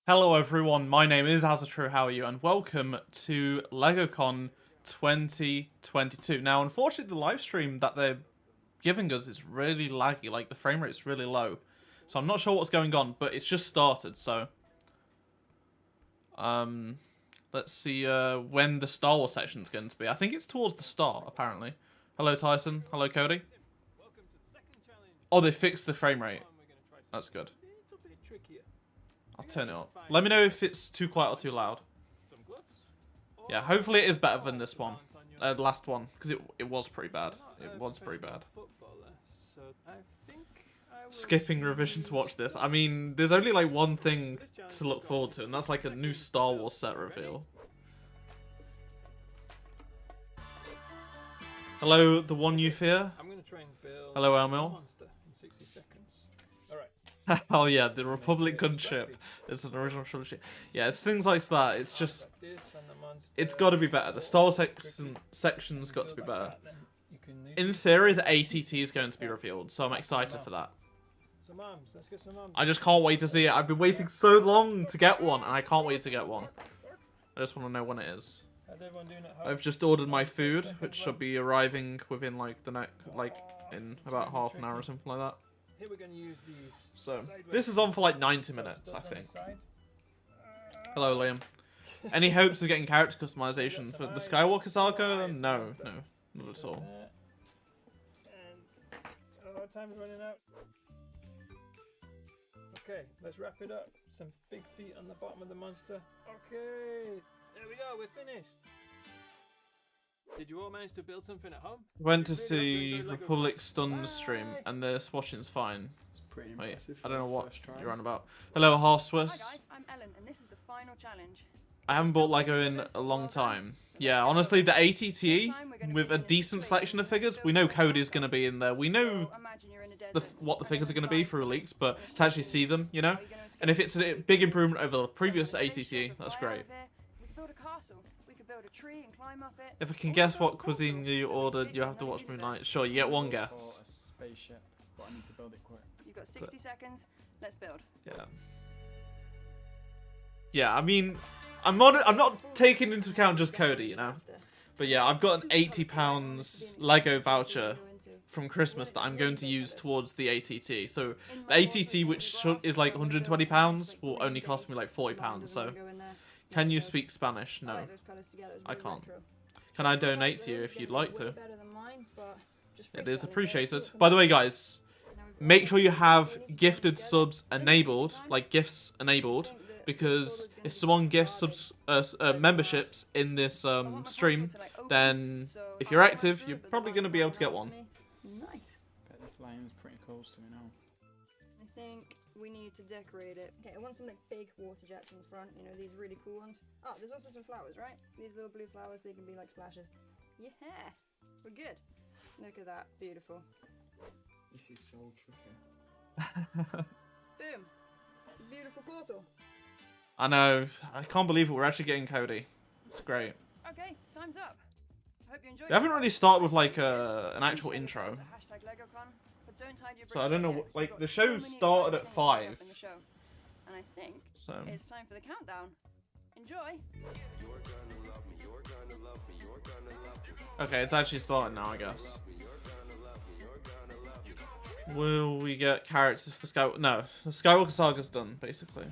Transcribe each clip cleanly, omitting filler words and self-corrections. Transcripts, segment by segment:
Hello everyone, my name is Azatru, how are you? And welcome to LegoCon 2022. Now, unfortunately, the live stream that they're giving us is really laggy, like the frame rate's really low. So I'm not sure what's going on, but it's just started, so... let's see when the Star Wars section's going to be. I think it's towards the start, apparently. Hello Tyson, hello Cody. Oh, they fixed the frame rate. That's good. I'll turn it up. Let me know if it's too quiet or too loud. Yeah, hopefully it is better than this one. The last one. Because it was pretty bad. It was pretty bad. Skipping revision to watch this. I mean, there's only like one thing to look forward to, and that's like a new Star Wars set reveal. Hello, the one you fear. Hello, Elmil. Oh yeah, the Republic gunship is an original trilogy. Yeah, it's things like that. It's just, it's got to be better. The Star Wars section's got to be better. In theory, the ATT is going to be revealed, so I'm excited for that. I just can't wait to see it. I've been waiting so long to get one, and I can't wait to get one. I just want to know when it is. I've just ordered my food, which should be arriving within like in about half an hour or something like that. So, this is on for like 90 minutes, I think. Hello, Liam. Any hopes of getting character customization for the Skywalker Saga? No, not at all. Time's running out. Okay, let's wrap it up. Some big feet on the bottom of the monster. Okay, there we go, we're finished. Did you all manage to build something at home? Went to see Republic Stun stream, and the swatching's fine. It's pretty Wait, impressive. I don't know what you're on about. Hello, Half Swiss. Hi guys, I'm Ellen, and this is the final challenge. I haven't bought Lego in a long time. Yeah, honestly, the ATT, with a decent selection of figures, we know Cody's going to be in there. We know what the figures are going to be through leaks, but to actually see them, you know? And if it's a big improvement over the previous ATT, that's great. If I can guess what cuisine you ordered, you have to watch Moonlight. Sure, you get one guess. A spaceship, but I need to build it quick. You've got 60 seconds. Let's build. Yeah. Yeah, I mean, I'm not taking into account just Cody, you know. But yeah, I've got an £80 Lego voucher from Christmas that I'm going to use towards the ATT. So the ATT, which is like £120, will only cost me like £40. So. Can you speak Spanish? No, I can't. Can I donate to you if you'd like to? It is appreciated. By the way, guys, make sure you have gifted subs enabled, like gifts enabled, because if someone gifts memberships in this stream, then if you're active, you're probably going to be able to get one. Nice. Bet this lion's pretty close to me now. I think we need to decorate it. Okay, I want some like big water jets in the front, you know, these really cool ones. Oh, there's also some flowers, right? These little blue flowers, they can be like splashes. Yeah, we're good. Look at that, beautiful. This is so tricky. Boom. Beautiful portal. I know. I can't believe it. We're actually getting Cody. It's great. Okay, time's up. I hope you enjoyed. We haven't really started with like an actual intro. So I don't know. Like the show started at 5. And I think So it's time for the countdown. Enjoy. okay, it's actually starting now, I guess. Will we get characters for the Skywalker? No, the Skywalker Saga's done, basically.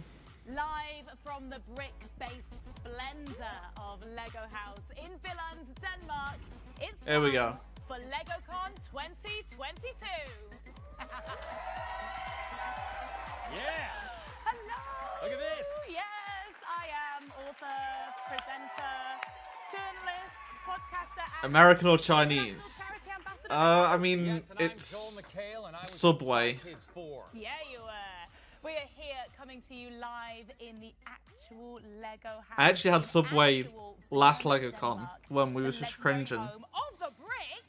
Live from the brick-based splendor of Lego House in Billund, Denmark, it's Here we go. time for LegoCon 2022. Yeah! Hello! Look at this! Yes, I am author, presenter, journalist, podcaster, and American or Chinese? charity ambassador. I mean, Yes, and I'm it's Joel McHale, and I was Subway. Spy Kids 4. Yeah, you were. We are here coming to you live in the actual Lego house. I actually had in Subway actual last Billund, LegoCon Denmark, when we the was just legendary cringing. home of the brick.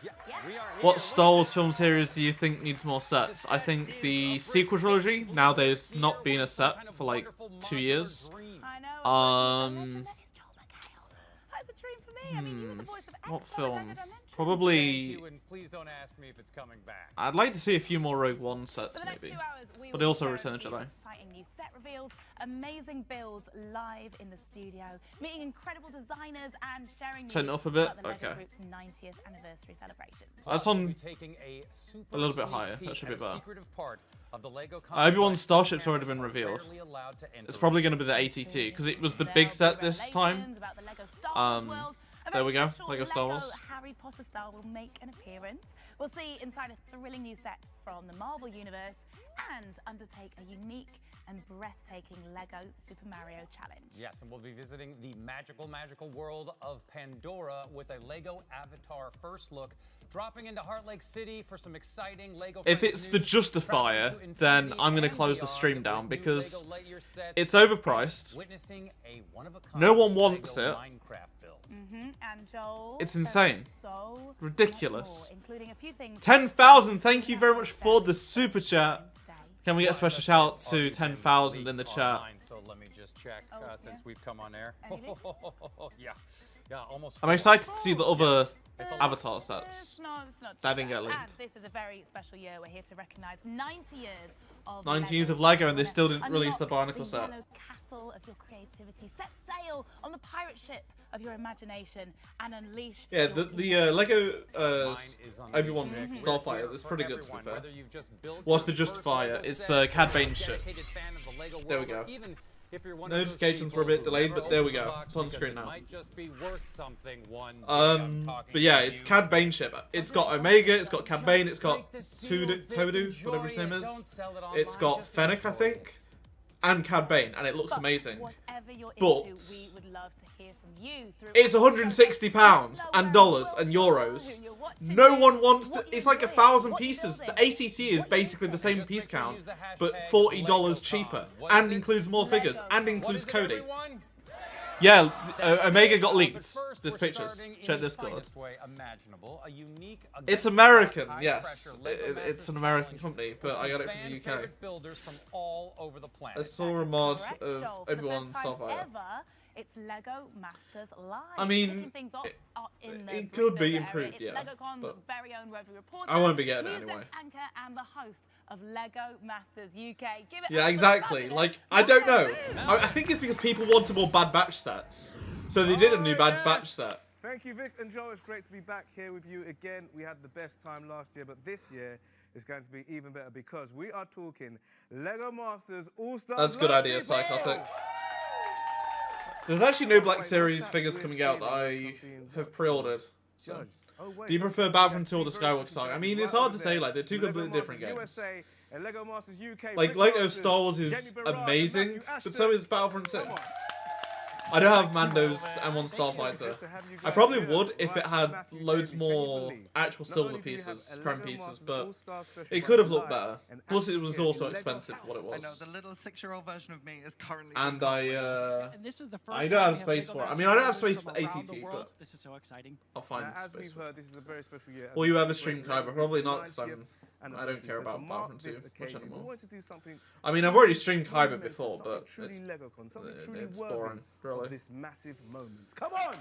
Yeah, Yeah. we are here. What Star Wars film series do you think needs more sets? I think the sequel trilogy. Now there's not been a set for like 2 years. I know. Um, It's Joel McHale. That's a dream for me. I mean, you were the voice of What Excellent film? Lego Dimensions. Probably. Thank you, and please don't ask me if it's coming back. I'd like to see a few more Rogue One For sets, the next maybe. 2 hours, we But will also be Return of sharing Jedi. exciting new set reveals, amazing builds live in the studio, meeting incredible designers and sharing Turn it news up a bit? about the Lego Okay. Group's 90th anniversary celebration. That's We'll be on. taking a a little bit sneak higher. That peek should be at a better. secretive part of the Lego Obi-Wan's complex starship's that already been cameras are revealed. rarely allowed to enter It's probably into. going to be the ATT because it was the There'll big be set this time. revelations about the Lego Star Wars world. A there very we go, special Lego Star Wars. Harry Potter style will make an appearance. We'll see inside a thrilling new set from the Marvel Universe and undertake a unique and breathtaking Lego Super Mario challenge. Yes, and we'll be visiting the magical world of Pandora with a Lego Avatar first look, dropping into Heart Lake City for some exciting Lego. If Friends it's the news, Justifier, traveling to then infinity I'm going to and close the beyond stream with down new because Lego Lightyear sets it's overpriced. Witnessing a one-of-a-kind No one wants Lego it. Minecraft build. And Joel, It's there is insane. so Ridiculous. much more, including a few things 10,000, thank you very much for the super chat. Can we get a special That's shout to already been 10,000 in the leaked chat? online, so let me just check Oh, since yeah. we've come on air. Any leaks? Yeah, almost. I'm excited to see the other It's a lot. Avatar sets. No, it's not That too didn't get bad. leaked. And this is a very special year. We're here to recognise 90 years of 90 years of Lego and they still didn't release the Unlock Barnacle set. yellow castle of your creativity. Set sail on the pirate ship of your imagination and unleash. Yeah, your the Lego Mine is on Obi-Wan the Starfighter is for pretty good to be everyone, fair. whether you've just built What's your the first Justifier? Lego It's set, Cad or Bane's a ship. dedicated fan of the Lego There we world, or go. even if you're one of those Notifications people were a bit who delayed, never but there we opens the go. box It's on because screen it now. might just be worth something one day I'm talking But yeah, to it's you. Cad Bane ship. It's got Omega, it's got Cad Bane, it's got Todu, whatever his name is. It's got Fennec, I think, and Cad Bane, and it looks But amazing. whatever you're But into, we would love to hear from you through it's £160 and dollars and euros. No one wants to. It's like 1,000 pieces. The ATT is basically the same piece count, but $40 cheaper, and includes more figures, and includes Cody. Yeah, Omega got leaked. There's pictures. Check Discord. It's American, yes. It's an American company, but I got it from the UK. I saw a mod of Obi-Wan Starfighter. It's Lego Masters Live. I mean, Kicking things off in the it could be Brisbane area. improved, It's yeah, LegoCon's but very own roving reporter. I won't be getting it news anyway. desk anchor and the host of Lego Masters UK. Give it Yeah, up for exactly. fabulous Like, I don't know. Mark I think it's because people wanted more Bad Batch sets. So they did a new Bad Batch set. Thank you, Vic and Joe. It's great to be back here with you again. We had the best time last year, but this year is going to be even better because we are talking Lego Masters All-Star. That's a good idea, Psychotic. There's actually no Black Series figures coming out that I have pre-ordered. So. Do you prefer Battlefront 2 or the Skywalker Saga? I mean, it's hard to say, like, they're two completely different games. Like, Lego Star Wars is amazing, but so is Battlefront 2. I don't have Mando's M1 Starfighter. I probably would if it had loads more actual silver pieces, chrome pieces, but it could have looked better. Plus, it was also expensive for what it I know was. the little 6-year-old version of me is currently. And And this is the first I don't time have we space Lego for it. I Masters mean, I don't have members space for from around ATT, the world. but This is so exciting. I'll find As space we've for it. heard, this is a very special year. Will you ever stream Kyber? Probably not, because I don't care about So to mark Battlefront 2 this much occasion, we anymore. wanted to do something I mean, I've already streamed Kyber monumental, before, something but truly it's LegoCon, something truly it's worthy boring, of really. this massive moment. Come on!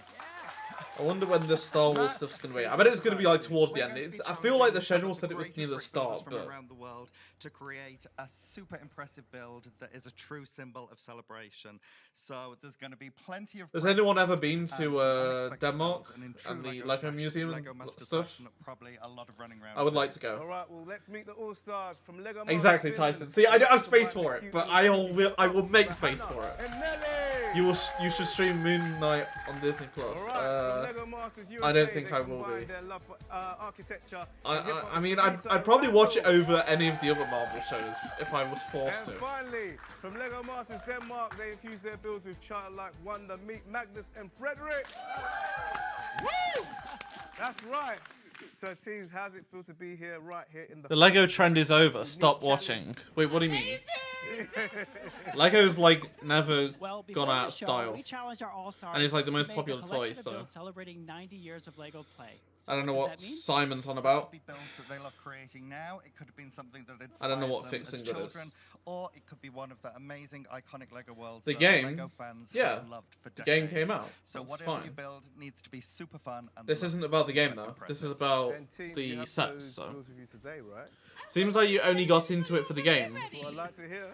I wonder when the Star Wars stuff's gonna be. I bet it's gonna be like towards the end. I feel like the schedule said it was near the start, from but around the world to create a super impressive build that is a true symbol of celebration. So there's going to be plenty of. has anyone ever been and to some unexpected Denmark builds, and in true and the Lego Lego fashion, Museum Lego and Masters stuff? fashion, probably a lot of running around. I would today. like to All go. right, well, let's meet the All-Stars from Lego Exactly, Masters Tyson. Finland. See, I don't have space for it, but I will make space for it. And Nelly! You should stream Moon Knight on Disney Plus. All right, from Lego Masters I don't USA, think they I will combine be. their love for, architecture and hip-hop I mean, alongside I'd probably watch it Rambo. over any of the other Marvel shows if I was forced And to. finally, from Lego Masters Denmark, they infuse their builds with childlike wonder. Meet Magnus and Frederick. Woo! That's right. So, teams, how's it feel to be here, right here in The Lego trend is over. Stop watching. Wait, what do you mean? Lego's like never Well, gone before out the of show, style. we challenged our all-stars And it's like the to most make a popular toy, collection of so. builds celebrating 90 years of Lego play. I don't know What does what that mean? Simon's on It about. could be builds that they love creating now. It could have been something that I don't know inspired what them fixing as good is. children, or it could be one of the amazing, iconic Lego worlds The that game, Lego fans yeah, have loved for The decades. game came out. So That's whatever you fine. build needs to be super fun. And This look isn't about the game super though. This is impressive. about Then teams, you the have sets. those So builds with you today, right? seems like you only got into it for the game. That's what I'd like to hear.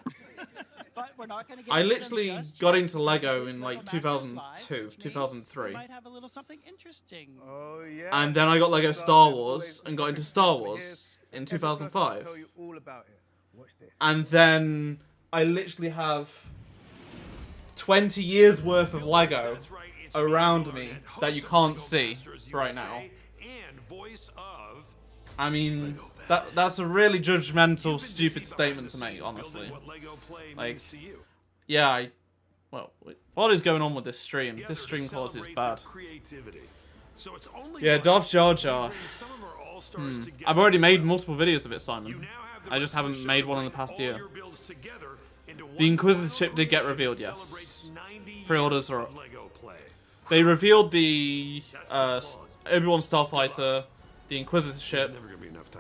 But we're not going to get I into them literally just got yet. into Lego This is in Lego like Masters 2002, Live, which means 2003. We might have a little something interesting. Oh yeah. And then I got Lego So Star there's Wars always and got into different Star stuff, but Wars here's in every person 2005. Tell you all about it. Watch this. And then I literally have 20 years worth of Lego around me that you can't see right now. I mean, that's a really judgmental, stupid statement to make, honestly. Like, yeah, well, what is going on with this stream? This stream quality is bad. Yeah, Darth Jar Jar. I've already made multiple videos of it, Simon. I just haven't made one in the past year. The Inquisitor chip did get revealed, yes. Pre-orders are up. They revealed the Obi-Wan Starfighter, the Inquisitor ship,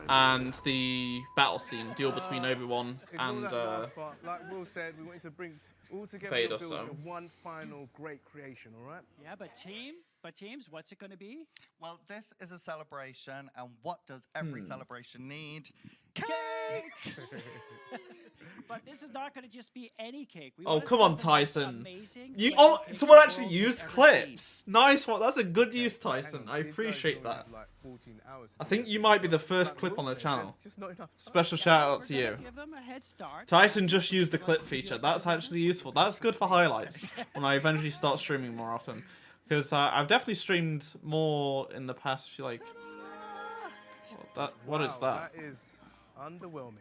and the battle scene deal between Obi-Wan Ignore and that last part. Like Will said, we wanted to bring all together Vader, the builds so. in one final great creation. All right. Yeah, but teams, what's it going to be? Well, this is a celebration, and what does every celebration need? Cake! But this is not going to just be any cake. We oh, want come on, something that's Tyson. amazing, You like oh, the cake someone the actually world used has ever seen. clips. Nice one. That's a good use, Hang Tyson. on, I these guys appreciate only that. have, like, 14 hours to I do think this. you might be the first Like clip Will on the said, there's channel. just not enough time. Special Yeah, shout out we're to gonna you. give them a head start. Tyson just used the clip feature. That's actually useful. That's good for highlights when I eventually start streaming more often. Because I've definitely streamed more in the past, like... What is that? That is underwhelming.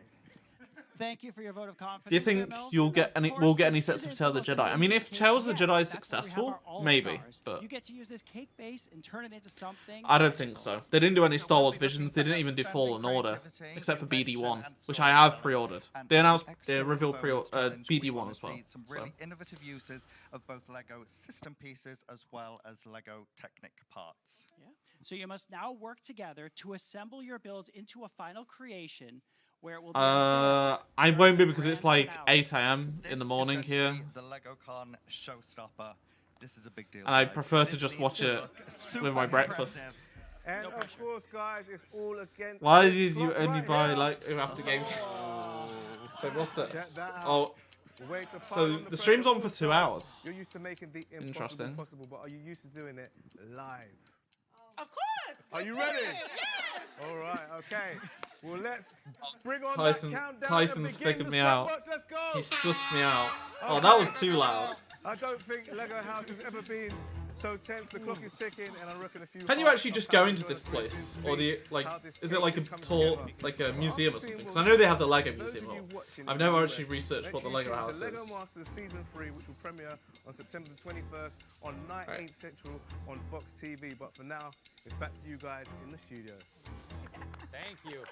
Thank you for your vote of confidence. Do you think Mel. you'll get Of any? course, We'll get this any sets of isn't Tale the the most Jedi? I mean, if amazing Tales of cake the Jedi is yet. That's why we have successful, our maybe, All-Stars. but You get to use this cake base and turn it into something. I don't think so. They didn't do any Star Wars We'll be Visions. looking They for didn't even do Fallen outstanding Order, creativity, except for invention, BD1, and which I have storytelling. pre-ordered. And They for announced, this they extra revealed bonus challenge, we BD1 wanna as well. see some So. really innovative uses of both Lego system pieces as well as Lego Technic parts. Yeah. So you must now work together to assemble your builds into a final creation where it will be unveiled I during won't be the because it's grand like finale. 8 AM This in the is morning going to here, be the LegoCon showstopper. This is a big deal. and I guys. prefer to This just needs watch to it look with my super breakfast. impressive. And No of pressure. course, guys, it's all against. Why this did you clock only right buy here. like after game? Wait, what's Check this? that out. Oh, Way to so pile on the stream's pressure on for all 2 time. hours. You're used to making the impossible Interesting. possible, but are you used to doing it live? Of course. Are you ready? All right. Okay. Well, let's bring on Tyson- that countdown. Tyson's and begin figured the me out. stopwatch. Let's go. He sussed me out. Oh, that was too loud. I don't think Lego House has ever been so tense. The clock is ticking, and I reckon a few. Can you hearts actually are just go pounding into on this the screen place, to or see the like? how this Is it game like a is coming tour, together. like a museum or something? Because I Those know they have the Lego of Museum. you Well, watching I've in never the actually US, researched make what the sure you Lego tune House The Lego is. Masters Season 3, which will premiere on September the 21st on Night Right. 8 Central on Fox TV. But for now, it's back to you guys in the studio. Thank you.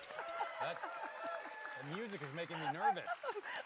The music is making me nervous.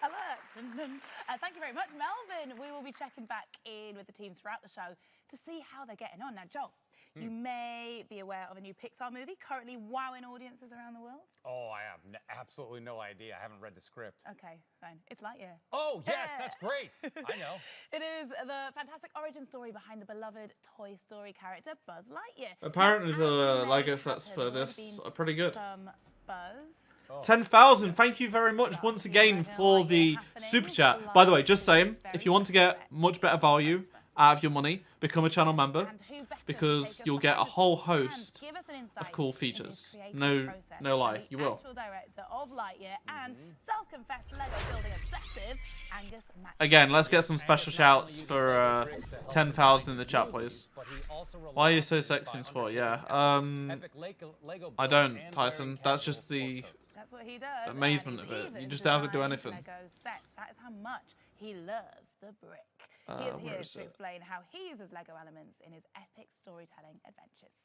I like. Thank you very much, Melvin. We will be checking back in with the teams throughout the show to see how they're getting on. Now, Joel, you may be aware of a new Pixar movie currently wowing audiences around the world. Oh, I have absolutely no idea. I haven't read the script. Okay, fine. It's Lightyear. Oh, yes, Yeah. that's great. I know. It is the fantastic origin story behind the beloved Toy Story character Buzz Lightyear. Apparently Now, the as you Lego may sets have for heard, this there's are pretty good. Some buzz. 10,000. Thank you very much once again for the super chat. By the way, just saying, if you want to get much better value out of your money, become a channel member, And who better to because take us you'll get a behind the whole scenes and host give us an of insight cool into his features. creative No process lie, by you the will. actual director of Lightyear and self-confessed Lego building obsessive Angus Mac. Again, let's get some special shouts for 10,000 in the chat, please. But he also Why are you relies so on sexy in sport? 500 Yeah. epic Lego I builds don't, and Tyson. wearing That's casual just the sport clothes. That's what he does. amazement and of it. even You just don't have to do designs anything. Lego sets. That is how much he loves the brick. He where is here is to it? explain how he uses Lego elements in his epic storytelling adventures.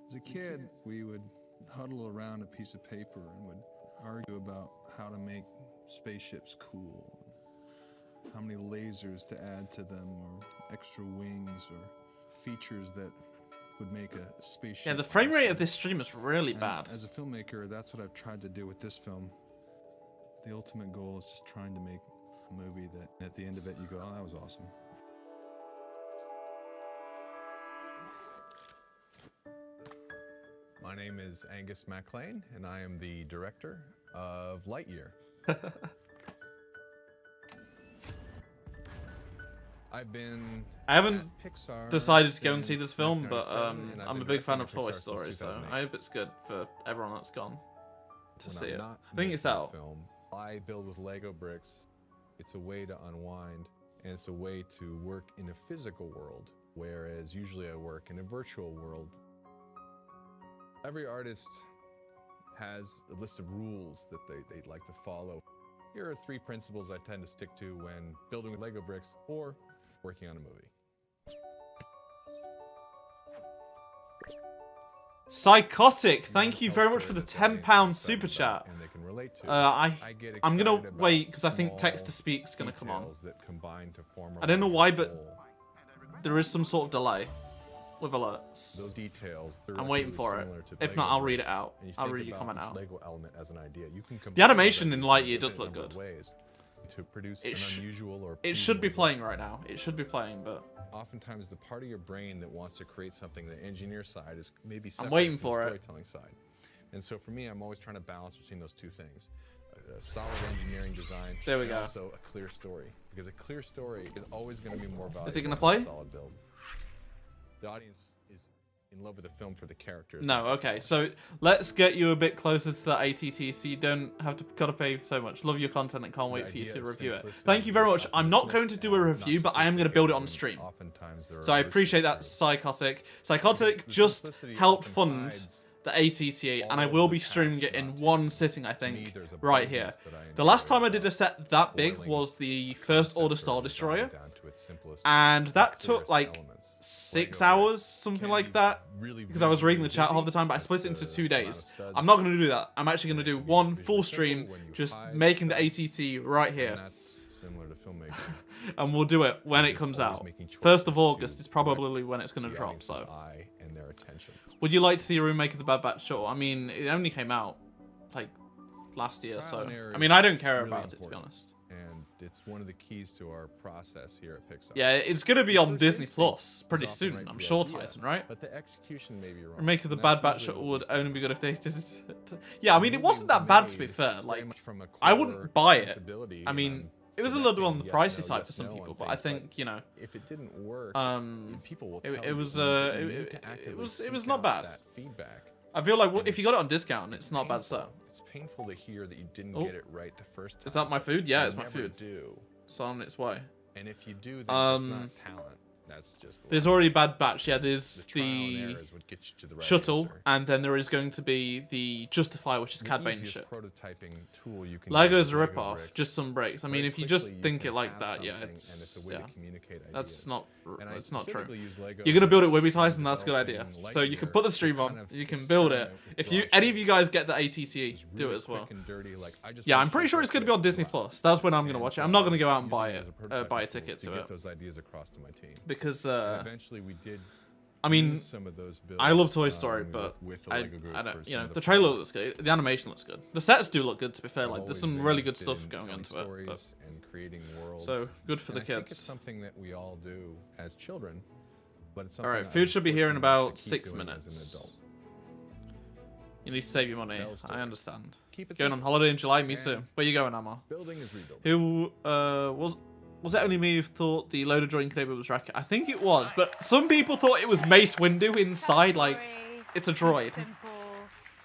As a kid, we would huddle around a piece of paper and would argue about how to make spaceships cool, how many lasers to add to them, or extra wings, or features that would make a spaceship. Yeah, the frame rate of awesome. this stream is really And bad. As a filmmaker, that's what I've tried to do with this film. The ultimate goal is just trying to make a movie that at the end of it you go, oh, that was awesome. My name is Angus MacLean, and I am the director of Lightyear. I haven't Pixar decided to go and see since this film, but 1997, and I've I'm a been big fan directing of Toy Pixar since Story, so 2008. I hope it's good for everyone that's gone to When see I'm it. not I think it's making a out. Film, I build with Lego bricks. It's a way to unwind, and it's a way to work in a physical world, whereas usually I work in a virtual world. Every artist has a list of rules that they'd like to follow. Here are 3 principles I tend to stick to when building with Lego bricks or working on a movie. Psychotic, thank you very much for the £10 super chat. And they can relate to. I'm gonna excited wait about because I think small text to speak's gonna come on. details that combine to form a I don't know larger why, but whole. there is some sort of delay with alerts. Those details. I'm waiting for it. similar to If Lego not, I'll read bricks, it out. and you I'll think read your about comment each out. Lego element as an idea. You can The combine animation in them Lightyear in does a look number of good. ways to produce It an sh- unusual or It should be premium playing right now. It should be playing, but oftentimes the part of your brain that wants to create something, the engineer side, is maybe I'm separate waiting from for the it. storytelling side. And so for me, I'm always trying to balance between those two things. A solid engineering design There we and go. also a clear story. Because a clear story is always going to be more valuable Is it gonna than play? a solid build. The audience is in love with the film for the characters. no. Okay, so let's get you a bit closer to that ATT, so you don't have to gotta pay so much. Love your content and can't wait for you to review it. Thank you very much. I'm not going to do a review, but I am going to build it on stream. So I appreciate that, Psychotic. Psychotic just helped fund the ATT, and I will be streaming it in one sitting, I think, right here. The last time I did a set that big was the First Order Star Destroyer, and that took like 6 hours, something like that, because I was reading the chat half the time, but I split it into 2 days. I'm not going to do that. I'm actually going to do one full stream, just making the ATT right here. Similar to filmmaking. And we'll do it when it comes out. 1st of August is probably when it's going to drop, so. And their attention. Would you like to see a remake of The Bad Batch? Sure. I mean, it only came out, like, last year, so. I mean, I don't care about it, to be honest. And it's one of the keys to our process here at Pixar. Yeah, it's going to be on Disney Plus pretty soon, I'm sure, Tyson, right? But the execution may be wrong. Remake of The Bad Batch would only be good if they did it. Yeah, I mean, it wasn't that bad, to be fair. Like, I wouldn't buy it. I mean, it was a little on the pricey side for some people, but I think, you know, if it didn't work, people will it was not bad. Feedback. I feel like if you got it on discount, it's not bad set. It's painful to hear that you didn't Oh. get it right the first time. Is that my food? Yeah, You it's my never food. do. It's on its way. And if you do, then it's not talent. That's just. There's already Bad Batch. Yeah, there's trial and the errors would get you to the right shuttle, answer. and then there is going to be the Justify, which is The Cad Bane easiest shit. prototyping tool you can Lego's use a is Lego ripoff, bricks. just some breaks. I mean, Very if you just quickly, think can it like have that, yeah, something, and it's a way to communicate that's ideas. not. And I It's not true. specifically use Lego You're gonna build it with me, bricks when Tyson. That's a good idea. developing So you can Lightyear put the stream to on. kind of You can build it. experiment If with you launch any of dates. you guys get the ATT, It's do it really as well. quick and dirty, like, I just Yeah, make I'm pretty sure it's gonna be on Disney Plus. That's when I'm gonna watch it. I'm not gonna go out and buy it, buy a ticket to get it, those ideas across to my team. because And eventually we did. I mean, use some of those builds, I love Toy Story, we but worked with the I Lego group don't, for you some know, of the trailer pilots. looks good. The animation looks good. The sets do look good, to be fair. I've Like, there's always some been really good interested stuff in going telling into it. But, stories and creating worlds. so good for And the I think kids. it's something that we all do as children, but it's All something right, I'm food should be here in fortunate about to keep 6 doing as minutes. an adult. You need to save your money. Tell a story. I understand. Keep it Going on simple. holiday in July, me And too. Where you going, Amma? Building is rebuilding. Who was it only me who thought the loader droid incubator was Racket? I think it was, but some people thought it was Mace Windu inside. Like, it's a droid. Simple.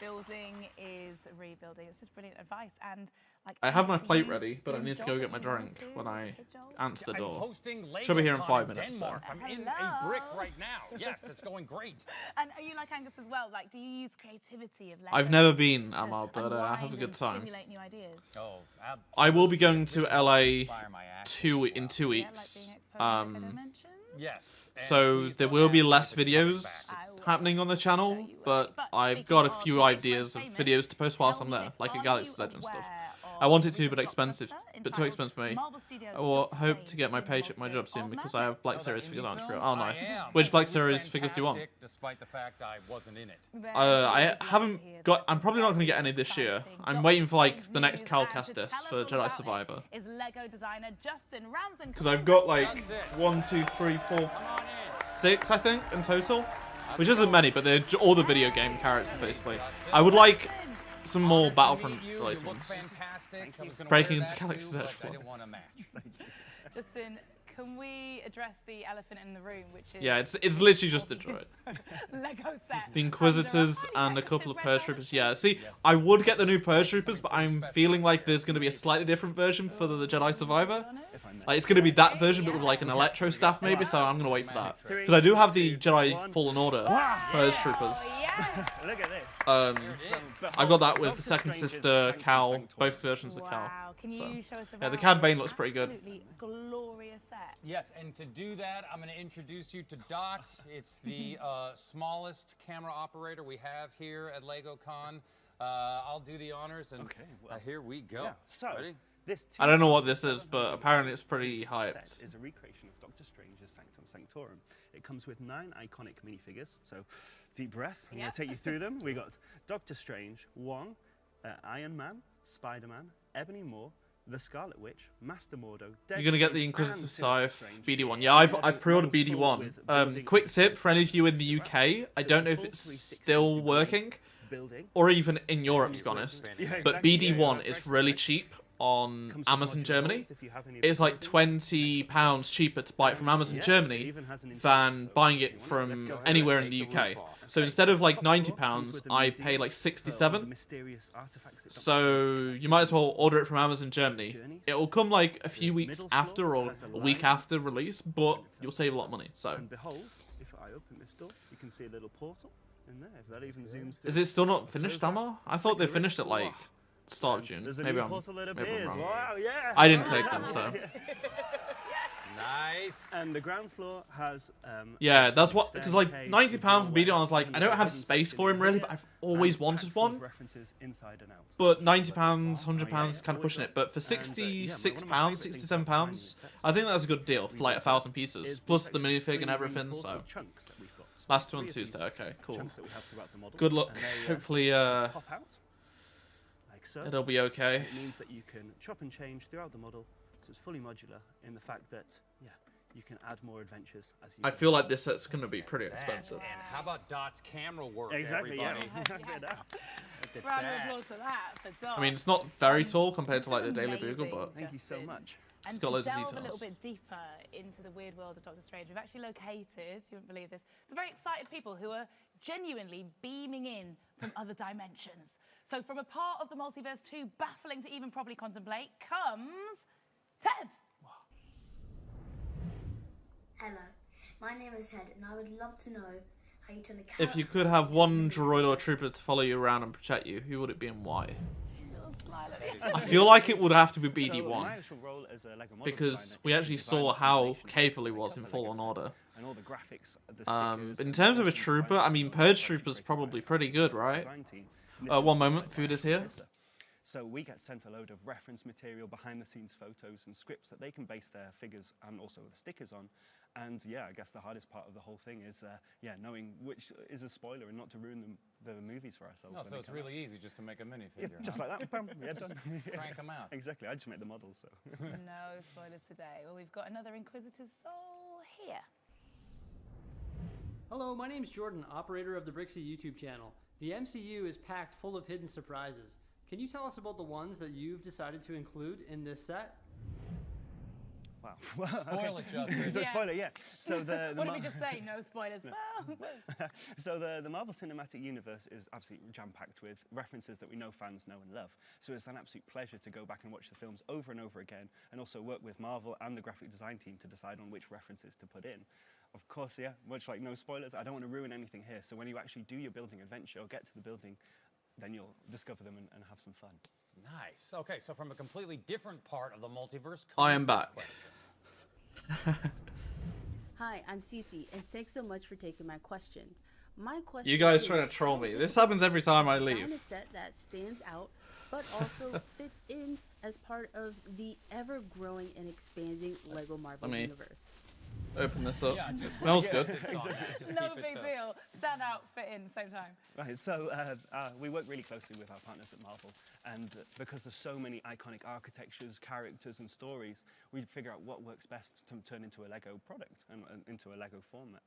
Building is rebuilding. It's just brilliant advice. And like, I have my anything plate you ready, but I do, need to Joel, go get my that you want drink to, when I Joel? answer the I'm door. hosting Should be here in LegoCon 5 minutes. Denmark. So. I'm in a brick right now. Yes, it's going great. And are you like Angus as well? Like, do you use creativity of Lego? I've never been, to Amma, but I have a unwind good and time. Stimulate new ideas? Oh, I will be going to LA inspire my acting in as 2 well. Yeah, like weeks. being exposed to different dimensions? Yes. and So please there don't will be ask me less to come videos back. happening on the channel, but I've got a few ideas of videos to post whilst I'm there, like a Galaxy Legend stuff. I want it to, but expensive, but too expensive for me. I will hope to get my paycheck at my job soon because I have Black Series figures on to pre-order. Oh, nice. Which Black Series figures do you want? Despite the fact I wasn't in it. I haven't got. I'm probably not going to get any this year. I'm waiting for like the next Cal Kestis for Jedi Survivor. Because I've got like 1, 2, 3, 4, 6, I think, in total. Which isn't many, but they're all the video game characters, basically. I would like some more Battlefront-related ones. Breaking into Galaxy's Edge. Justin, can we address the elephant in the room, which is... Yeah, it's literally just a droid. Lego set. The Inquisitors and a couple of Purge Troopers. Yeah, see, I would get the new Purge Troopers, but I'm feeling like there's going to be a slightly different version for the Jedi Survivor. Like, it's going to be that version, but with like an Electro staff maybe, so I'm going to wait for that. Because I do have the Jedi Fallen Order Purge Troopers. Look at this. I got that with the second sister Cal, both versions of Cal. So, yeah, the Cad Bane looks pretty good. Glorious set. Yes, and to do that, I'm going to introduce you to Dot. It's the smallest camera operator we have here at LegoCon. I'll do the honors, and here we go. Yeah, so, ready? I don't know what this is, but apparently it's pretty hyped. Set is a recreation of Doctor Strange's Sanctum Sanctorum. It comes with 9 iconic minifigures, so deep breath. I'm going to take you through them. We got Doctor Strange, Wong, Iron Man, Spider-Man, Ebony Maw, the Scarlet Witch, Master Mordo. You're gonna get the Inquisitor Scythe BD1. Yeah, I've pre-ordered BD1. Quick tip for any of you in the UK, I don't know if it's still working, or even in Europe, to be honest. But BD1 is really cheap on Amazon Germany. It's like £20 cheaper to buy it from Amazon Germany than buying it from anywhere in the UK. So instead of like £90, I pay like 67. So you might as well order it from Amazon Germany. It will come like a few weeks after or a week after release, but you'll save a lot of money. So. And behold, if I open this door, you can see a little portal in there. If that even zooms through. Is it still not finished, Amar? I thought they finished it like start of June. Maybe I'm wrong. Wow, yeah. I didn't take them, so. Nice. And the ground floor has. Yeah, that's what. Because like £90 for BD1, I was like, I don't have space for him really, but I've always wanted one. But £90, £100 is kind of pushing it. But for £66, £67, I think that's a good deal for like 1,000 pieces, plus the minifig and everything. So. Last one Tuesday. Okay, cool. Good luck. Hopefully, it'll be okay. It means that you can chop and change throughout the model, so it's fully modular in the fact that, yeah, you can add more adventures as you I feel like this set's going to be pretty expensive. And how about Dot's camera work, everybody? Round of applause for that, for Dot. I mean, it's not very tall compared to like the Daily Bugle, but thank you so much. It's got loads of delve details. a little bit deeper into the weird world of Doctor Strange, we've actually located, you wouldn't believe this, some very excited people who are genuinely beaming in from other dimensions. So from a part of the multiverse too baffling to even properly contemplate comes Ted. Hello, my name is Ted, and I would love to know how you turn the If you could have one droid or trooper to follow you around and protect you, who would it be and why? I feel like it would have to be BD1, because we actually saw how capable he was in Fallen Order. In terms of a trooper, I mean, Purge Trooper's probably pretty good, right? One moment, food is here. So we get sent a load of reference material, behind-the-scenes photos and scripts that they can base their figures and also the stickers on. And yeah, I guess the hardest part of the whole thing is, knowing which is a spoiler and not to ruin the movies for ourselves. No, so it's really easy just to make a minifigure. Yeah, just like that. Bam, yeah, done. Crank them out. Exactly. I just make the models. So. No spoilers today. Well, we've got another inquisitive soul here. Hello, my name's Jordan, operator of the Brixie YouTube channel. The MCU is packed full of hidden surprises. Can you tell us about the ones that you've decided to include in this set? Wow. Spoil it, Justin. So spoiler, yeah. So what did we just say? No spoilers. So the Marvel Cinematic Universe is absolutely jam-packed with references that we know fans know and love. So it's an absolute pleasure to go back and watch the films over and over again, and also work with Marvel and the graphic design team to decide on which references to put in. Of course, yeah, much like no spoilers, I don't want to ruin anything here. So when you actually do your building adventure or get to the building, then you'll discover them and have some fun. Nice. Okay, so from a completely different part of the multiverse. I am back. Hi, I'm Cece, and thanks so much for taking my question. My question You guys trying to troll me. This happens every time I leave. Design a set that stands out but also fits in as part of the ever-growing and expanding Lego Marvel me universe. Open this up. Yeah, It smells good. No big deal. Stand out, fit in, same time. Right, so we work really closely with our partners at Marvel, and because there's so many iconic architectures, characters, and stories, we figure out what works best to turn into a Lego product and into a Lego format.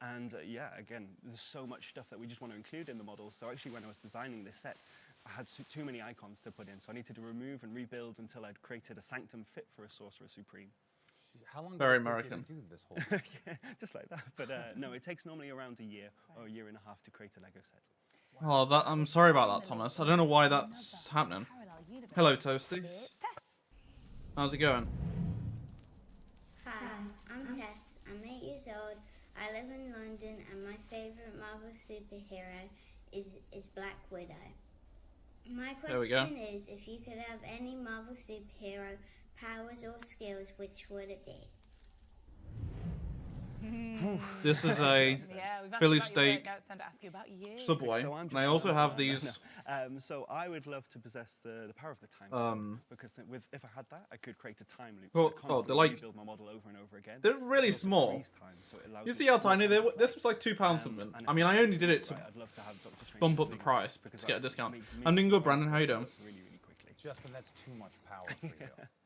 And yeah, again, there's so much stuff that we just want to include in the model. So actually, when I was designing this set, I had too many icons to put in, so I needed to remove and rebuild until I'd created a sanctum fit for a Sorcerer Supreme. How long Very did it take American. you to do this whole thing? Yeah, just like that. But no, it takes normally around a year or a year and a half to create a Lego set. Oh, I'm sorry about that, Thomas. I don't know why that's happening. Hello, Toasties. How's it going? Hi, I'm Tess. I'm 8 years old. I live in London, and my favourite Marvel superhero is Black Widow. My There we go. question is, if you could have any Marvel superhero powers or skills, which would it be? This is a Philly steak Subway, So I'm and just I also gonna- have these. So I would love to possess the power of the time stone, because if I had that, I could create a time loop. Well, so I oh, constantly they're like- rebuild my model over and over again. They're really Also small. freeze time, so it allows You me see to how tiny they were? multitask. This was like £2 something. And I mean, I only did it if to I'd love to have Doctor Strange bump up the swing, price because to get a that discount. make I'm doing good, my Brandon. How you doing? work really, really quickly. Justin, that's too much power for you.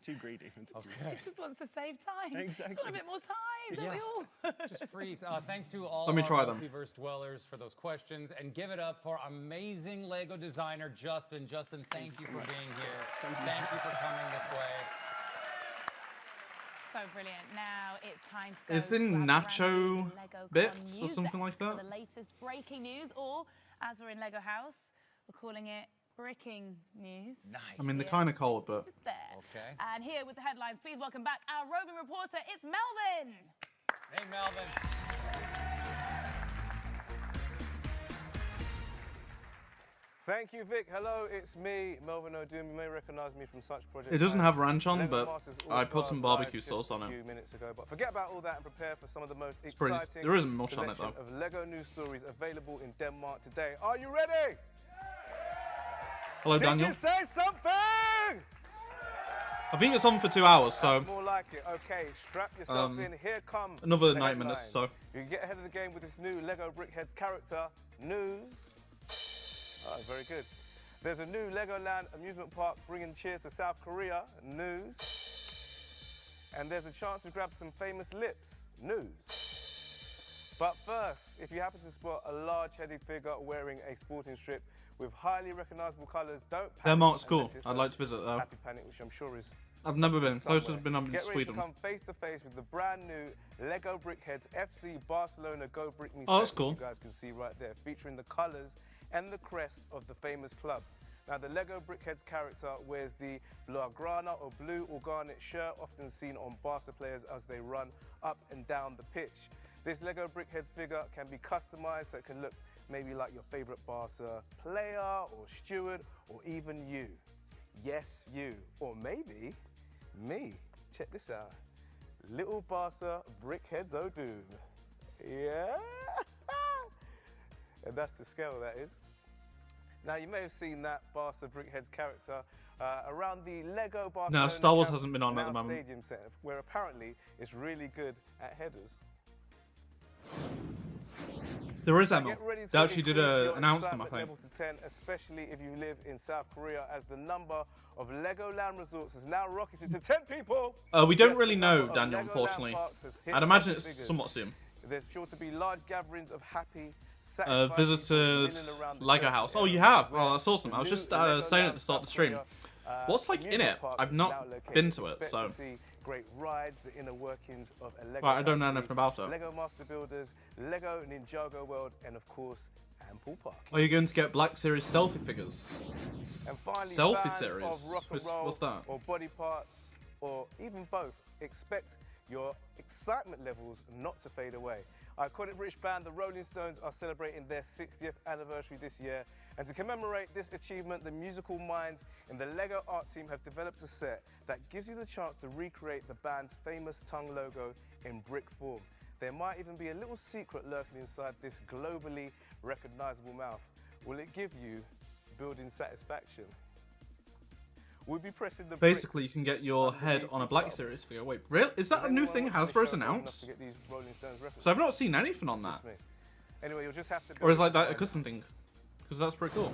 Too greedy. Okay. He just wants to save time. Exactly. Just want a bit more time, don't Yeah. we all? Just freeze. Thanks to all Let me our try them. multiverse dwellers for those questions, and give it up for amazing Lego designer Justin. Justin, thank you for being here. Thank you for coming this way. So brilliant. Now it's time to go It's to in our nacho brand new Lego bits Con or news something desk like that. for the latest breaking news, or as we're in Lego House, we're calling it bricking news. Nice. I mean, they're kind of cold, but There. Okay. And here with the headlines, please welcome back our roving reporter. It's Melvin. Hey, Melvin. Thank you, Vic. Hello, it's me, Melvin O'Doom. You may recognise me from such projects. it doesn't as have ranch on, Lego but Masters I put some All-Star barbecue Live sauce just on a it. few minutes ago. But forget about all that and prepare for some of the most It's pretty- exciting there isn't much on it, selection though. of Lego news stories available in Denmark today. Are you ready? Hello, Did Daniel. you say something? I think it's on for 2 hours, so That's more like it. Okay, strap yourself in. Here comes another the 9 minutes. headlines. So You can get ahead of the game with this new Lego Brickheads character news. Oh, very good. There's a new Legoland amusement park bringing cheer to South Korea news. And there's a chance to grab some famous lips news. But first, if you happen to spot a large-headed figure wearing a sporting strip with highly recognizable colors, don't panic. Denmark's unless cool. it's I'd a like to visit though. Happy Panic, which I'm sure is I've never been. Closest somewhere. I've been, I've been Get to ready Sweden. to come face to face with the brand new Lego Brickheads FC Barcelona Go Brick Me Oh, that's set, cool. which you guys can see right there, featuring the colours and the crest of the famous club. Now, the Lego Brickheads character wears the blaugrana or blue or garnet shirt, often seen on Barca players as they run up and down the pitch. This Lego Brickheads figure can be customized so it can look maybe like your favorite Barca player or steward or even you. Yes, you. Or maybe me. Check this out. Little Barca Brickheads O'Doom. Yeah? And that's the scale, that is. Now, you may have seen that Barca Brickheads character around the Lego Barcelona No, Star Wars Camp hasn't been on at the Nou moment. Stadium Centre, where apparently it's really good at headers. There is So Emma. get ready to They actually did increase your announce them, I excitement think. level to 10, especially if you live in South Korea, as the number of Legoland resorts has now rocketed to 10 people. We don't Yes, really the know, number of Daniel, Legoland unfortunately. parks has hit I'd imagine double it's figures. somewhat soon. There's sure to be large gatherings of happy, satisfied Visited people in and around the Lego Turkey House. Oh, area, you have? where Oh, that's awesome. the I was new just Legoland saying at the start of the South stream. Korea, What's like in amusement it? park I've is not now located. been to it, Expect so. to see great rides, the inner workings of a Lego Right, I don't know factory, nothing about it. Lego Master Builders, Lego Ninjago World, and of course, ample parking. Are you going to get Black Series selfie figures? And finally, Selfie fans series? of rock and What's roll that? or body parts, or even both, expect your excitement levels not to fade away. Iconic British band the Rolling Stones are celebrating their 60th anniversary this year, and to commemorate this achievement, the musical minds in the Lego art team have developed a set that gives you the chance to recreate the band's famous tongue logo in brick form. There might even be a little secret lurking inside this globally recognizable mouth. Will it give you building satisfaction? we'll be pressing the Basically, you can get your head on a Black Series figure. Wait, really? Is that a new thing Hasbro's announced? So I've not seen anything on that. Anyway, you'll just have to. Or is like that a custom thing? Because that's pretty cool.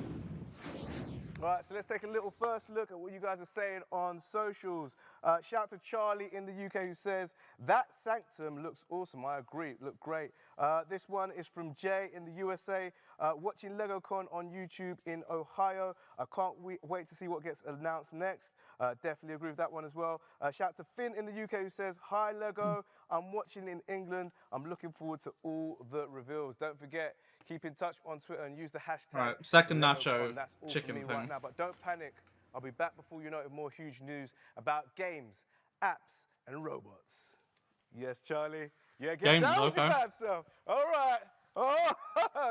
Alright, so let's take a little first look at what you guys are saying on socials. Shout to Charlie in the UK who says, that Sanctum looks awesome. I agree, look great. This one is from Jay in the USA, watching LegoCon on YouTube in Ohio. I can't wait to see what gets announced next. Definitely agree with that one as well. Shout to Finn in the UK who says, hi Lego, I'm watching in England. I'm looking forward to all the reveals. Don't forget, keep in touch on Twitter and use the hashtag. Right, second LegoCon. nacho That's all chicken for me thing. right now, but don't panic. I'll be back before you know it with more huge news about games, apps, and robots. Yes, Charlie. Yeah, get Games, down with okay. your bad self. All right. Oh,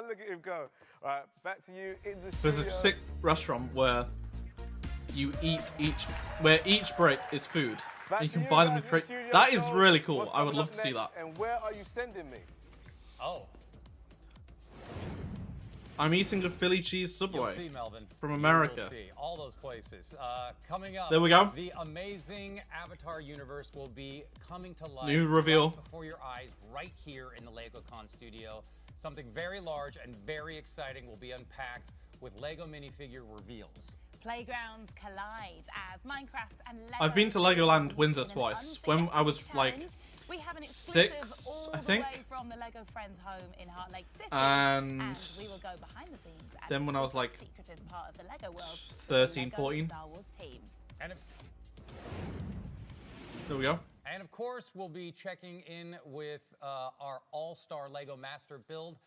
look at him go. All right, back to you in the There's studio. a sick restaurant where you eat each brick is food. Back And you to can you buy them guys in in crate. the studio. That is Joel, really cool. what's I would coming love up to see next, that. And where are you sending me? Oh. I'm eating a Philly cheese You'll Subway see, Melvin. from You America. will see all those places. Coming up, There we go. the amazing Avatar universe will be coming to life. New reveal. Right before your eyes, right here in the LegoCon studio. Something very large and very exciting will be unpacked with Lego minifigure reveals. Playgrounds collide as Minecraft and Lego. I've been to Legoland Windsor twice. When I was like We have an exclusive 6, all I the think. way from the Lego Friends home in Heart Lake City. And we will go behind the scenes. at then the when I was super like secretive part of the Lego world, 13, Lego 14. Star Wars team. And There we go. And of course, we'll be checking in with our all-star Lego Master build.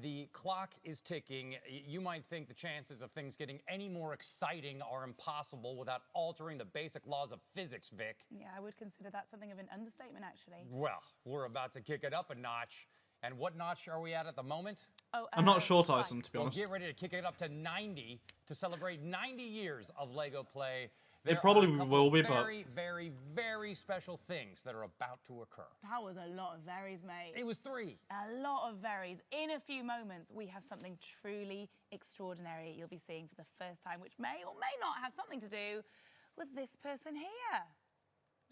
The clock is ticking. You might think the chances of things getting any more exciting are impossible without altering the basic laws of physics, Vic. Yeah, I would consider that something of an understatement, actually. Well, we're about to kick it up a notch. And what notch are we at the moment? Oh, I'm not sure, Tyson, to be honest. Well, get ready to kick it up to 90 to celebrate 90 years of Lego play. It probably are a couple will of be, but very, very, very special things that are about to occur. That was a lot of varies, mate. It was 3. A lot of varies. In a few moments, we have something truly extraordinary you'll be seeing for the first time, which may or may not have something to do with this person here.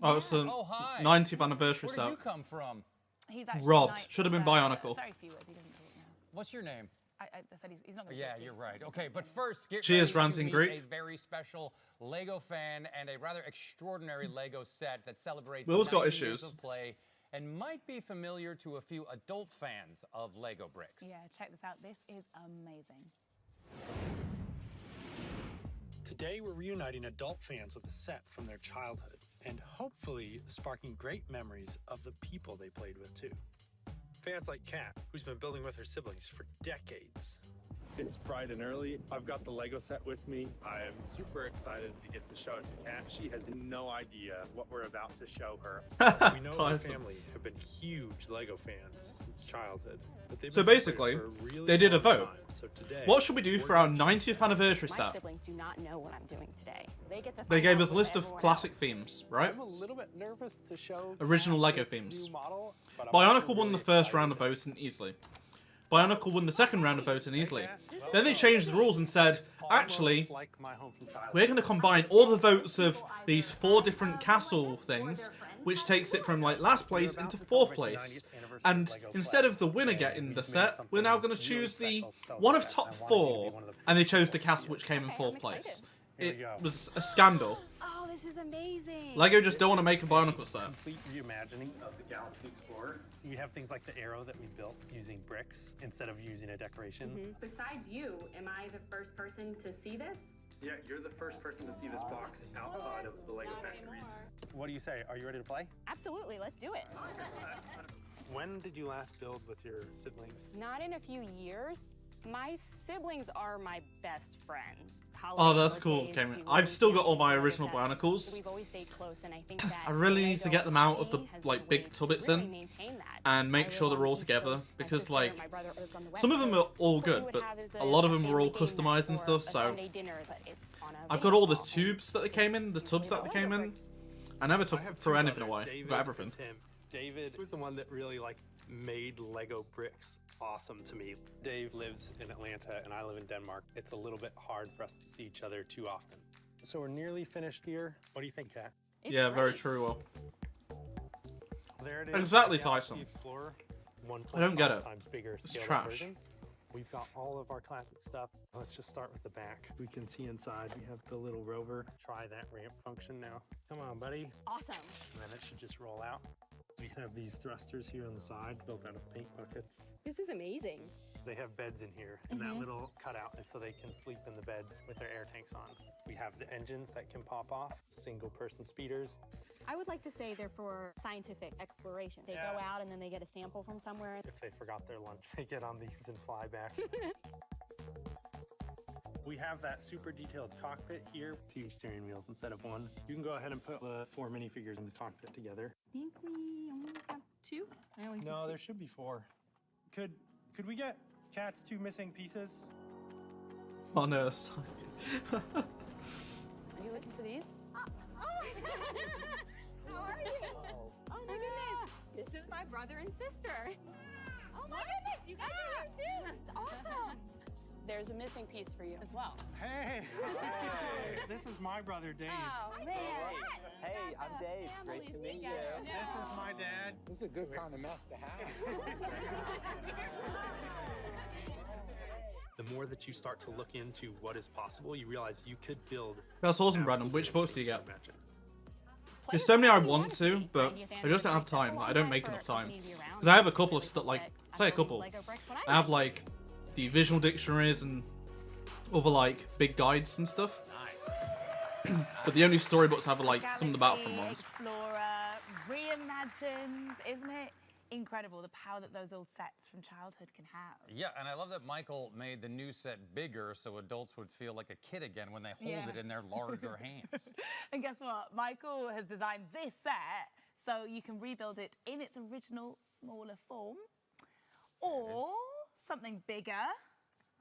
Oh, it's the Oh, hi. 90th anniversary Where set. did you come from? He's actually Robbed. like, Should have been very Bionicle. few words. He doesn't talk now. What's your name? I said he's not going to Yeah, talk to you. you're right. Okay, but first, get Cheers, ready Rant to in meet Greek. a very special Lego fan and a rather extraordinary Lego set that celebrates Will's got 90 years issues. of play and might be familiar to a few adult fans of Lego bricks. Yeah, check this out. This is amazing. Today, we're reuniting adult fans with a set from their childhood and hopefully sparking great memories of the people they played with, too. Fans like Kat, who's been building with her siblings for decades. It's bright and early. I've got the Lego set with me. I am super excited to get to show it to Kat. She has no idea what we're about to show her. We know our Tyson. family have been huge Lego fans since childhood. But they've So been basically, separated for a really they did a long vote. time. So today, What should we do for our 90th anniversary My set? siblings do not know what I'm doing today. They get to They find gave out us a with list of everyone classic else. themes, right? I'm a little bit nervous to show Original Kat Lego this themes. new model, but I'm Bionicle also won the really first excited. round of voting easily. Bionicle won the second round of voting easily. Then they changed the rules and said, actually, Like my home from childhood. we're going to combine all the votes of these 4 different castle things, which takes it from like last place into 4th place. And instead of the winner getting the set, we're now going to choose the one of top 4. And they chose the castle which came in 4th place. It was a scandal. Oh, this is amazing. Lego just don't want to make a Bionicle set. complete reimagining of the Galaxy Explorer. You have things like the arrow that we built using bricks instead of using a decoration. Besides you, am I the first person to see this? Yeah, you're the first person to see this box outside of the Lego factories. What do you say? Are you ready to play? Absolutely, let's do it. When did you last build with your siblings? Not in a few years. My siblings are my best friends. Oh, that's cool, Holidays, Cameron. we I've really still do got all my Lego original sets. Bionicles. We've always stayed close, and I think that I really need Lego to get them out of the Army has like been big ways tub to it's really in maintain that. and make I sure live they're on all the East together Coast. My because sister like and my brother lives on the West some of them are Coast. all What we good, would but have is a lot of them family were all game night customized and or stuff. a So Sunday dinner, but it's on a I've got all the baseball. tubes that they came in, the tubs that they came in. I never took threw anything away. David Got everything. and Tim. David was the one that really made Lego bricks awesome to me. Dave lives in Atlanta and I live in Denmark. It's a little bit hard for us to see each other too often. So we're nearly finished here. What do you think, Kat? Yeah, very true. Will. There it is. Exactly, the Galaxy Tyson. Explorer, I don't get it. times bigger It's scaled trash. up version. We've got all of our classic stuff. Let's just start with the back. We can see inside. We have the little rover. Try that ramp function now. Come on, buddy. Awesome. And then it should just roll out. We have these thrusters here on the side, built out of paint buckets. This is amazing. They have beds in here, and that little cutout is so they can sleep in the beds with their air tanks on. We have the engines that can pop off, single-person speeders. I would like to say they're for scientific exploration. They go out and then they get a sample from somewhere. If they forgot their lunch, they get on these and fly back. We have that super detailed cockpit here, 2 steering wheels instead of 1. You can go ahead and put the 4 minifigures in the cockpit together. I think we only have 2. I only see No, 2. there should be 4. Could we get Kat's 2 missing pieces? Oh no, it's Are you looking for these? How are you? Oh my goodness. This is my brother and sister. Oh my goodness, you guys are here too. That's awesome. There's a missing piece for you as well. Hey! This is my brother, Dave. Oh man. Hey, I'm Dave. Great to meet you. This is my dad. This is a good kind of mess to have. The more that you start to look into what is possible, you realize you could build. That's awesome, Brandon. Which books do you get? There's so many I want to, but I just don't have time. Like, I don't make enough time. Because I have a couple of stuff, like, say a couple. I have, like, the visual dictionaries and other, like, big guides and stuff. But the only storybooks I have are, like, some of the Battlefront ones. Explorer, reimagined, isn't it? Incredible the power that those old sets from childhood can have. Yeah, and I love that Michael made the new set bigger so adults would feel like a kid again when they hold it in their larger hands. And guess what? Michael has designed this set so you can rebuild it in its original smaller form, or something bigger,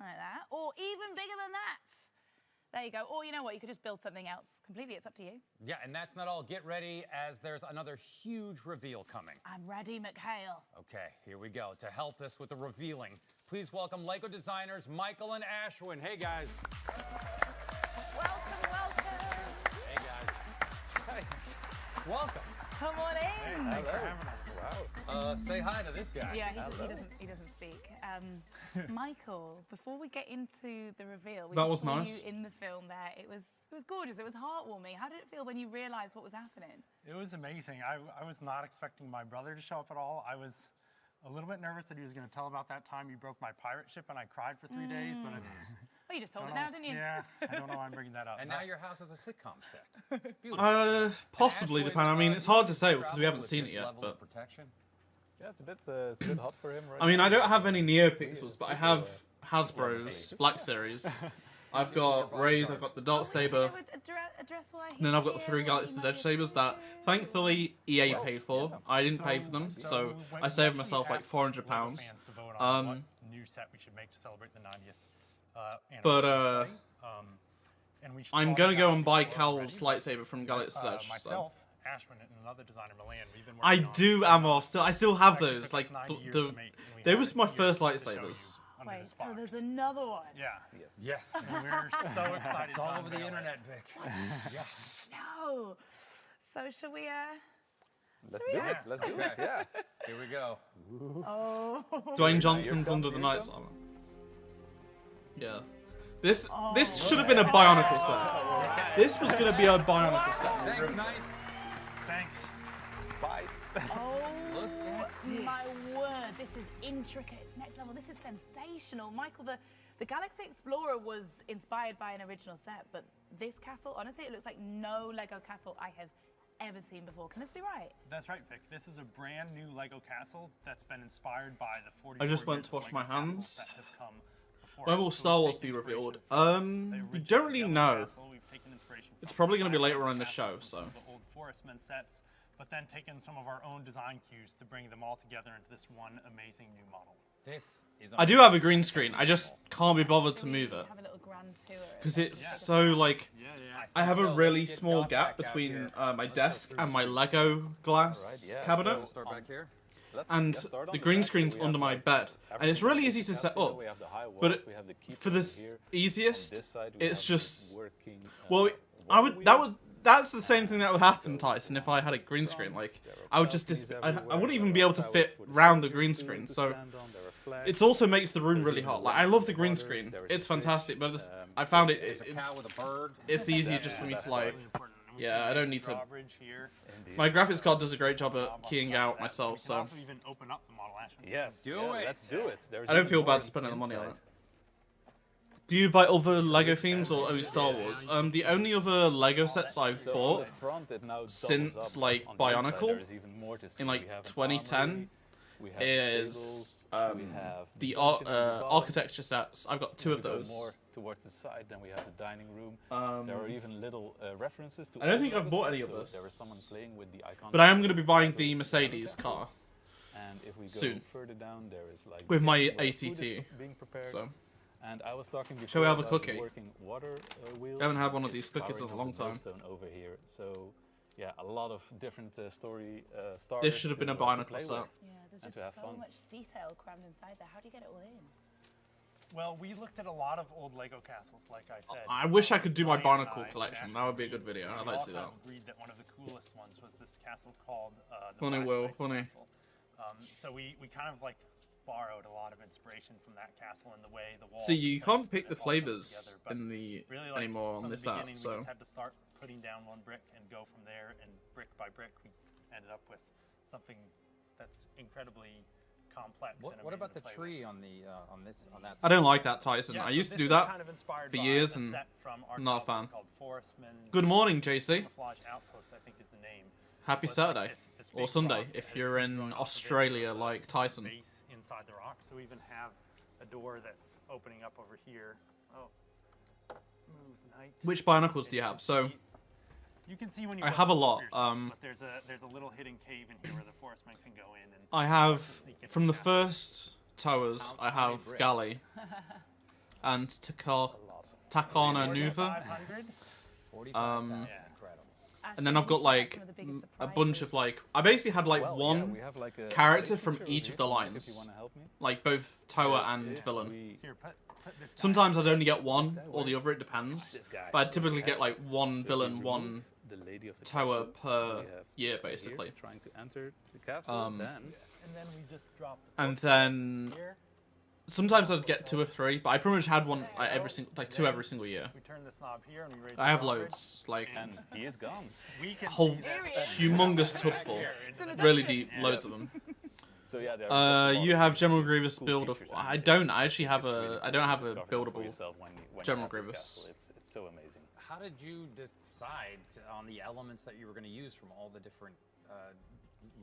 like that, or even bigger than that. There you go. Or you know what? You could just build something else completely. It's up to you. Yeah, and that's not all. Get ready as there's another huge reveal coming. I'm ready, McHale. Okay, here we go. To help us with the revealing, please welcome LEGO designers Michael and Ashwin. Hey, guys. Welcome, welcome. Hey, guys. Hey. Welcome. Come on in. Hey, thanks for having us. Wow. Say hi to this guy. Yeah, he doesn't speak. Michael, before we get into the reveal, we That just was saw nice. you in the film there. It was gorgeous. It was heartwarming. How did it feel when you realized what was happening? It was amazing. I was not expecting my brother to show up at all. I was a little bit nervous that he was going to tell about that time you broke my pirate ship and I cried for 3 days, but it's... Well, you just told it now, didn't you? Yeah, I don't know why I'm bringing that up. And now your house is a sitcom set. It's beautiful. Possibly, depending. I mean, it's hard to say because we haven't seen it yet, but... Yeah, it's a bit hot for him right I mean, now. I don't have any NeoPixels, but I have Hasbro's Black Series. I've got Ray's, I've got the Darksaber, and then I've got the 3 Galaxy's Edge Sabers that, thankfully, EA paid for. I didn't pay for them, so I saved myself like £400. New set we should make to celebrate the 90th. But and we I'm gonna go and buy Cal's lightsaber from Galaxy's Edge. So. Myself, Ashwin, and another designer, Milan, we've been I working on do ammo still. I still have those. Like they was my first lightsabers. Wait, so there's another one? Yeah. Yes. And we're so excited. It's all over the internet, Vic. Yeah. No. So should we? Let's do it. Let's do it. Yeah. Here we go. Oh. Dwayne Johnson's under the Knight's armor. Yeah. This should have been a Bionicle set. This was gonna be a Bionicle set. Thanks, Knight. Thanks. Bye. Oh my word! This is intricate. It's next level. This is sensational, Michael. The Galaxy Explorer was inspired by an original set, but this castle, honestly, it looks like no Lego castle I have ever seen before. Can this be right? That's right, Vic. This is a brand new Lego castle that's been inspired by the 44 I just went years to wash of my Lego castles hands. that have come before When us. will So Star we've Wars taken be revealed? inspiration from We the don't original really Yellow know. Castle. We've taken inspiration It's from probably gonna be the later on in the Castle, show, so. some of the old Forestmen sets, but then taken some of our own design cues to bring them all together into this one amazing new model. This is I do have a green screen. I just can't be bothered to move it Have a little grand tour. because it's so like. I have a really small gap between my desk and my Lego glass cabinet. Start back here. And the green screen's under my bed, and it's really easy to set up. But for the easiest, it's just well, That's the same thing that would happen, Tyson, if I had a green screen. Like, I would just I wouldn't even be able to fit round the green screen. So it also makes the room really hot. Like, I love the green screen; it's fantastic. But I found it's easier just for me to like. Yeah, I don't need to. My graphics card does a great job at keying out myself, so. Yes, let's do it. I don't feel bad spending the money on it. Do you buy other Lego themes or only Star Wars? The only other Lego sets I've bought since like Bionicle in like 2010 is the architecture sets. I've got 2 of those. More towards the side, then we have the dining room. There are even little references to. I don't think I've bought any of those. There was someone playing with the icon. But I am going to be buying the Mercedes car. And if we go soon. Further down, there is like with my ATT being prepared. So. And I was talking before. Shall we have a about cookie? Working water wheels. I haven't had one of these cookies in a long time. Over here, so yeah, a lot of different story stars. This should have been a Bionicle set. Yeah, there's just so much detail crammed inside there. How do you get it all in? Well, we looked at a lot of old Lego castles, like I said. I wish I could do my Bionicle collection. That would be a good video. I'd like to see that. Agreed that one of the coolest ones was this castle called the Funny, Will. Funny. So we kind of like borrowed a lot of inspiration from that castle and the way the walls. See, you can't pick the flavors in the anymore on this app. So. We just had to start putting down one brick and go from there, and brick by brick, we ended up with something that's incredibly complex. What about the tree on that? I don't like that, Tyson. Yeah, I so used to this do is that kind of inspired for by years, a and set from our I'm not a castle fan. called Forestman's Good morning, JC. Camouflage Outpost, I think is the name. Happy It's like Saturday this or big Sunday rock if that you're is in going off of it. Australia There's like a Tyson. base inside the rock, so we even have a door that's opening up over here. Oh, move night. Which Bionicles do you have? So You can see when you I go have a up lot. yourself, but there's a little hidden cave in here where the Forestman can go in. And I have from the first towers. I have Galley and Takana Nuva. And then I've got like a bunch of like I basically had like one character from each of the lines, like both tower and villain. Sometimes I'd only get one or the other, it depends. But I'd typically get like one villain, one tower per year, basically. Trying to enter the castle, and then we just drop the and then sometimes I'd get 2 or 3, but I pretty much had one like 2 every single year. We turn this knob here and we raise I have loads, like and he is gone. a whole humongous tub full, really deep, loads of them. So yeah, you have General Grievous build of. I don't. I actually have a. I don't have a buildable General Grievous. It's so amazing. How did you decide on the elements that you were going to use from all the different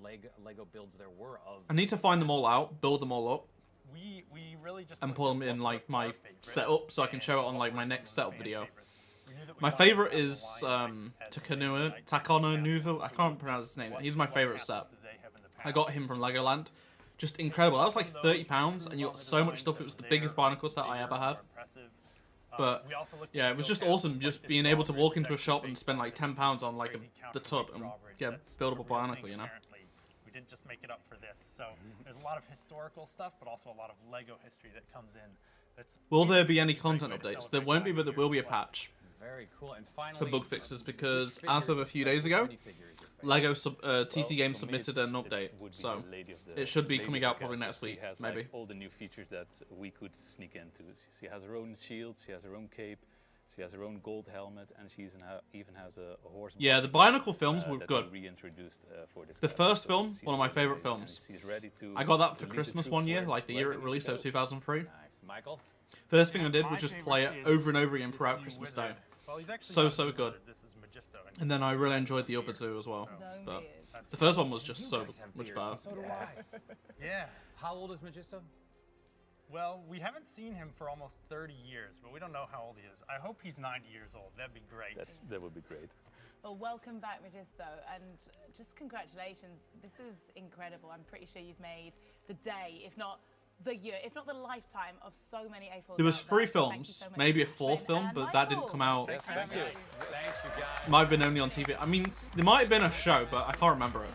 Lego builds there were of? I need to find them all out, build them all up, we really just and pull them in like my setup so I can show it on like my next setup video. My favorite is Takano Nuva. I can't pronounce his name. He's my favorite set. I got him from Legoland. Just incredible. That was like £30 and you got so much stuff. It was the biggest Bionicle set I ever had. But yeah, it was just awesome just being able to walk into a shop and spend like £10 on like the tub and get a buildable Bionicle, you know? We didn't just make it up for this. So there's a lot of historical stuff, but also a lot of Lego history that comes in. Will there be any content updates? There won't be, but there will be a patch. Very cool. And finally, for bug fixes, because as of a few days ago, Lego TC Games submitted an update, so it should be coming out probably next week, maybe. Like all the new features that we could sneak into. She has her own shield, she has her own cape, she has her own gold helmet, and she even has a horse. Yeah, the Bionicle films were good. Reintroduced for this. The first film, one of my favorite films. I got that for Christmas one year, like the year it released, so 2003. Nice, Michael. First thing I did was just play it over and over again throughout Christmas Day. So good. And then I really enjoyed the other 2 as well. But the first one was just so much better. So do I. Yeah. How old is Magisto? Well, we haven't seen him for almost 30 years, but we don't know how old he is. I hope he's 90 years old. That'd be great. That would be great. Well, welcome back, Magisto, and just congratulations. This is incredible. I'm pretty sure you've made the day, if not the year, if not the lifetime of so many A4s. There was 3 films, maybe a 4th film, but that didn't come out. Yes, thank you. Thanks, you guys. Might have been only on TV. I mean, there might have been a show, but I can't remember it.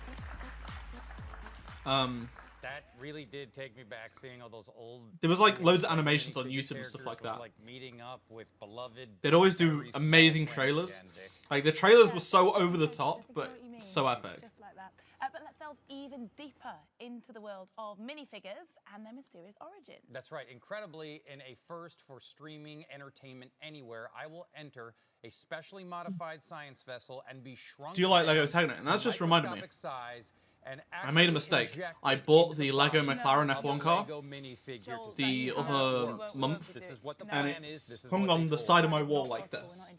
That really did take me back, seeing all those old. There was like loads of animations on YouTube and stuff like that. Like meeting up with beloved. They'd always do amazing trailers. Like the trailers were so over the top, but so epic. Just like that. But let's delve even deeper into the world of minifigures and their mysterious origins. That's right. Incredibly, in a first for streaming entertainment anywhere, I will enter a specially modified science vessel and be shrunk. Do you like Lego Technic? And that's just reminded me. I made a mistake. I bought the Lego McLaren F1 car the other month, and it's hung on the side of my wall like this.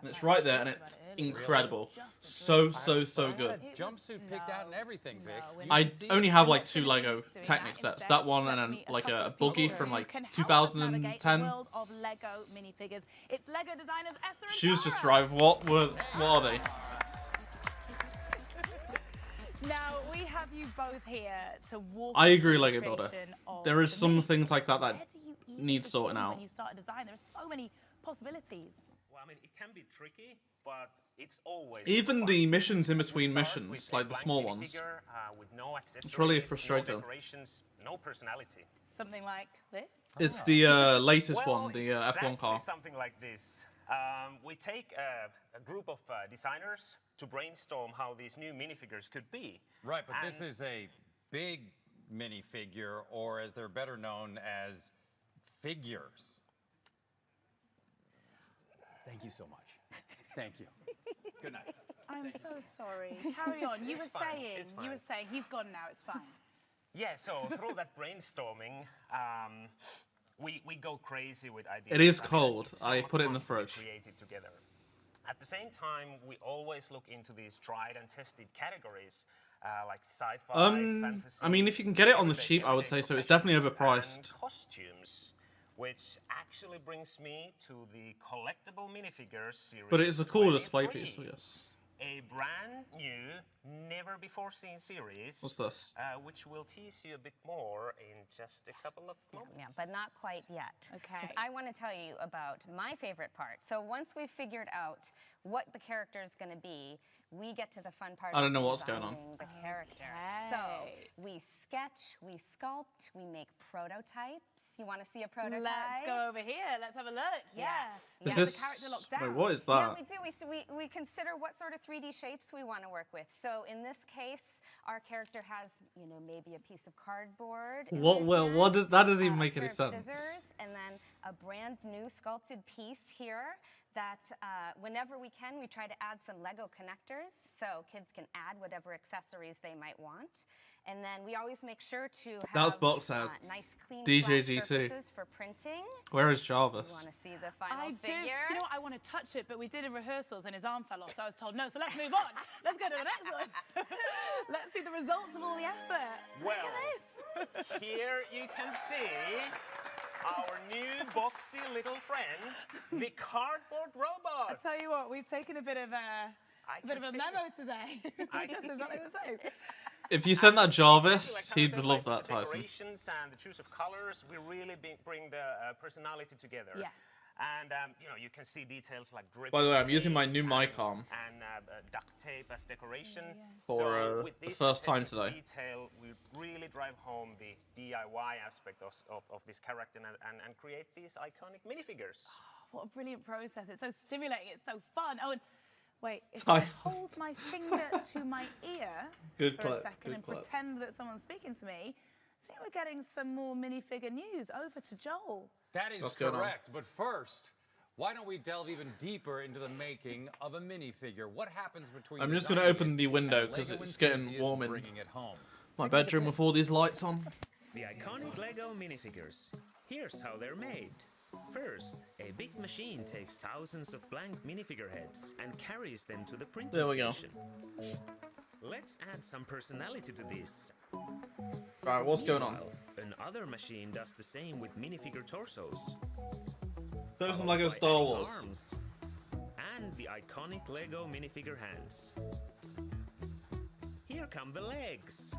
And it's right there, and it's incredible. So good. Jumpsuit picked out and everything, Vic. I only have like 2 Lego Technic sets. That one and then like a buggy from like 2010. Shoes just drive. What are they? Now, we have you both here to walk. I agree, Lego Builder. There is some things like that that need sorting out. When you start a design, there are so many possibilities. Well, I mean, it can be tricky, but it's always Even fun. the missions in between missions, like the small ones, with no it's really accessories, frustrating. No decorations, no personality. Something like this? It's the latest Well, one, the exactly F1 car. something like this. We take a group of designers to brainstorm how these new minifigures could be. Right, but this is a big minifigure, or as they're better known as figures. Thank you so much. Thank you. Good night. I'm so sorry. Carry on. You were saying he's gone now. It's fine. Yeah, so through that brainstorming, we go crazy with ideas. It is and cold. it's so I much put it in fun the to fridge. create it together. At the same time, we always look into these tried and tested categories like sci-fi, fantasy. I mean, if you can get it on the cheap, I would say so. It's definitely overpriced. And costumes, which actually brings me to the collectible minifigures series. But it's a cool 23. display piece, I guess. A brand new, never before seen series. What's this? Which will tease you a bit more in just a couple of moments. Yeah, but not quite yet. Okay. 'Cause I want to tell you about my favorite part. So once we've figured out what the character is going to be, we get to the fun part. I don't of know what's going on. designing the character. So we sketch, we sculpt, we make prototypes. You want to see a prototype? Let's go over here. Let's have a look. Yeah. Is Yeah. this... The character locked down. Wait, what is Yeah, that? we do. We consider what sort of 3D shapes we want to work with. So in this case, our character has, you know, maybe a piece of cardboard. in What? his Well, hand, what does that doesn't even a make any pair of sense. Scissors, and then a brand new sculpted piece here. That whenever we can, we try to add some Lego connectors so kids can add whatever accessories they might want. And then we always make sure to have That's box out. nice clean DJ flat GC. surfaces for printing. Where is Jarvis? You want to see the final I do. figure? You know what? I want to touch it, but we did in rehearsals and his arm fell off, so I was told no. So let's move on. Let's go to the next one. Let's see the results of all the effort. Well, Look at this. Here you can see our new boxy little friend, the cardboard robot. I tell you what, we've taken a bit of a memo today. I can That's exactly the same. If you sent that Jarvis, he'd love that, the Tyson. decorations and the choice of colors, we really bring the personality together. Yeah. And you know, you can see details like dripping. By the way, I'm using my new mic arm and duct tape as decoration. for So with the this first time attention to today. detail, we really drive home the DIY aspect of this character and create these iconic minifigures. What a brilliant process. It's so stimulating. It's so fun. Oh, and wait, if I hold my finger to my ear Good for clip, a second good and clip. pretend that someone's speaking to me, I think we're getting some more minifigure news. Over to Joel. That is What's going on? correct. But first, why don't we delve even deeper into the making of a minifigure? What happens between I'm just going to designing open it the window and because Lego it's getting enthusiasts warm in bringing it home? my bedroom with all these lights on. The iconic Lego minifigures. Here's how they're made. First, a big machine takes thousands of blank minifigure heads and carries them to the printing There we go. station. Let's add some personality to this. Right, what's going on? Meanwhile, another machine does the same with minifigure torsos. There's some followed Lego by Star adding Wars. arms and the iconic Lego minifigure hands. Here come the legs.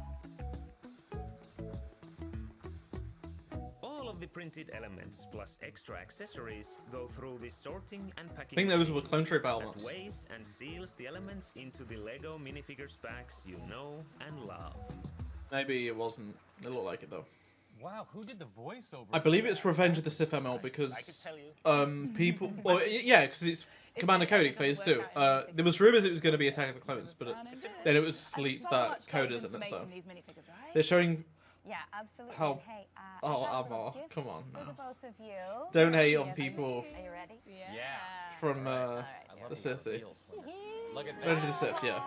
All of the printed elements plus extra accessories go through this sorting and packing I think those machine were Clone Trooper that elements. weighs and seals the elements into the Lego minifigures packs you know and love. Maybe it wasn't. It looked like it though. Wow, who did the voiceover? I believe it's Revenge of the Sith ML because people. Well, yeah, because it's Commander Cody Phase 2. There was rumors it was going to be Attack of the Clones, but then it was leaked that Coda's in it. So they're showing. Yeah, absolutely. How? Hey, Oh, I've got a Amar, little gift come on for the now. both of you. Don't hate on people Are you ready? Yeah. from the city. Look at Revenge of the Sith, yeah.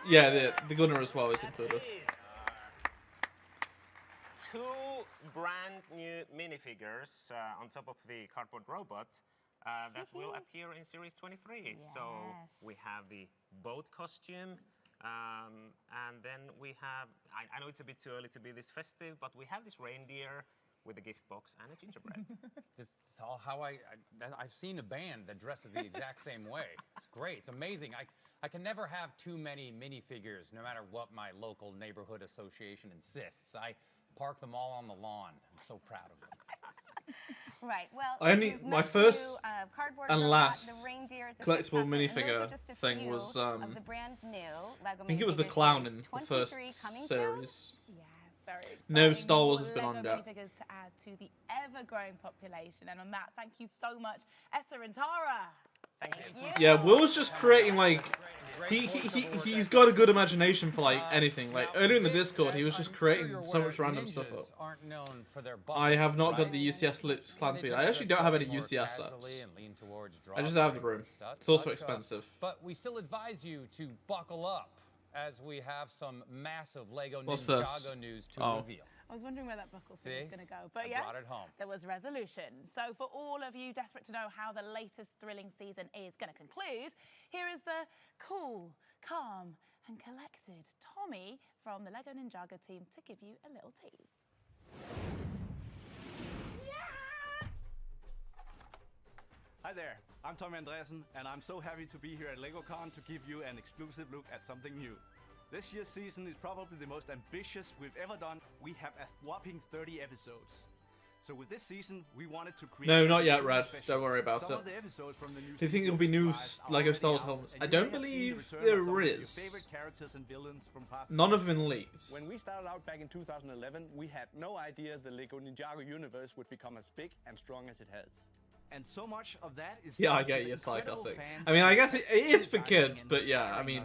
Yeah, the gunner as well is included. Two brand new minifigures on top of the cardboard robot that will appear in Series 23. So we have the boat costume, and then we have, I know it's a bit too early to be this festive, but we have this reindeer with a gift box and a gingerbread. Just saw how I've seen a band that dresses the exact same way. It's great. It's amazing. I can never have too many minifigures, no matter what my local neighborhood association insists. I park them all on the lawn. I'm so proud of them. Right. Well, My first cardboard and robot, last the reindeer, the collectible sea puppet, minifigure those are just a thing few was of the brand new Lego I think it was the minifigures clown series in the first 23 coming series. Yes, very exciting. No Star Wars More has been on Lego yet. minifigures to add to the ever-growing population. And on that, thank you so much, Essa and Tara. Thank you. Yeah, Will's just creating like he's got a good imagination for like anything. Like earlier in the Discord, he was just creating so much random stuff up. I have not got the UCS slant speed. I actually don't have any UCS sets. I just have the room. It's also expensive. But we still advise you to buckle up as we have some massive Lego What's Ninjago this? news to Oh. reveal. I was wondering where that buckle thing was going to go. But I yes, brought it home. there was resolution. So for all of you desperate to know how the latest thrilling season is going to conclude, here is the cool, calm and collected Tommy from the Lego Ninjago team to give you a little tease. Hi there, I'm Tommy Andreasen, and I'm so happy to be here at LegoCon to give you an exclusive look at something new. This year's season is probably the most ambitious we've ever done. We have a whopping 30 episodes. So with this season, we wanted to create... No, not yet, something Red. special. Don't worry about Some it. of the episodes from the new Do you think season there'll be new are Lego already Star Wars out, helmets? and I you don't may have seen the believe return of there some of your is. favorite characters and villains from past None of seasons. them in leaks. When we started out back in 2011, we had no idea the Lego Ninjago universe would become as big and strong as it has. And so much of that is Yeah, I down to get the you, incredible psychotic. fans I mean, I guess who it is for kids, but yeah, I mean,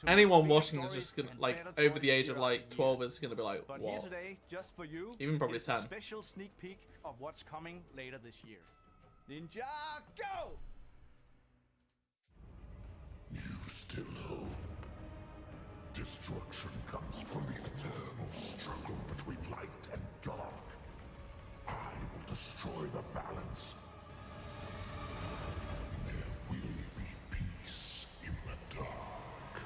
anyone watching is just gonna, like, over the age of like 12 is gonna be like, But here what? today, just for you, Even probably is a 10. special sneak peek of what's coming later this year. Ninjago! You still hope. Destruction comes from the eternal struggle between light and dark. I will destroy the balance. There will be peace in the dark.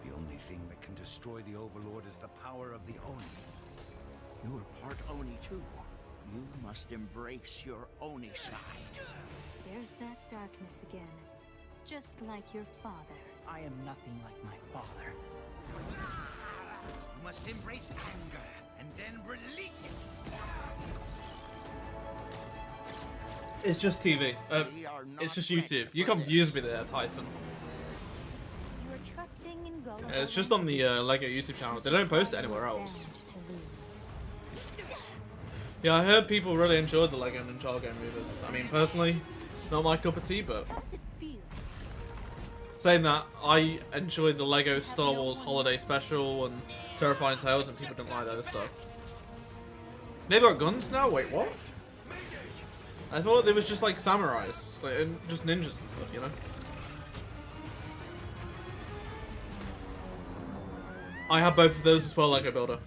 The only thing that can destroy the Overlord is the power of the Oni. You are part Oni too. You must embrace your Oni side. There's that darkness again. Just like your father. I am nothing like my father. You must embrace anger and then release it. It's just TV. It's just YouTube. You confused me there, Tyson. You are trusting in gullible. It's just on the Lego YouTube channel. They don't post it anywhere else. To lose. Yeah, I heard people really enjoyed the Lego Ninjago movies. I mean, personally, not my cup of tea, but How does it feel? saying that, I enjoyed the Lego Star Wars Holiday Special and Terrifying Tales, and people didn't like those, so. They've got guns now? Wait, what? I thought they was just like samurais, like, and just ninjas and stuff, you know? I have both of those as well, Lego Builder.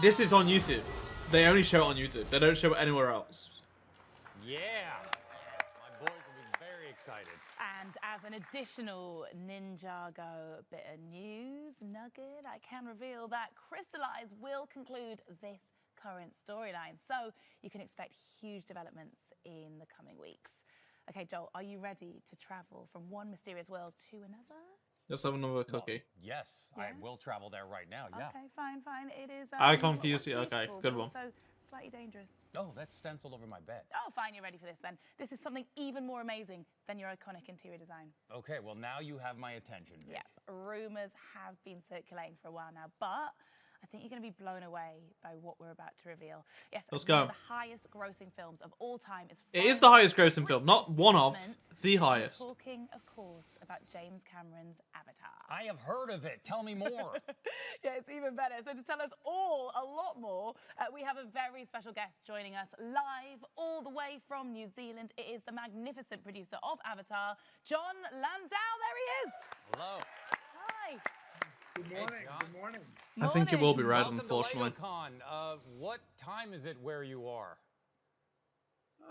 This is on YouTube. They only show it on YouTube. They don't show it anywhere else. Yeah! My boys will be very excited. And as an additional Ninjago bit of news nugget, I can reveal that Crystallize will conclude this current storyline. So you can expect huge developments in the coming weeks. Okay, Joel, are you ready to travel from one mysterious world to another? Let's have another cookie. Yes, Yeah? I will travel there right now, yeah. Okay, fine. It is. I confused you. Okay, beautiful, good but one. also slightly dangerous. Oh, that's stenciled over my bed. Oh, fine, you're ready for this then. This is something even more amazing than your iconic interior design. Okay, well now you have my attention, Vic. Yep, rumours have been circulating for a while now, but I think you're going to be blown away by what we're about to reveal. Yes, Let's one go. of the highest grossing films of all time is It is the highest grossing film, not one of, the highest. talking, of course, about James Cameron's Avatar. I have heard of it. Tell me more. Yeah, it's even better. So to tell us all a lot more, we have a very special guest joining us live all the way from New Zealand. It is the magnificent producer of Avatar, John Landau. There he is. Hello. Hi. Good morning. Good morning. I think it will be red, Welcome unfortunately. to LegoCon. What time is it where you are?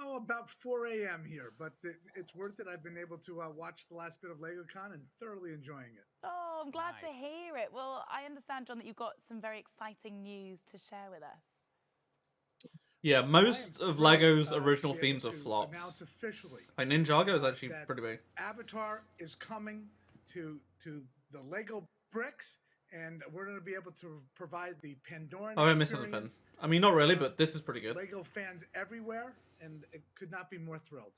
Oh, about 4 a.m. here, but it's worth it. I've been able to watch the last bit of LegoCon and thoroughly enjoying it. Oh, I'm glad to hear it. Well, I understand, John, that you've got some very exciting news to share with us. Yeah, most of Lego's original themes are flops. Announce officially. Like Ninjago is actually that pretty big. Avatar is coming to the Lego bricks, and we're going to be able to provide the Pandoran I won't miss anything. experience. I mean, not really, but this is pretty good. Lego fans everywhere, and it could not be more thrilled.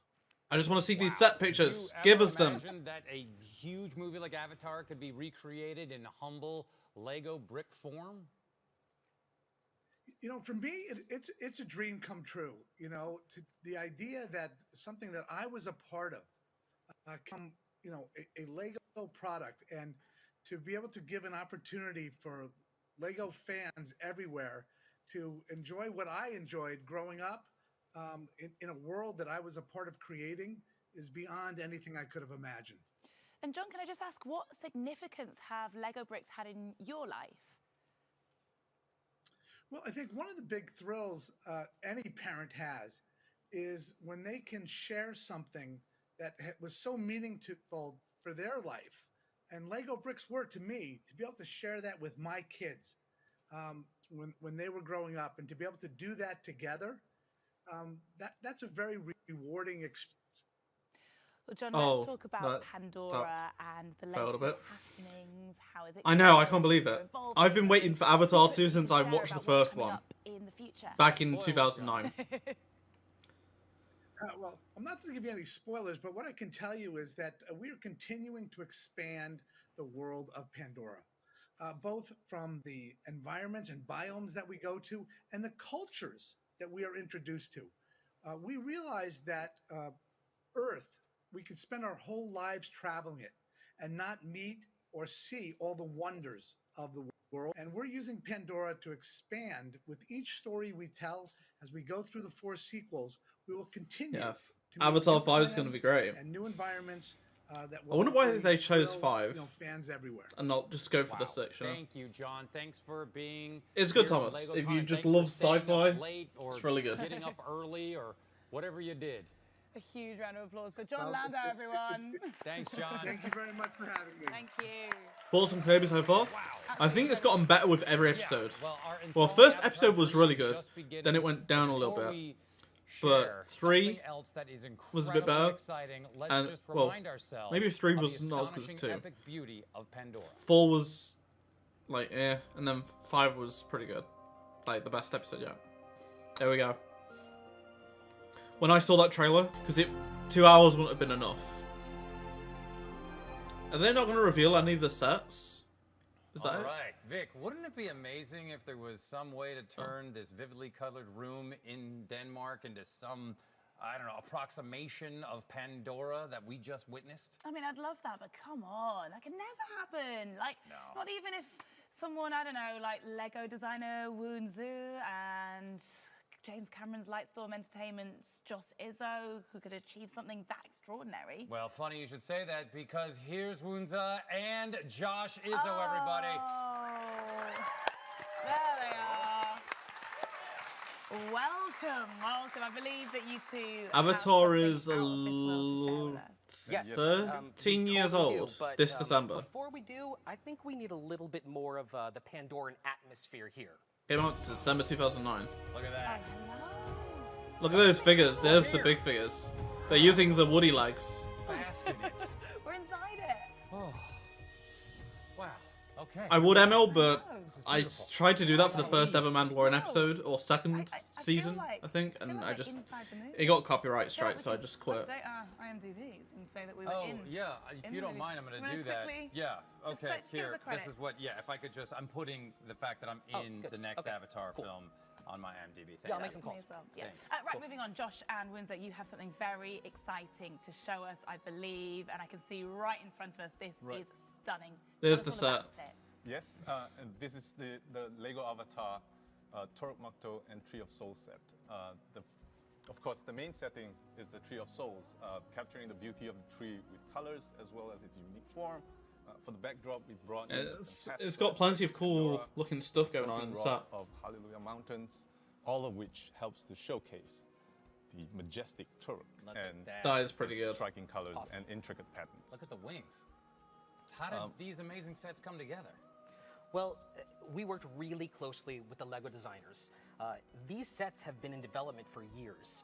I just want to see these set pictures. Did you Give ever us them. imagine that a huge movie like Avatar could be recreated in humble Lego brick form? You know, for me, it's a dream come true. You know, the idea that something that I was a part of, a Lego product, and to be able to give an opportunity for Lego fans everywhere to enjoy what I enjoyed growing up in a world that I was a part of creating is beyond anything I could have imagined. And John, can I just ask, what significance have Lego bricks had in your life? Well, I think one of the big thrills any parent has is when they can share something that was so meaningful for their life. And Lego bricks were to me, to be able to share that with my kids when they were growing up, and to be able to do that together, that's a very rewarding experience. Well, John, Oh, let's talk about Pandora and the failed a latest bit. happenings. How is it? I know, I going? can't believe it. I've been waiting for Avatar 2 since I watched the first one. In the future. Back in 2009. Well, I'm not going to give you any spoilers, but what I can tell you is that we are continuing to expand the world of Pandora, both from the environments and biomes that we go to and the cultures that we are introduced to. We realize that Earth, we could spend our whole lives traveling it and not meet or see all the wonders of the world. And we're using Pandora to expand with each story we tell. As we go through the 4 sequels, we will continue. Yeah, to make Avatar new 5 is going to be great. and new environments that will I wonder why hopefully they chose thrill, 5 fans everywhere. and not just go for the 6. You know? Thank you, John. Thanks for being. It's good, here on Thomas. LegoCon. If you just Thanks for love staying up sci-fi, late or it's really good. Getting up early or whatever you did. A huge round of applause for John Well, Landau, everyone. Thanks, John. Thank you very much for having me. Thank you. Thoughts on Kenobi so far? I think it's gotten better with every episode. Well, our first enthralling episode was really good, just beginning. then it went down a little Before bit. we But share 3 something else that is was a bit incredibly better. exciting, let's And, just well, remind ourselves maybe 3 of was the not as good as astonishing 2. epic beauty of Pandora. 4 was like and then 5 was pretty good. Like the best episode yet. There we go. When I saw that trailer, because 2 hours wouldn't have been enough. Are they not going to reveal any of the sets? Is that All it? right, Vic, wouldn't it be amazing if there was some way to turn this vividly colored room in Denmark into some, I don't know, approximation of Pandora that we just witnessed? I mean, I'd love that, but come on. That could never happen. Like, not even if someone, I don't know, like Lego designer Woon Zhu and James Cameron's Lightstorm Entertainment's Joss Izzo, who could achieve something that extraordinary. Well, funny you should say that, because here's Woonza and Josh Izzo, everybody. There they are. Welcome, welcome. I believe that you two Avatar is Yes, 13 we years totally old do, but, this December. Before we do, I think we need a little bit more of the Pandoran atmosphere here. Came out December 2009. Look at that. Look at those figures. There's the big figures. They're using the Woody legs. Bask in it. We're inside it. Oh. Wow. Okay. I would ML, but I tried to do that for the first ever Mandalorian episode, or second season, I think, and I just, it got copyright strike, so I just quit. Update our IMDb's and say that we were in. Yeah, if you don't mind, I'm going to do that. Yeah, okay, here, this is what, if I could just, I'm putting the fact that I'm in the next Avatar film on my IMDb. Yeah, I'll make some calls. As well. Yeah. Right, moving on. Josh and Windsor, you have something very exciting to show us, I believe, and I can see right in front of us. This is stunning. There's the set. Yes, and this is the Lego Avatar Toruk Makto and Tree of Souls set. Of course, the main setting is the Tree of Souls, capturing the beauty of the tree with colors as well as its unique form. For the backdrop, we brought in it's got plenty of cool looking stuff going on in the set. Of Hallelujah Mountains, all of which helps to showcase the majestic Toruk and that is pretty good. Striking colors and intricate patterns. Look at the wings. How did these amazing sets come together? Well, we worked really closely with the LEGO designers. These sets have been in development for years,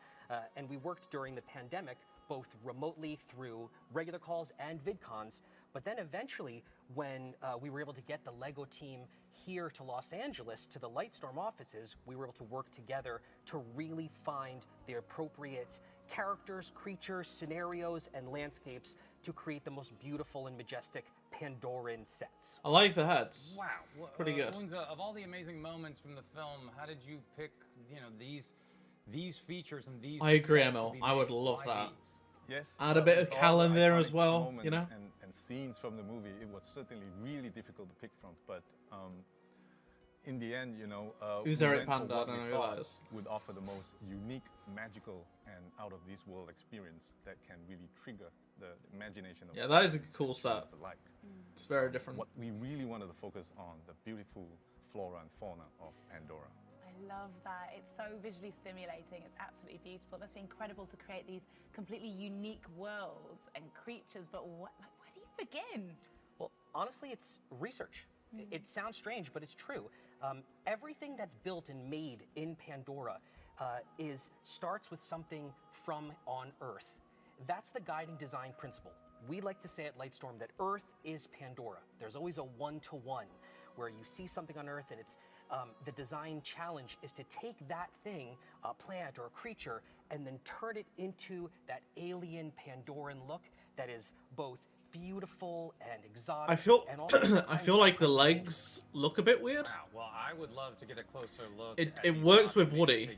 and we worked during the pandemic, both remotely through regular calls and VidCons, but then eventually, when we were able to get the LEGO team here to Los Angeles, to the Lightstorm offices, we were able to work together to really find the appropriate characters, creatures, scenarios, and landscapes to create the most beautiful and majestic Pandoran sets. I like the heads. Wow, pretty good. Of all the amazing moments from the film, how did you pick, these features and these? I agree, ML. I would love that. Yes. Add a bit of Cal in there as well, moments you know. And scenes from the movie, it was certainly really difficult to pick from, but in the end, Who's we Eric went for Panda? I what don't we know who thought that is. would offer the most unique, magical, and out-of-this-world experience that can really trigger the imagination of That is a cool set. Alike. It's very different. What we really wanted to focus on the beautiful flora and fauna of Pandora. I love that. It's so visually stimulating. It's absolutely beautiful. It must be incredible to create these completely unique worlds and creatures, but where do you begin? Well, honestly, it's research. It sounds strange, but it's true. Everything that's built and made in Pandora starts with something from on Earth. That's the guiding design principle. We like to say at Lightstorm that Earth is Pandora. There's always a one-to-one where you see something on Earth and it's the design challenge is to take that thing, a plant or a creature, and then turn it into that alien Pandoran look that is both beautiful and exotic. I feel and also I feel like the legs look a bit weird. Wow, well, I would love to get a closer look. It works with Woody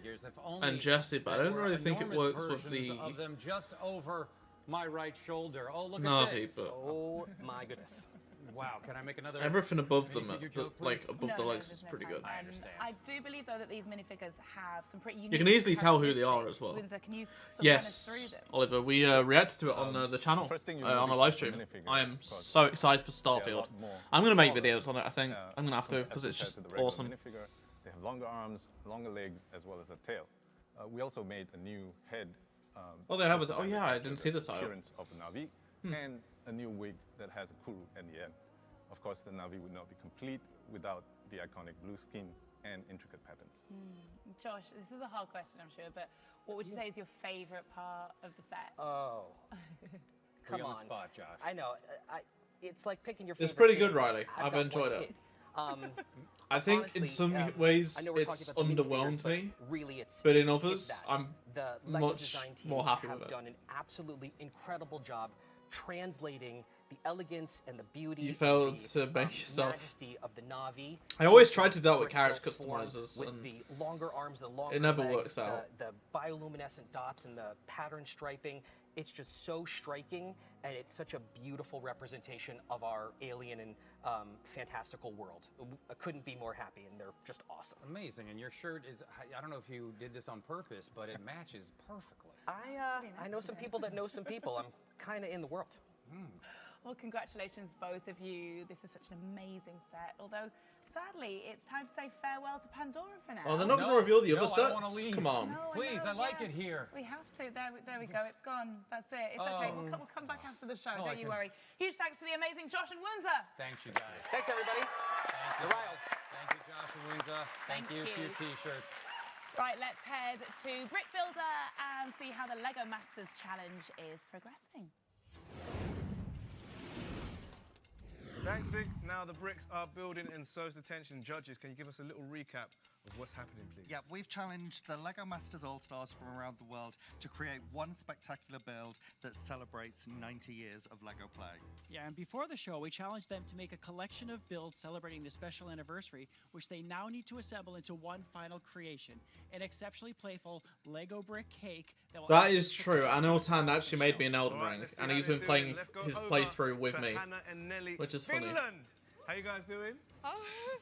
and Jesse, but I don't really think it works with the of them just over my right shoulder. Oh, look Navi, at this. but oh my goodness. Wow, can I make another? Everything above them, joke, like above the No, legs, there's is no pretty time. good. I understand. I do believe though that these minifigures have some pretty unique. You can easily tell who they are as well. Windsor, can you sort of Yes, run us through them? Oliver, we reacted to it on the channel first thing you on a notice live is the stream. minifigure, I am because so excited for Starfield. lot more I'm gonna make smaller, videos on it. I think I'm gonna have to because it's compared just to the regular awesome. minifigure. They have longer arms, longer legs, as well as a tail. We also made a new head. Oh, they have just it. Oh to yeah, I capture didn't the see the title. appearance of a Navi, and a new wig that has a kuru at the end. Of course, the Navi would not be complete without the iconic blue skin and intricate patterns. Josh, this is a hard question, I'm sure, but what would you say is your favourite part of the set? Oh. Put Come you on on. the spot, Josh. I know. It's like picking your favorite. It's pretty kid. good, Riley. I've got enjoyed one it. kid. I think in honestly, some ways I know we're talking it's about the minifigures, underwhelmed me, but really but in it's others that. I'm The LEGO much design teams more happy have with it. done an absolutely incredible job translating the elegance and the beauty. You and failed the, to make yourself. majesty of the Navi. I always try to do that with character crystal form, customizers, with and the longer arms, the longer it never legs, works out. The bioluminescent dots and the pattern striping. It's just so striking, and it's such a beautiful representation of our alien and fantastical world. I couldn't be more happy, and they're just awesome. Amazing, and your shirt is, I don't know if you did this on purpose, but it matches perfectly. I know some people that know some people. I'm kind of in the world. Well, congratulations, both of you. This is such an amazing set. Although, sadly, it's time to say farewell to Pandora for now. Oh, they're not going to reveal the other I don't wanna sets. leave. Come on. No, Please, I like it here. We have to. There we go. It's gone. That's it. It's okay. We'll come back after the show. Oh, Don't you worry. Huge thanks to the amazing Josh and Windsor. Thank you, guys. Thanks, everybody. Thank you. Thank you, Josh and Windsor. Thank you for your t-shirt. Right, let's head to Brick Builder and see how the Lego Masters Challenge is progressing. Thanks, Vic. Now the bricks are building and so's the tension. Judges, can you give us a little recap of what's happening, please? Yeah, we've challenged the LEGO Masters All-Stars from around the world to create one spectacular build that celebrates 90 years of LEGO play. Yeah, and before the show, we challenged them to make a collection of builds celebrating the special anniversary, which they now need to assemble into one final creation, an exceptionally playful LEGO brick cake. That is true. Anil's hand actually made me an Elden Ring, and he's been playing his playthrough with me, which is funny. Finland! How you guys doing? Oh,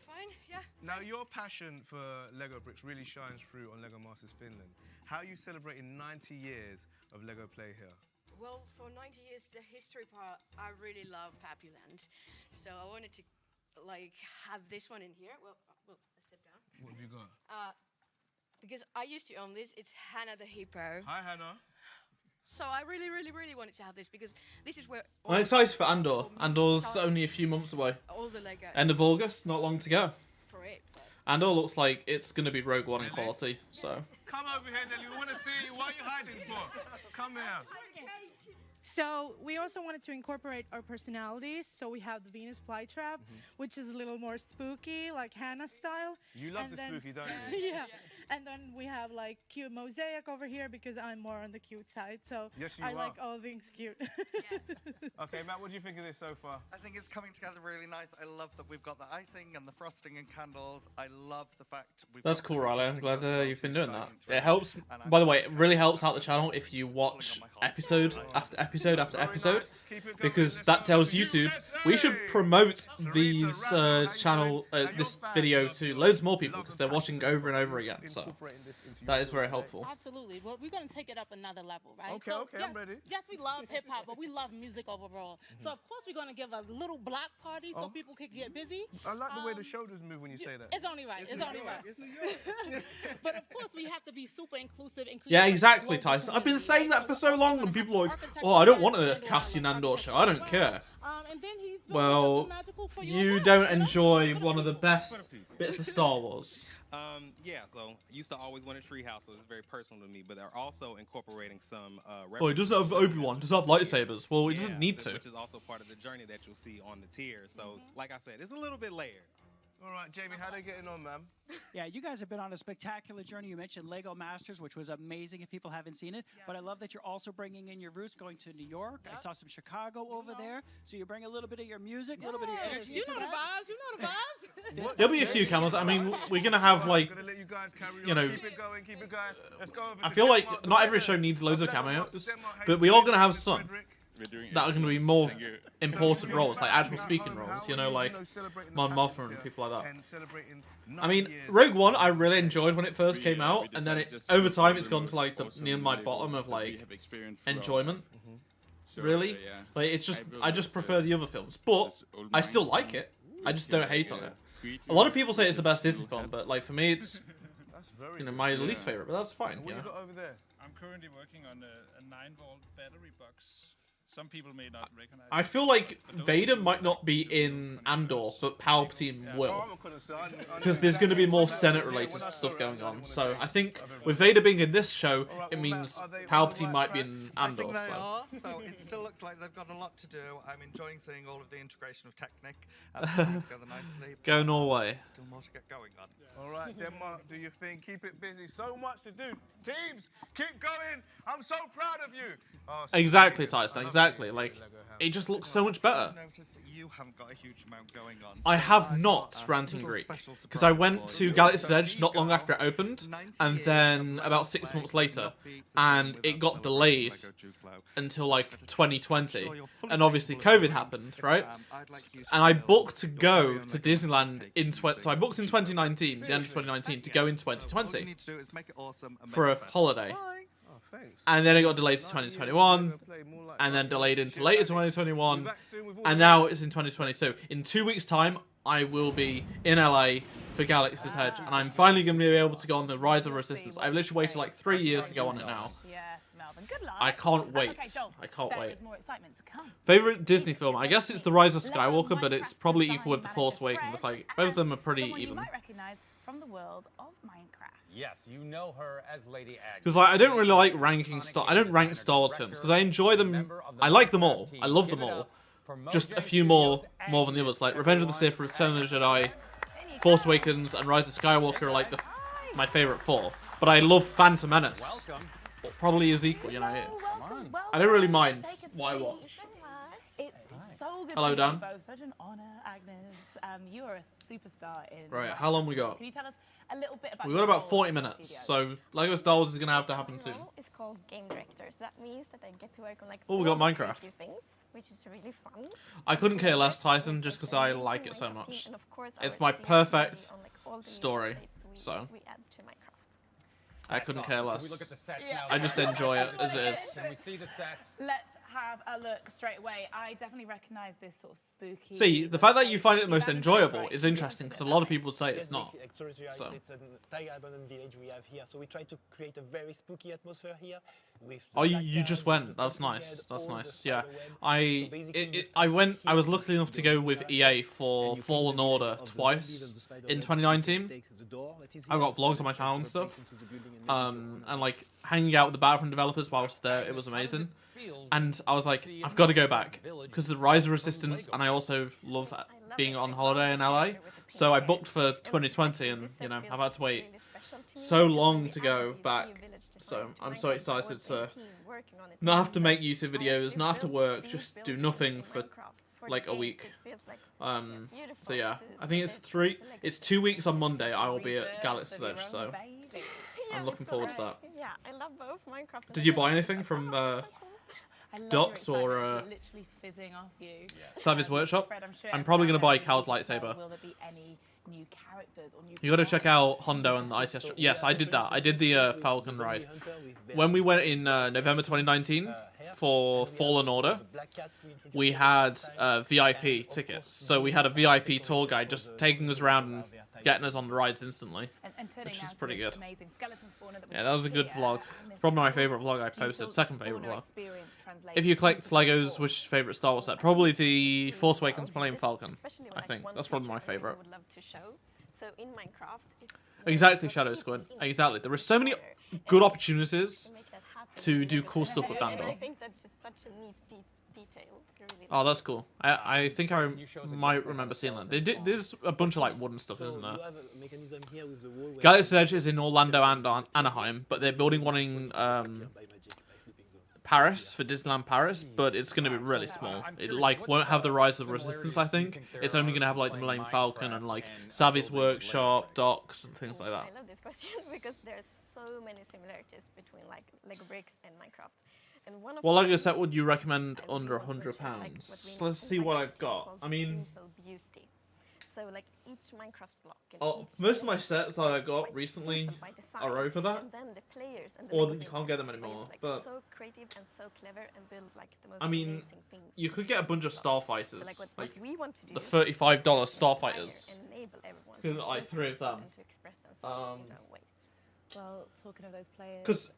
fine, yeah. Now, your passion for LEGO bricks really shines through on LEGO Masters Finland. How are you celebrating 90 years of LEGO play here? Well, for 90 years, the history part, I really love Papuland. So I wanted to, like, have this one in here. Well, let's step down. What have you got? Because I used to own this. It's Hannah the Hippo. Hi, Hannah. So I really, really, really wanted to have this because this is where... I'm excited for Andor. Andor's only a few months away. All the LEGO. End of August, not long to go. For it. Andor looks like it's going to be Rogue One in quality, so... Come over here, Nelly. We want to see you. What are you hiding for? Come here. So we also wanted to incorporate our personalities. So we have the Venus flytrap, which is a little more spooky, like Hannah style. You love And the then- spooky, don't you? Yeah. And then we have like cute mosaic over here because I'm more on the cute side. So Yes, you I are. like all things cute. Okay, Matt, what do you think of this so far? I think it's coming together really nice. I love that we've got the icing and the frosting and candles. I love the fact we've That's got cool, the Riley. I'm artistic glad personality you've been doing that. shining through. It helps, by the way, it really helps out the channel if you watch episode after episode after episode, because that tells YouTube we should promote these this video to loads more people because they're watching over and over again. So that is very helpful. Absolutely. Well, we're going to take it up another level, right? Okay, so, okay, yes, I'm ready. Yes, we love hip hop, but we love music overall. So, of course, we're going to give a little block party so people can get busy. I like the way the shoulders move when you say that. It's only right. It's only right. It's New York. But, of course, we have to be super inclusive and create Yeah, a exactly, global Tyson. I've been community, saying right? that for so long, and people are like, "Oh, I don't want a Cassian Andor show. I don't care." And then he's Well, you don't enjoy one of the best bits of Star Wars. Yeah, so I used to always want a treehouse, so it's very personal to me. But they're also incorporating some. Oh, he doesn't have Obi-Wan. Does have lightsabers. Well, he doesn't need to. Which is also part of the journey that you'll see on the tier. So, like I said, it's a little bit layered. All right, Jamie, how they getting on, man? Yeah, you guys have been on a spectacular journey. You mentioned LEGO Masters, which was amazing if people haven't seen it. But I love that you're also bringing in your roots, going to New York. I saw some Chicago over there. So you bring a little bit of your music, a little bit of your energy. You know the into vibes. You know the vibes. There'll be a few camels. I mean, we're gonna have like, Gonna let you guys carry on. you know, Keep it going, keep it going. Let's go over I to feel like Denmark. not every show needs loads of cameos, but we are gonna have some that are gonna be more important roles, like actual speaking roles. You know, like Mon Mothma and people like that. I mean, Rogue One I really enjoyed when it first came out, and then it's over time it's gone to like the near my bottom of like enjoyment. Really, like it's just I just prefer the other films, but I still like it. I just don't hate on it. A lot of people say it's the best Disney film, but like for me it's my least favorite. But that's fine. What You you know. got over there? I'm currently working on a 9-volt battery box. Some people may not recognize I feel like Vader might not be in Andor, but Palpatine will. Because there's going to be more Senate-related stuff going on. So I think with Vader being in this show, it means Palpatine might be in I Andor. think they So. are, so it still looks like they've got a lot to do. I'm enjoying seeing all of the integration of Technic coming together nicely. Go Norway. Still more to get going on. All right, Denmark, do your thing. Keep it busy. So much to do. Teams, keep going. I'm so proud of you. Oh, so Exactly, amazing. Tyson. I love Exactly. the Like, Lego house. it just looks so much better. Notice that you haven't got a huge amount going on. I So have I've not got a Ranting little Greek special because I surprise went for to you. Galaxy's So Edge here not you long go. after it opened, 90 and years then of about LEGO 6 play months would later, not be the same and without it got celebrating delayed LEGO Duplo. until like 2020, sure you're fully and obviously capable of COVID doing. happened, right? I'd like you to And I build booked to your go very own to LEGO Disneyland in so so I booked in 2019, the end of 2019, to go in all you 2020 need to do is make it awesome and for a make it best. holiday. Oh, thanks. And then it got delayed to 2021, and then delayed into later 2021, and now it's in 2022. In 2 weeks' time, I will be in LA for Galaxy's Edge, and I'm finally going to be able to go on the Rise of Resistance. I've literally waited like 3 years to go on it now. Yes, Melvin. Good luck. I can't wait. Okay, Joel, I can't there wait. is more excitement to come. Favorite Disney film? I guess it's The Rise of Skywalker, but it's probably equal with The Force Awakens. It's like both of them are pretty Someone you even. might recognize from the world of Minecraft. Yes, you know her as Lady Agnes. Because like I don't really like ranking Star. I don't rank Star Wars films because I enjoy them. I like them all. I love them all. just a few more than the others. Like Revenge of the Sith, Return of the Jedi, Force Awakens, and Rise of Skywalker are like my favorite 4. But I love Phantom Menace. Well, probably is equal, you know. I don't really mind what I watch. It's so good. Hello, to Dan. meet you both. Such an honor, Agnes. You are a superstar in. Right, how long we got? Can you tell us a little bit about? We've got about 40 minutes, so Lego Star Wars is gonna have to happen soon. It's called Game Directors. That means that I get to work on like Oh, we got all Minecraft. creative things, which is really fun. I couldn't care less, Tyson, just because I like it so much. It's my perfect story, so I couldn't care less. I just enjoy it as it is. Can we see the sets? Let's have a look straight away. I definitely recognize this sort of spooky. See, the fact that you find it the most enjoyable is interesting because a lot of people would say it's not. So. It's a Taiga abandoned village we have here, so we try to create a very spooky atmosphere here. With Oh, you just went. That's nice. That's nice. Yeah, I went. I was lucky enough to go with EA for Fallen Order twice in 2019. I got vlogs on my channel and stuff, and like hanging out with the Battlefront developers while I was there. It was amazing. And I was like, I've got to go back because the Rise of Resistance, and I also love being on holiday in LA. So I booked for 2020, and you know I've had to wait so long to go back. So I'm so excited to not have to make YouTube videos, not have to work, just do nothing for like a week. So yeah, I think it's 2 weeks on Monday. I will be at Galaxy's Edge, so I'm looking forward to that. Yeah, I love both Minecraft. Did you buy anything from Docs or literally fizzing off you. Savvy's Workshop? Fred, I'm sure I'm probably gonna buy Cal's lightsaber. Will there be any new characters or new You gotta check out Hondo and the ITS. Yes, I did that. I did the Falcon ride. When we went in November 2019 for Fallen Order, we had VIP tickets. So we had a VIP tour guide just taking us around and getting us on the rides instantly, which is pretty good. Yeah, that was a good vlog. Probably my favorite vlog I posted. Second favorite vlog. If you collect Legos, which is your favorite Star Wars set? Probably the Force Awakens Millennium Falcon. I think that's probably my favorite. So in Minecraft, it's Exactly, Shadow Squid. Exactly. There were so many good opportunities to do cool stuff with Vandal. I think that's just such a neat detail. Really Oh, that's cool. I think I might remember seeing that. There's a bunch of like wooden stuff, isn't there? Galaxy's Edge is in Orlando and Anaheim, but they're building one in Paris for Disneyland Paris, but it's going to be really small. It like won't have the Rise of the Resistance. I think it's only going to have like the Millennium Falcon and like Savvy's Workshop, Docs, and things like that. I love this question because there's so many similarities between like Lego bricks and Minecraft. And one of What Lego set would you recommend under £100? Let's see what I've got. I mean, beauty. So like each Minecraft block. oh, most of my sets that I got recently are over that, and then the players and or you can't get them anymore. But so creative and so clever and build like the most I mean, amazing things. you could get a bunch of Starfighters, So, like what we want to do the $35 Starfighters. enable everyone You could get like 3 of them. to express themselves in their own ways. Well, talking of those players, Because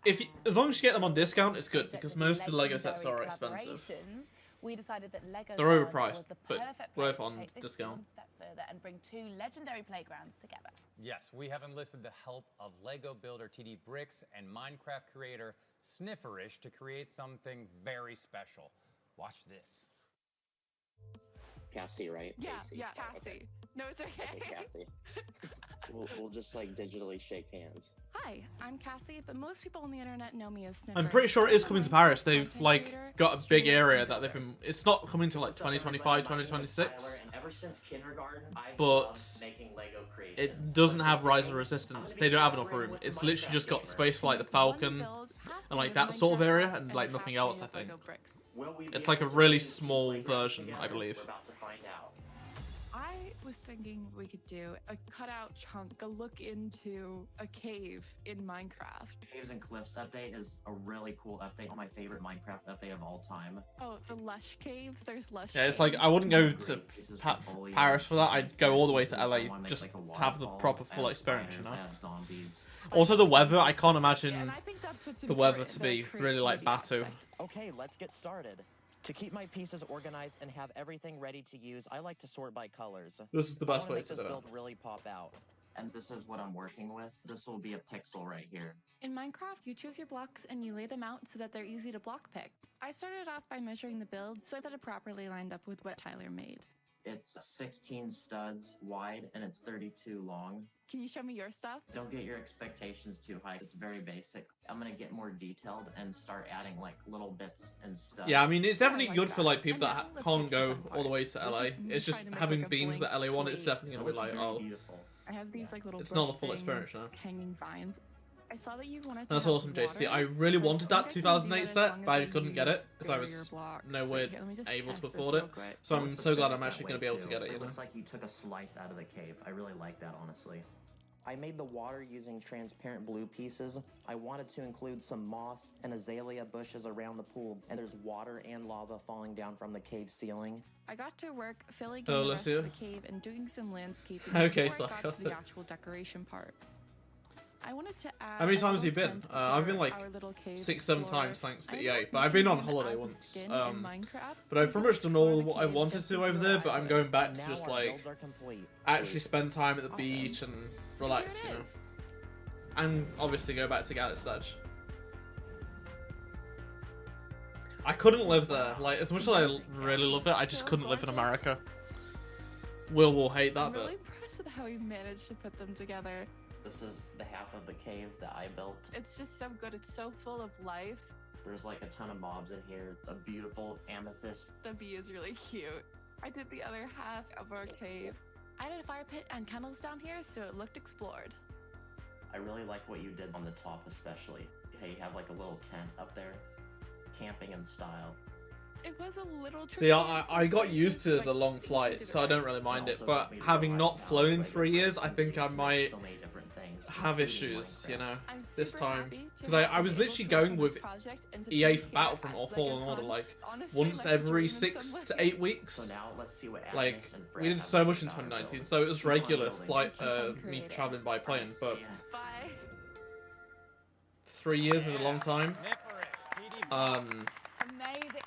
as long as you get them on discount, it's good. Because most of the Lego sets are expensive. we decided that Lego They're Garden overpriced, was the but perfect worth place on to take this discount. one step further and bring 2 legendary playgrounds together. Yes, we have enlisted the help of Lego builder TD Bricks and Minecraft creator Snifferish to create something very special. Watch this. Cassie, right? Yeah, Casey. yeah, Cassie. Okay. No, it's okay. Okay, Cassie. we'll just like digitally shake hands. Hi, I'm Cassie, but most people on the internet know me as Sniffer. I'm pretty sure it is coming to Paris. They've like got a big area that they've been. It's not coming to like 2025, 2026. But it doesn't have Rise of Resistance. They don't have enough room. It's literally just got space for like the Falcon and like that sort of area and like nothing else. I think it's like a really small version, I believe. I was thinking we could do a cutout chunk, a look into a cave in Minecraft. Caves and Cliffs update is a really cool update. On my favorite Minecraft update of all time. Oh, the lush caves? There's lush Yeah, it's like I wouldn't go to Paris for that. I'd go all the way to LA just to have the proper full experience, you know. Also, the weather. I can't imagine the weather to be really like Batu. Okay, let's get started. To keep my pieces organized and have everything ready to use, I like to sort by colors. This is the best way make to this do it. build really pop out. And this is what I'm working with. This will be a pixel right here. In Minecraft, you choose your blocks and you lay them out so that they're easy to block pick. I started off by measuring the build so that it properly lined up with what Tyler made. It's 16 studs wide and it's 32 long. Can you show me your stuff? Don't get your expectations too high. It's very basic. I'm gonna get more detailed and start adding like little bits and stuff. Yeah, I mean, it's definitely good for like people that can't go all the way to LA. It's just having been to the LA one, it's definitely gonna be like, oh, I have these like little it's not the brush full things, experience now. hanging vines. I saw that you wanted to That's have awesome, JC. water, I really so wanted I that think I can do 2008 that as set, long but I as couldn't get use it because I barrier was blocks. nowhere Here, let me just able test to this afford real it. quick. So I'm Looks so glad that I'm actually way going to be able to too. get it, you It know. looks like you took a slice out of the cave. I really like that, honestly. I made the water using transparent blue pieces. I wanted to include some moss and azalea bushes around the pool, and there's water and lava falling down from the cave ceiling. I got to work filling Hello, in the rest Lucia. of the cave and doing some landscaping Okay, before I Saga. got to the actual decoration part. I wanted to add How many a times have you little been? tent I've been for like our little cave 6-7 floor. times thanks to I EA, ended up but I've been on making him holiday as a once. skin in Minecraft. But I've You pretty can much done explore all the what I cave wanted just to as over you there, are but I'm at going it. back to Now just our like builds are complete. actually spend time at the beach and relax, you know. And obviously go back to Galaxy Edge. I couldn't live there. Like, as much as I really love it, I just couldn't live in America. Will hate that, I'm really but impressed with how he managed to put them together. This is the half of the cave that I built. It's just so good. It's so full of life. There's like a ton of mobs in here. A beautiful amethyst. The bee is really cute. I did the other half of our cave. I did a fire pit and kennels down here, so it looked explored. I really like what you did on the top especially. How you have like a little tent up there. Camping in style. It was a little tricky. see, I got used to the long flight, so I don't really mind it. But having not flown in 3 years, I think I might So many different things. have issues, you know, I'm this super time. happy to Because have I was been literally able to work going on with this project and to EA be for here Battlefront at or Fallen Order, LegoCon. like, Honestly, once like a every dream in 6 some to way. 8 weeks. So now let's see what Like, Agnes and we Fred did have so to much say in about our 2019, build. so it was Keep on regular building. flight, Keep on me creating. traveling by plane, but Bye. 3 years is a long time. Amazing.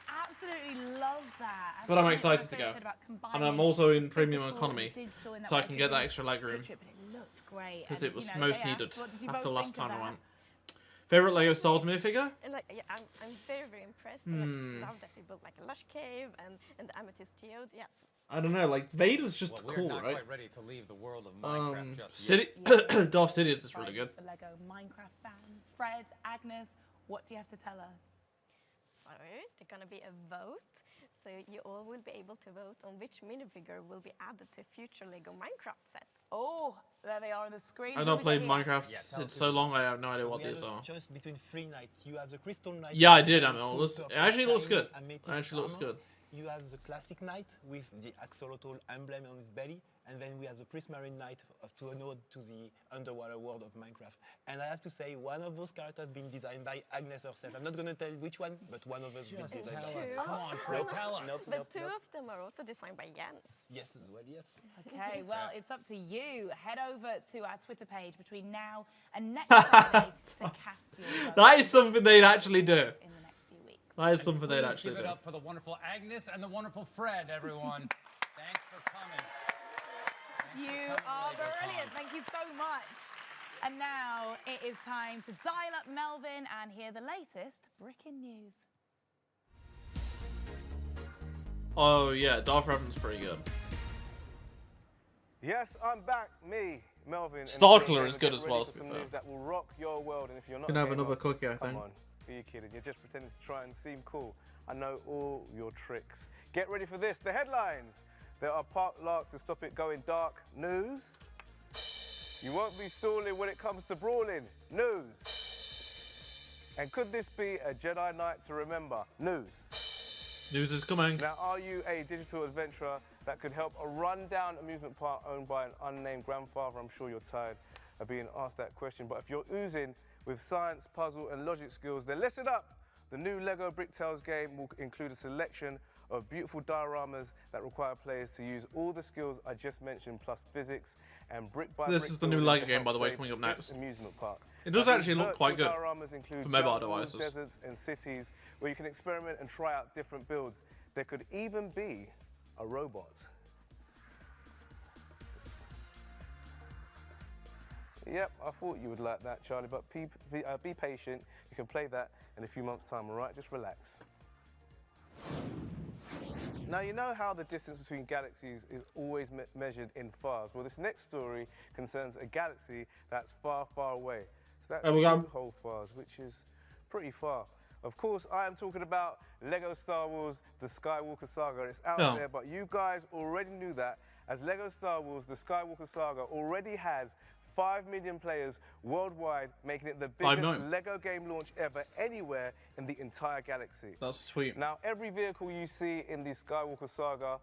Absolutely love that. And But I'm I excited love to what you go. said about And I'm combining also in premium physical economy, and digital in that so I way. can get that People extra leg room. picture it, but it looked great. Because And, it was you know, most they needed asked, what did you after both last think of time I that? went. Favorite Lego Star Wars minifigure? And like, yeah, I'm very, very impressed. Hmm. I love that they built like a lush cave and the amethyst geode. Yeah. I don't know, like Vader's just Well, cool, we're not right? quite ready to leave the world of Minecraft just City, yet. Darth Sidious is really good. For Lego Minecraft fans, Fred, Agnes, what do you have to tell us? So there's gonna be a vote. So you all will be able to vote on which minifigure will be added to future Lego Minecraft sets. Oh, there they are on the screen. I've not played Minecraft in so long, I have no idea what we these have are. a choice between 3 knights. You have the crystal knight. Yeah, I with did, the I mean, full it purple actually looks shiny good. amethyst It actually looks armor. good. You have the classic knight with the axolotl emblem on his belly, and then we have the prismarine knight to an ode to the underwater world of Minecraft. And I have to say, one of those characters been designed by Agnes herself. I'm not going to tell which one, but one of us been Just designed. tell by us. her. Come on, Fred, Nope, tell us. nope, But nope, two nope. of them are also designed by Jens. Yes, as well, yes. Okay, well, it's up to you. Head over to our Twitter page between now and next Friday to cast your vote. That is something they'd actually do. In the next few weeks. That is something they'd Please actually give it do. up for the wonderful Agnes and the wonderful Fred, everyone. Thanks for coming. You are brilliant. Thank you so much. And now it is time to dial up Melvin and hear the latest Brickin' news. Oh yeah, Darth Revan's pretty good. Yes, I'm back, me, Melvin. and Starkler we're is gonna good get as well, ready to for be some fair. news that will rock your world, and if you're not Can have a gamer, another cookie, I come think. on, are you kidding? You're just pretending to try and seem cool. I know all your tricks. Get ready for this. The headlines. There are park larks to stop it going dark. News. You won't be stalling when it comes to brawling. News. And could this be a Jedi night to remember? News. News is coming. Now, are you a digital adventurer that could help a rundown amusement park owned by an unnamed grandfather? I'm sure you're tired of being asked that question, but if you're oozing with science, puzzle, and logic skills, then listen up. The new LEGO Bricktales game will include a selection of beautiful dioramas that require players to use all the skills I just mentioned, plus physics and brick by brick. This is the new building LEGO to game, help by the way, save coming up this next. Amusement park. It does Now, actually these look quite good virtual dioramas include for mobile jungles, devices. deserts, and cities where you can experiment and try out different builds. There could even be a robot. Yep, I thought you would like that, Charlie, but be patient. You can play that in a few months' time, all right? Just relax. Now, you know how the distance between galaxies is always measured in fars? Well, this next story concerns a galaxy that's far, far away. So that's two whole fars, which is pretty far. Of course, I am talking about Lego Star Wars, the Skywalker Saga. It's out there, but you guys already knew that, as Lego Star Wars, the Skywalker Saga already has 5 million players worldwide, making it the biggest Lego game launch ever anywhere in the entire galaxy. That's sweet. Now, every vehicle you see in the Skywalker Saga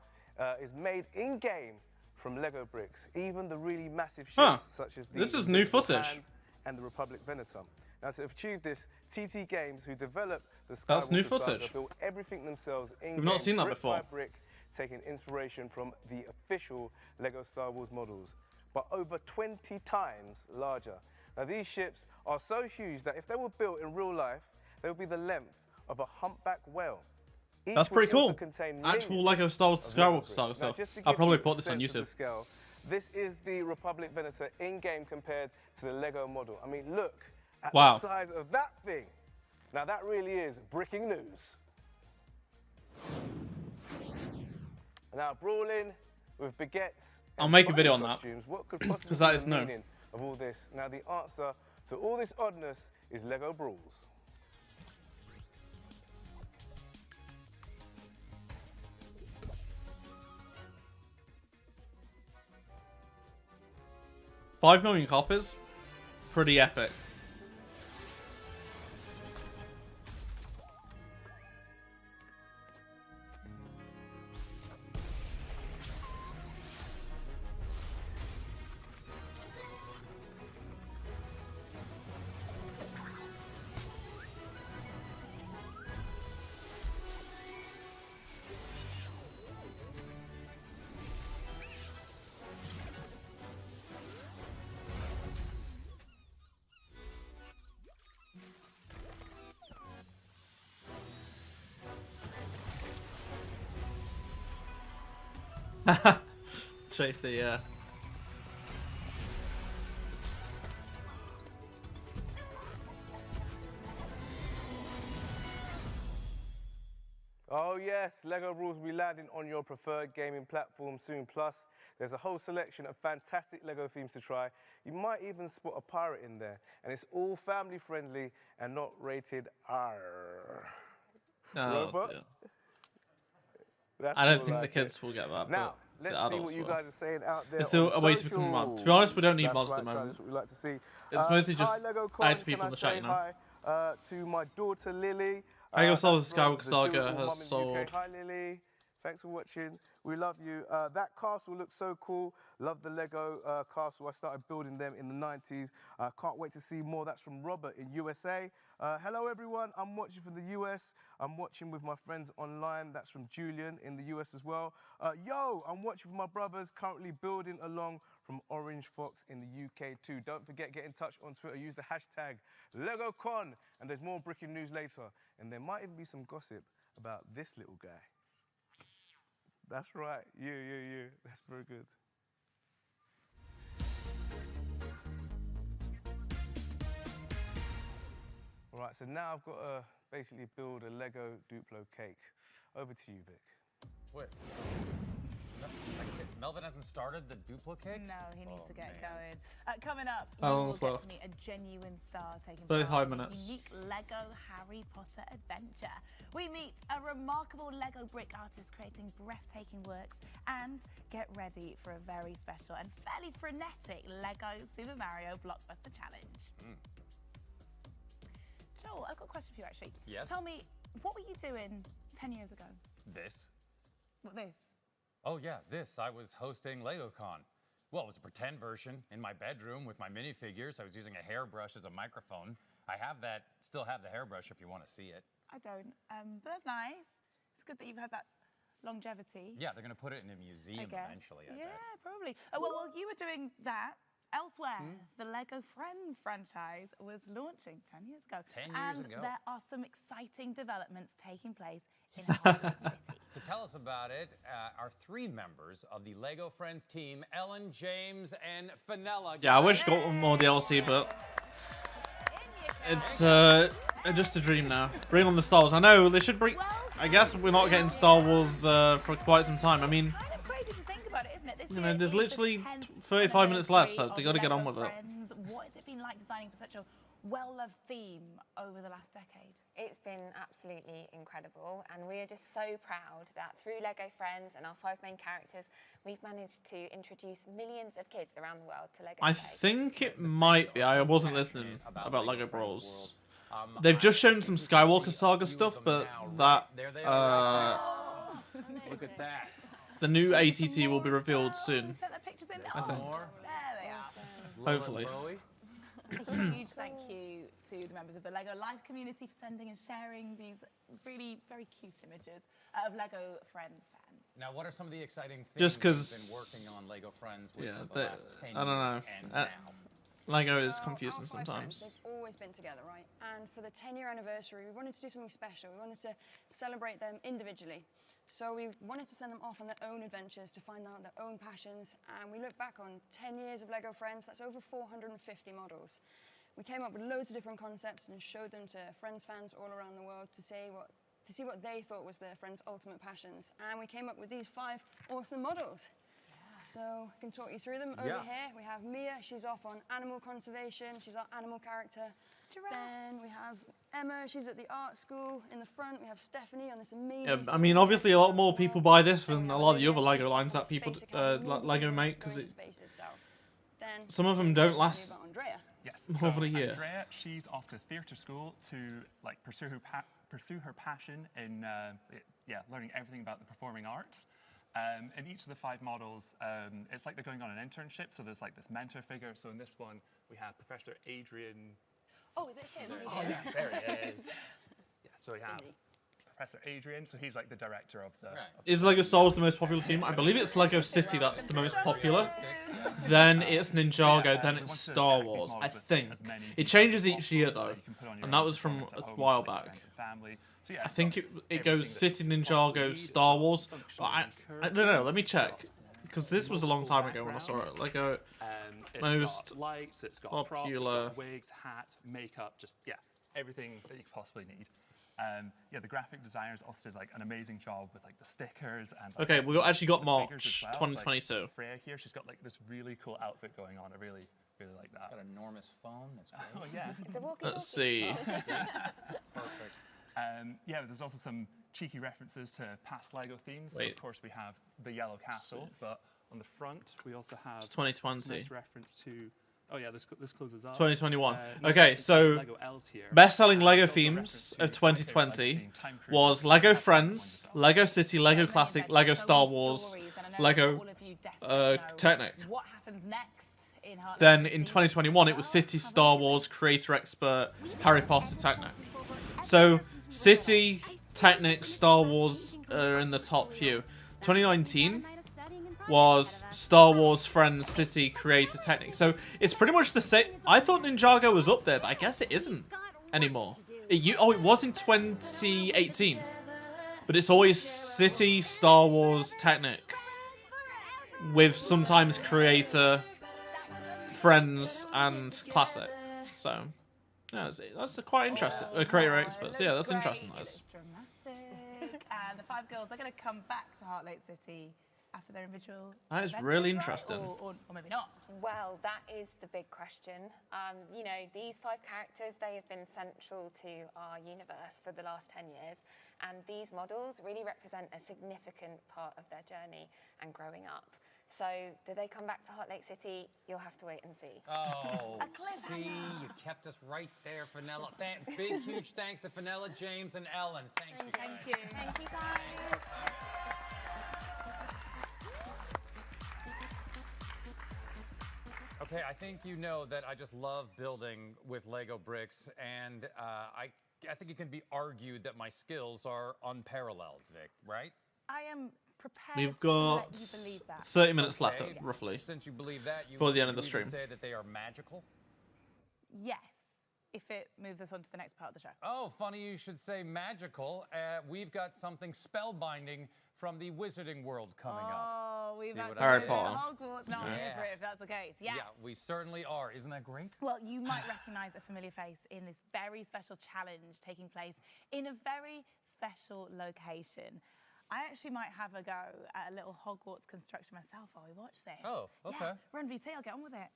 is made in-game from Lego bricks, even the really massive ships such as the This is new footage. And the Republic Venatum. Now, to achieve this, TT Games, who developed the Skywalker new Saga, footage. built everything themselves in-game, We've not seen that brick before. by brick, taking inspiration from the official Lego Star Wars models, but over 20 times larger. Now, these ships are so huge that if they were built in real life, they would be the length of a humpback whale. Each That's pretty would also cool. contain Actual millions Lego Star Wars of Skywalker Lego Saga bricks. stuff. Now, just to I'll give probably you put a this on sense of YouTube. the scale, this is the Republic Venator in-game compared to the Lego model. I mean, look at Wow. the size of that thing. Now, that really is breaking news. Now, brawling with baguettes. I'll make a video on that, costumes, what could possibly because that be is the new. meaning of all this? Now, the answer to all this oddness is Lego Brawls. $5 million copies? Pretty epic. Chaser, yeah. Oh yes, Lego Brawls will be landing on your preferred gaming platform soon. Plus, there's a whole selection of fantastic Lego themes to try. You might even spot a pirate in there. And it's all family friendly and not rated R. Robot? Dear. That's I don't all think the like kids it. will get that, Now, but let's the see adults what you will. guys are saying out there. There's still on a way to become a mum. To be honest, we don't need That's mods at the right, moment. That's what we like to see. It's mostly just hi, Lego hi Con, to people can in the I chat, say you know. Hi to my daughter Lily. Lego Star Wars that's from Skywalker the Saga Doable has Mum in the sold. UK. Hi Lily. Thanks for watching. We love you. That castle looks so cool. Love the Lego castle. I started building them in the 90s. Can't wait to see more. That's from Robert in USA. Hello everyone. I'm watching from the US. I'm watching with my friends online. That's from Julian in the US as well. Yo, I'm watching with my brothers. Currently building along from Orange Fox in the UK too. Don't forget, get in touch on Twitter. Use the hashtag LegoCon. And there's more breaking news later. And there might even be some gossip about this little guy. That's right, you. That's very good. All right, so now I've got to basically build a Lego Duplo cake. Over to you, Vic. Wait. Melvin hasn't started the Duplo cake? No, he needs to get going. Coming up, you How long will is get left? to meet a genuine star taking 35 part in a minutes. unique Lego Harry Potter adventure. We meet a remarkable Lego brick artist creating breathtaking works, and get ready for a very special and fairly frenetic Lego Super Mario Blockbuster Challenge. Joel, I've got a question for you actually. Yes? Tell me, what were you doing 10 years ago? This? What, this? Oh yeah, this. I was hosting LegoCon. Well, it was a pretend version in my bedroom with my minifigures. I was using a hairbrush as a microphone. I have that, still have the hairbrush if you want to see it. I don't, but that's nice. It's good that you've had that longevity. Yeah, they're going to put it in a museum I guess. eventually, I Yeah, bet. probably. Well, while you were doing that, elsewhere, the Lego Friends franchise was launching 10 years ago. 10 years and ago. there are some exciting developments taking place in Hollywood City. To tell us about it are 3 members of the LEGO Friends team, Ellen, James, and Fenella. Yeah, I wish I got more DLC, but it's just a dream now. Bring on the Star Wars. I know they should bring. I guess we're not getting Star Wars for quite some time. I mean, you know, there's literally 35 minutes left, so they got to get on with it. What has it been like designing for such a well-loved theme over the last decade? It's been absolutely incredible, and we are just so proud that through LEGO Friends and our 5 main characters, we've managed to introduce millions of kids around the world to LEGO. I think it might be. I wasn't listening about LEGO Bros. They've just shown some Skywalker Saga stuff, but that Look at that. the new ATT will be revealed soon. I think. There they are. Hopefully. A huge thank you to the members of the LEGO Life community for sending and sharing these really very cute images of LEGO Friends fans. Now, what are some of the exciting things Just 'cause you've been working on LEGO Friends with Yeah, for the last 10 I don't know. years and now? LEGO is So confusing our 5 sometimes. friends, they've always been together, right? And for the 10-year anniversary, we wanted to do something special. We wanted to celebrate them individually. So we wanted to send them off on their own adventures to find out their own passions. And we look back on 10 years of LEGO Friends. That's over 450 models. We came up with loads of different concepts and showed them to Friends fans all around the world to see what they thought was their friends' ultimate passions. And we came up with these 5 awesome models. So I can talk you through them. Over here, we have Mia. She's off on animal conservation. She's our animal character. Then we have Emma. She's at the art school. In the front, we have Stephanie on this amazing... Yeah, I mean, obviously a lot more people buy this than a lot of the other LEGO lines that people LEGO make, because some of them don't last Yes. more than a year. Andrea, she's off to theatre school to pursue her passion in learning everything about the performing arts. In each of the 5 models, it's like they're going on an internship. So there's like this mentor figure. So in this one, we have Professor Adrian. Oh, is it him? Oh yeah, there he is. Yeah, so we have Professor Adrian. So he's like the director of the. Is LEGO Star Wars the most popular theme? I believe it's LEGO City that's the most popular. Then it's Ninjago, then it's Star Wars, I think. It changes each year though, and that was from a while back. I think it goes City, Ninjago, Star Wars, but I don't know, let me check. Because this was a long time ago when I saw it. LEGO most got lights, it's got popular... props, it's got wigs, hats, makeup, just, everything that you could possibly need. The graphic designers also did like an amazing job with like the stickers and. Okay, we actually got the March figures as well. 2022. Like, Freya here, she's got like this really cool outfit going on. I really like that. Got an enormous phone. That's great. Oh yeah. Let's see. Perfect. There's also some cheeky references to past LEGO themes. Wait. So of course, we have the Yellow Castle, but on the front we also have. It's 2020. Some nice reference to. Oh yeah, this closes up. 2021. Okay, so best-selling LEGO themes of 2020 was LEGO Friends, LEGO City, LEGO Classic, LEGO Star Wars, LEGO Technic. What happens next in Heartless Then in 2021 it was City, Star Wars, Creator Expert, Harry Potter, Technic. So City, Technic, Star Wars are in the top few. 2019 was Star Wars, Friends, City, Creator, Technic. So it's pretty much the same. I thought Ninjago was up there, but I guess it isn't anymore. It was in 2018. But it's always City, Star Wars, Technic. With sometimes Creator, Friends, and Classic. So, yeah, that's quite interesting. Creator Experts. Yeah, that's interesting, that is. Dramatic. And the 5 girls, they're going to come back to Heartlake City after their individual That is adventures, really right? interesting. Or maybe not. Well, that is the big question. These 5 characters, they have been central to our universe for the last 10 years. And these models really represent a significant part of their journey and growing up. So, do they come back to Heartlake City? You'll have to wait and see. Oh, see, you kept us right there, Fenella. Big, huge thanks to Fenella, James, and Ellen. Thank you, guys. Thank you. Thank you, guys. Okay, I think you know that I just love building with Lego bricks, and I think it can be argued that my skills are unparalleled, Vic, right? I am prepared We've to got let you believe that. 30 minutes left, Okay. roughly, Since you believe that, before the end of the would you stream. even say that they are magical? Yes. if it moves us on to the next part of the show. Oh, funny you should say magical. We've got something spellbinding from the wizarding world coming up. Oh, we've See what actually I Harry did? Potter. Hogwarts now Yeah. for it, if that's the case. Yes. Yeah, we certainly are. Isn't that great? Well, you might recognise a familiar face in this very special challenge taking place in a very special location. I actually might have a go at a little Hogwarts construction myself while we watch this. Oh, okay. Yeah, run VT, I'll get on with it.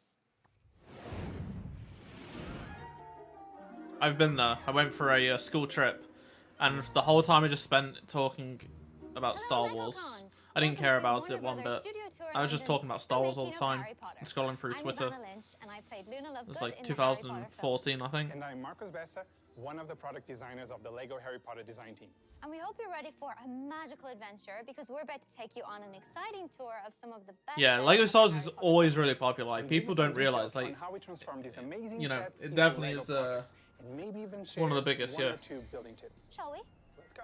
I've been there. I went for a school trip, and the whole time I just spent talking about Star Wars. I didn't care about it one bit. I was just talking about Star Wars all the time, and scrolling through Twitter. It was like 2014, I think. And I'm Marcus Bessa, one of the product designers of the Lego Harry Potter design team. And we hope you're ready for a magical adventure because we're about to take you on an exciting tour of some of the best. Yeah, Lego Star Wars is always really popular. Like, people don't realize, like, how we transform these amazing you know, sets it into definitely Lego is products, and maybe even one of the share biggest, one yeah. or two building tips. Shall we? Let's go.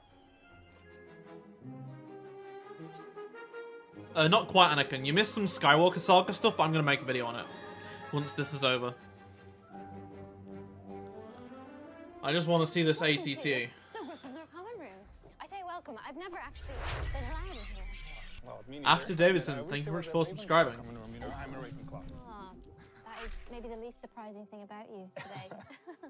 Not quite Anakin. You missed some Skywalker Saga stuff, but I'm gonna make a video on it once this is over. I just want to see this ACT. The Gryffindor common room. I say welcome. I've never actually been allowed in here. Well, me neither. After Davidson, And I wish thank you there much was for a Ravenclaw subscribing. common room, you know, I'm a Ravenclaw. Oh, that is maybe the least surprising thing about you today.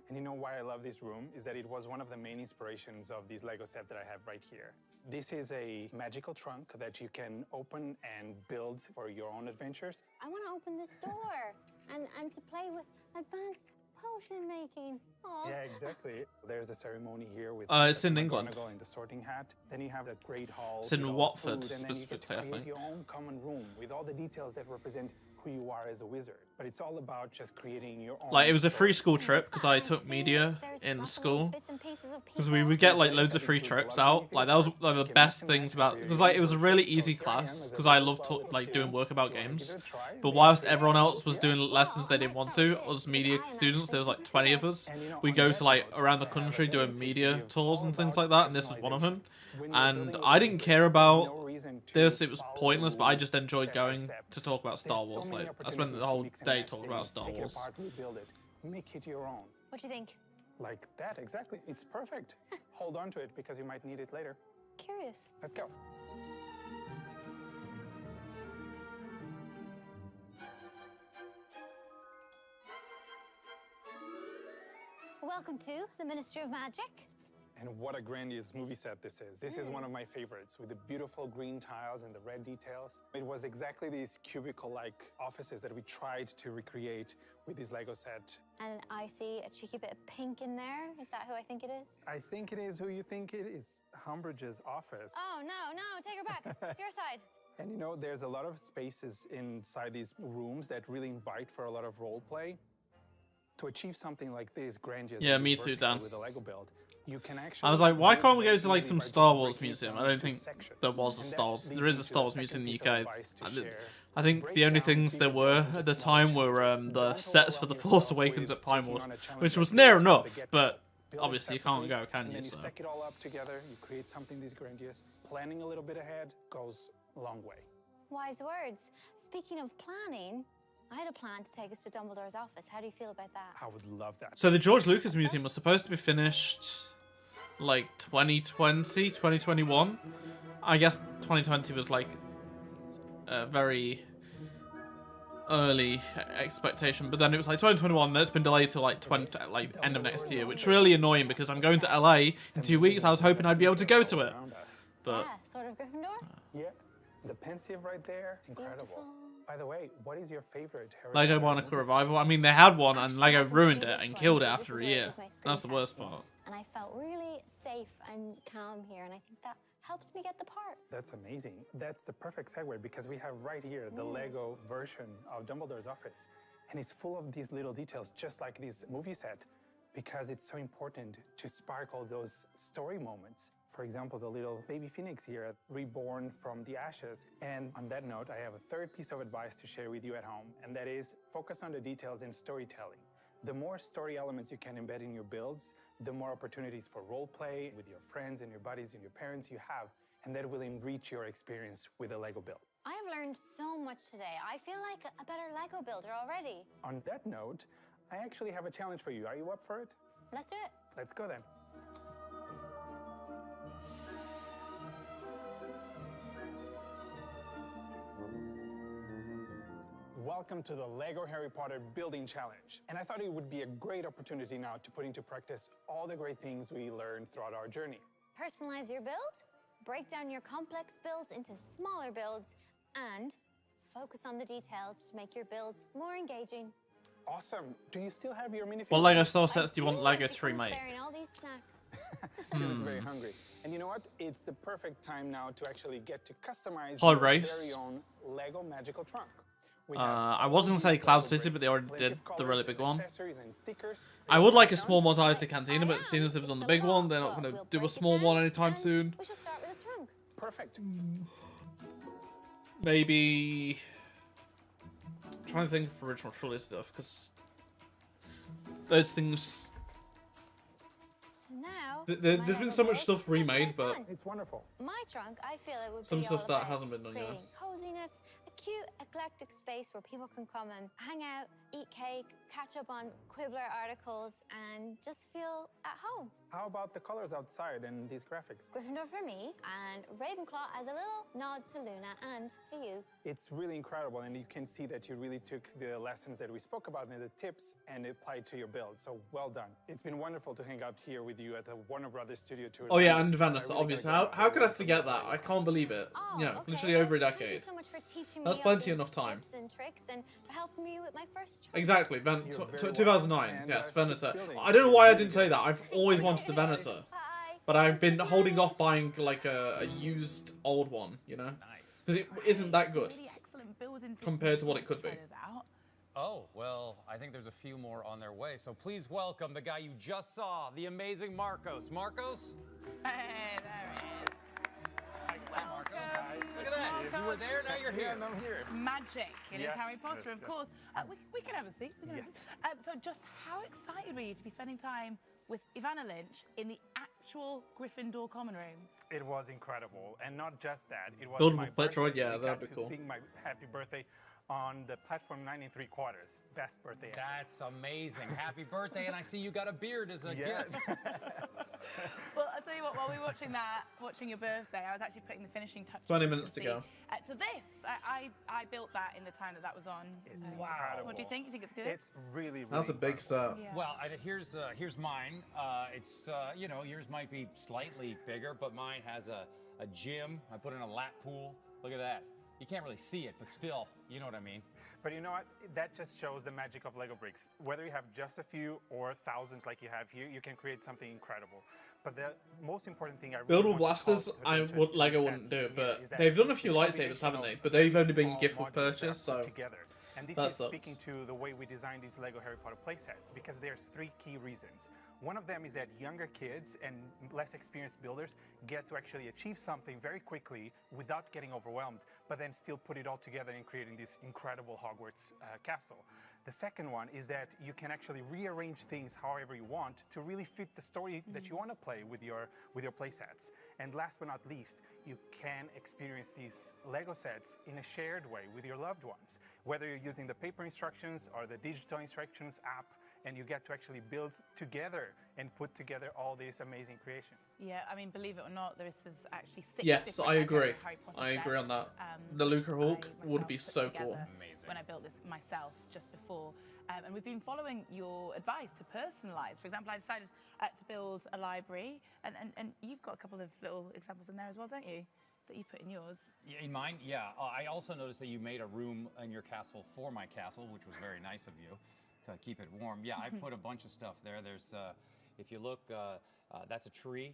And you know why I love this room is that it was one of the main inspirations of this Lego set that I have right here. This is a magical trunk that you can open and build for your own adventures. I want to open this door and to play with advanced potion making. Aw. Yeah, exactly. There's a ceremony here with It's in England. McGonagall in the sorting hat. Then you have that great hall. It's in with all the Watford, food, and then you get to specifically, I create think. your own common room with all the details that represent who you are as a wizard. But it's all about just creating your own. Like, it was a free story. school trip because I took media in school. Because we would get like loads of free trips out. Like, that was like the best things about. Because like it was a really easy class because I loved like doing work about games. But whilst everyone else was doing lessons they didn't want to, us media students, there was like 20 of us. We go to like around the country doing media tours and things like that, and this was one of them. And I didn't care about this, it was pointless, but I just enjoyed going to talk about Star Wars. Like, I spent the whole day talking about Star Take it Wars. apart, rebuild it, make it your own. What do you think? Like that, exactly. It's perfect. Hold on to it because you might need it later. Curious. Let's go. Welcome to the Ministry of Magic. And what a grandiose movie set this is. This is one of my favorites with the beautiful green tiles and the red details. It was exactly these cubicle-like offices that we tried to recreate with this Lego set. And I see a cheeky bit of pink in there. Is that who I think it is? I think it is who you think it is. Humbridge's office. Oh, no, take her back. Your side. And you know, there's a lot of spaces inside these rooms that really invite for a lot of role play. To achieve something like this grandiose, Yeah, me too, Dan. with a Lego build, you can actually. I was like, why can't we go build to like it some by Star just Wars breaking it museum? down I don't into think sections. there was a And Star that Wars. leads There is me a to Star the Wars museum in the second piece of UK. advice to share. I think the only things there were at the time were the sets for The Force Awakens at Pinewood, which was near enough, but obviously you can't go, can And you? then you So. stack it all up together, you create something this grandiose. Planning a little bit ahead goes a long way. Wise words. Speaking of planning, I had a plan to take us to Dumbledore's office. How do you feel about that? I would love that. So the George Lucas Museum was supposed to be finished like 2020, 2021. I guess 2020 was like a very early expectation, but then it was like 2021. Then it's been delayed to like end of next year, which is really annoying because I'm going to LA in 2 weeks. I was hoping I'd be able to go to it, but Yeah, sort of Gryffindor. Yeah, the pensive right there, it's incredible. By the way, what is your favorite Harry Lego Potter Barnacle movie? Revival. I mean, they had one and Lego ruined it and killed it after a year. That's the worst part. And I felt really safe and calm here, and I think that helped me get the part. That's amazing. That's the perfect segue because we have right here the Lego version of Dumbledore's office. And it's full of these little details, just like this movie set, because it's so important to spark all those story moments. For example, the little baby phoenix here, reborn from the ashes. And on that note, I have a third piece of advice to share with you at home, and that is focus on the details in storytelling. The more story elements you can embed in your builds, the more opportunities for role play with your friends and your buddies and your parents you have, and that will enrich your experience with a Lego build. I have learned so much today. I feel like a better Lego builder already. On that note, I actually have a challenge for you. Are you up for it? Let's do it. Let's go then. Welcome to the Lego Harry Potter Building Challenge. And I thought it would be a great opportunity now to put into practice all the great things we learned throughout our journey. Personalize your build, break down your complex builds into smaller builds, and focus on the details to make your builds more engaging. Awesome. Do you still have your minifigure? What Lego store sets do you want Lego to remake? Preparing all these snacks. She looks very hungry. And you know what? It's the perfect time now to actually get to customize Pod your race. very own Lego magical trunk. I was going to say Cloud City, but they already did the really big one. Accessories and stickers. I would like a small Mos Cantina, but seeing as it was on the big one, they're not going to do a small one anytime soon. We should start with a trunk. Perfect. Maybe... I'm trying to think of original trilogy stuff, because those things... So now, There's been so much stuff remade, but it's wonderful. My trunk, I feel it would some be stuff all that about hasn't been done yet. creating coziness, a cute, eclectic space where people can come and hang out, eat cake, catch up on Quibbler articles, and just feel at home. How about the colors outside and these graphics? Gryffindor for me, and Ravenclaw as a little nod to Luna and to you. It's really incredible, and you can see that you really took the lessons that we spoke about and the tips and applied to your build. So well done. It's been wonderful to hang out here with you at the Warner Brothers studio tour. Oh yeah, and Venice, obviously. How could I forget that? I can't believe it. Literally over a Thank you decade. so much for teaching That's me all plenty these enough time. tips and tricks and for helping me with my first trunk. Exactly, You're very 2009. welcome, Yes, and, Venator. building. I don't know why I didn't say that. I've always wanted the Venator. But I've been holding off buying like a used old one, you know? Because it isn't that good Really excellent building compared to what it could be. trailers out. Oh, well, I think there's a few more on their way. So please welcome the guy you just saw, the amazing Marcos. Marcos? Hey, there he is. Look at that. You were there, now you're here. I'm here. Magic. It is Yes, Harry Potter, yes, of yes. course. We can have a seat. We can have a seat. So just how excited were you to be spending time with Ivana Lynch in the actual Gryffindor common room? It was incredible, and not just that. It was Buildable my Petroid, birthday. yeah, We that'd got be to cool. sing my happy birthday on the platform 9 3/4. Best birthday ever. That's amazing. Happy birthday, and I see you got a beard as a Yes. gift. Well, I'll tell you what, while we were watching your birthday, I was actually putting the finishing touches 20 minutes to go. to this. I built that in the time that was on. It's Wow. incredible. What do you think? You think it's good? It's really, really That's a big set. Yeah. Well, here's mine. It's you know, yours might be slightly bigger, but mine has a gym. I put in a lap pool. Look at that. You can't really see it, but still, you know what I mean. But you know what? That just shows the magic of Lego bricks. Whether you have just a few or thousands like you have here, you can create something incredible. But the most important thing I really Buildable want to blasters, call to I attention would to Lego set wouldn't do, here but is that they've done a few it's lightsabers, combination haven't of they? But they've only been small gift with modules that are purchase, put so together. And this that is sucks. speaking to the way we design these Lego Harry Potter playsets, because there's 3 key reasons. One of them is that younger kids and less experienced builders get to actually achieve something very quickly without getting overwhelmed, but then still put it all together in creating this incredible Hogwarts castle. The second one is that you can actually rearrange things however you want to really fit the story that you want to play with your playsets. And last but not least, you can experience these Lego sets in a shared way with your loved ones, whether you're using the paper instructions or the digital instructions app, and you get to actually build together and put together all these amazing creations. Yeah, I mean, believe it or not, there is actually 6 yes, different I agree. Harry Potter I agree on that. sets, The Luca Hawk I would be myself so put cool. together when I built this myself just before. And we've been following your advice to personalise. For example, I decided to build a library, and you've got a couple of little examples in there as well, don't you? That you put in yours. Yeah, in mine, yeah. I also noticed that you made a room in your castle for my castle, which was very nice of you to keep it warm. Yeah, I put a bunch of stuff there. There's, if you look, that's a tree.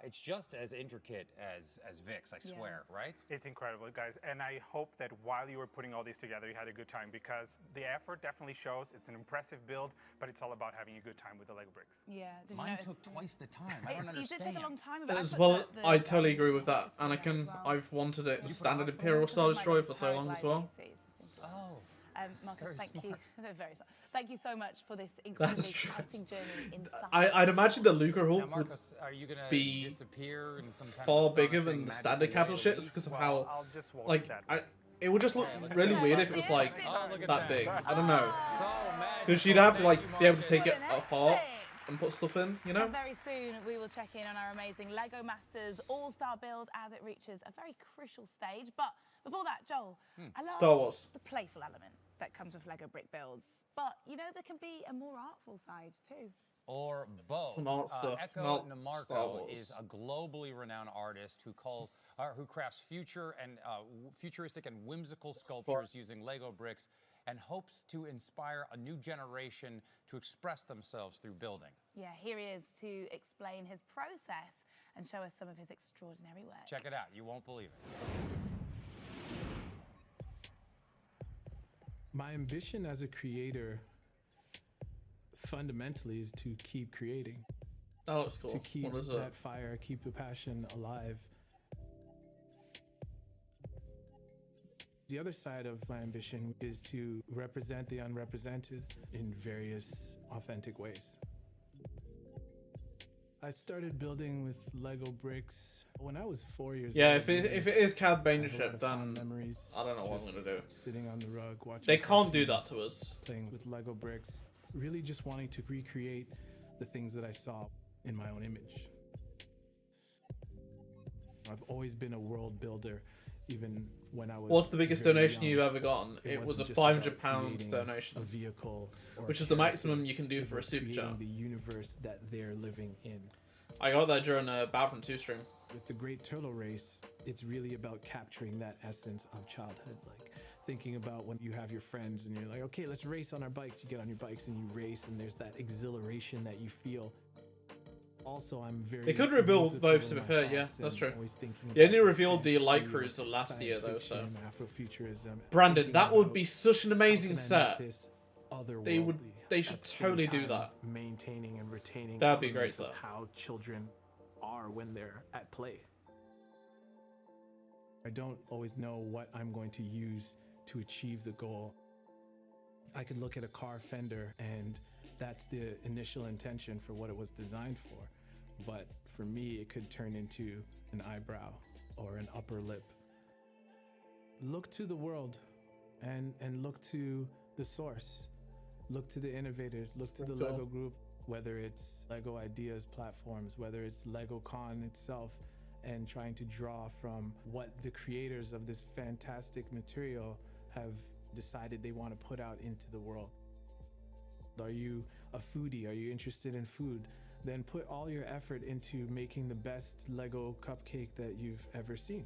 It's just as intricate as Vic's, I swear, right? It's incredible, guys. And I hope that while you were putting all these together, you had a good time, because the effort definitely shows. It's an impressive build, but it's all about having a good time with the Lego bricks. Yeah. Did you Mine notice? took twice the time. I don't You did understand. take a long time. But I As put well, the I totally agree with that. And I've wanted it standard Imperial Star Destroyer for so long as well. Oh. Marcus, Very thank you. smart. Very smart. Thank you so much for this incredibly exciting journey in science. I'd imagine the Luca Now, Hawk would Marcus, are you gonna be disappear in some kind far of bigger than astonishing the magical standard capital way? ships because of Well, how, I'll just walk like, that I, way. It would just look really weird if it was like that big. I don't know. Because you'd have to like be able to take it apart and put stuff in, you know? And very soon we will check in on our amazing LEGO Masters All-Star build as it reaches a very crucial stage. But before that, Joel, I love Star Wars. the playful element that comes with LEGO brick builds. But you know there can be a more artful side too. Or both. Some art stuff, Echo not Star Namarco Wars. is a globally renowned artist who crafts futuristic and whimsical sculptures using Lego bricks, and hopes to inspire a new generation to express themselves through building. Yeah, here he is to explain his process and show us some of his extraordinary work. Check it out. You won't believe it. My ambition as a creator fundamentally is to keep creating. That looks cool. To keep What is that it? fire, keep the passion alive. The other side of my ambition is to represent the unrepresented in various authentic ways. I started building with Lego bricks when I was 4 years Yeah, old. if it is CAD I have a lot Baneship, of fond then memories I don't know what I'm just gonna do. Sitting on the rug watching. They can't do that cartoons, to us. Playing with Lego bricks, really just wanting to recreate the things that I saw in my own image. I've always been a world builder, even when I was. What's the biggest very donation young. you've ever gotten? It was a wasn't just about £500 creating donation, a vehicle, or which a is the character. maximum you can do It for a was super creating chat. the universe that they're living in. I got that during a Battlefront 2 stream. With the Great Turtle Race, it's really about capturing that essence of childhood. Like thinking about when you have your friends and you're like, okay, let's race on our bikes. You get on your bikes and you race, and there's that exhilaration that you feel. Also, I'm very. They could rebuild whimsical both, in to be my fair, yeah, thoughts that's and true. always thinking They only about revealed the light fantasy, cruiser last science year, though, so. fiction, Afrofuturism, Brandon, thinking that would about be such an amazing how can I set. make this They would. otherworldly They should at the same totally do time that. Maintaining and retaining. That'd be a great elements of set. How children are when they're at play. I don't always know what I'm going to use to achieve the goal. I could look at a car fender and that's the initial intention for what it was designed for. But for me, it could turn into an eyebrow or an upper lip. Look to the world and look to the source. Look to the innovators, look to the Cool. Lego group, whether it's Lego Ideas platforms, whether it's LegoCon itself, and trying to draw from what the creators of this fantastic material have decided they want to put out into the world. Are you a foodie? Are you interested in food? Then put all your effort into making the best Lego cupcake that you've ever seen.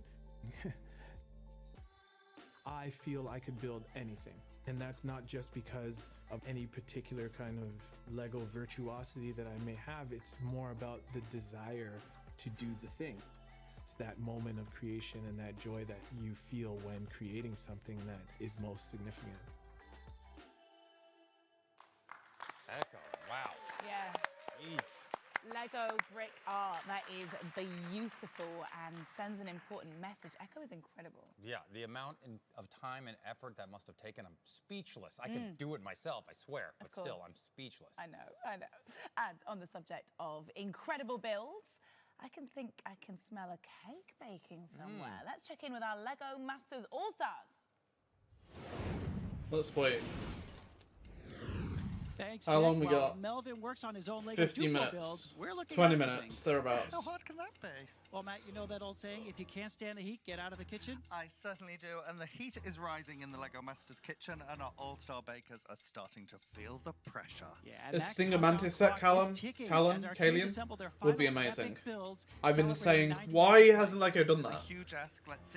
I feel I could build anything. And that's not just because of any particular kind of Lego virtuosity that I may have. It's more about the desire to do the thing. It's that moment of creation and that joy that you feel when creating something that is most significant. Echo, wow. Yeah. Lego brick art, that is beautiful and sends an important message. Echo is incredible. Yeah, the amount of time and effort that must have taken, I'm speechless. I could do it myself, I swear, but still, I'm speechless. I know. And on the subject of incredible builds, I can smell a cake baking somewhere. Let's check in with our Lego Masters All-Stars. Let's wait. Thanks, How long Nick. we While got? Melvin works on his own Lego 50 Duplo minutes. build, we're looking 20 at minutes, things. thereabouts. How hard can that be? Well, Matt, you know that old saying, if you can't stand the heat, get out of the kitchen? I certainly do, and the heat is rising in the Lego Masters kitchen, and our all-star bakers are starting to feel the pressure. Yeah, A Stinger Mantis set, Callum, Kalian, would be amazing. I've been saying, why hasn't Lego done that?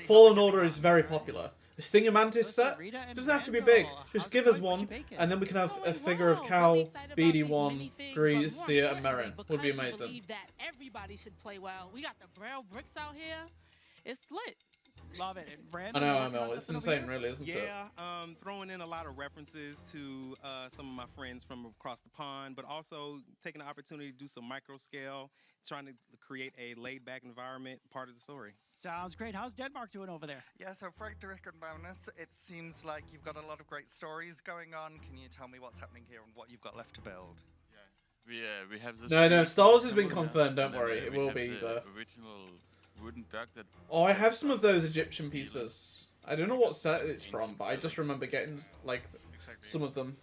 Fallen Order is very popular. A Stinger Mantis set doesn't have to be big. Just give us one, and then we can have a figure of Cal, BD1, Grease, Sia, and Merrin. Would be amazing. Believe that everybody should play well. We got the Braille bricks out here. It's lit. Love it. And I Brandon, know, you I working know. on It's something over insane, here? really, isn't it? Yeah, throwing in a lot of references to some of my friends from across the pond, but also taking the opportunity to do some micro scale, trying to create a laid-back environment, part of the story. Sounds great. How's Denmark doing over there? Yeah, so Frederick and Magnus, it seems like you've got a lot of great stories going on. Can you tell me what's happening here and what you've got left to build? We have the No, Star Wars has been symbol, confirmed, don't and then worry, it we will have be the there. original wooden duck that. Oh, I have some of those Egyptian pieces. I don't know what set it's from, but I just remember getting like some of them.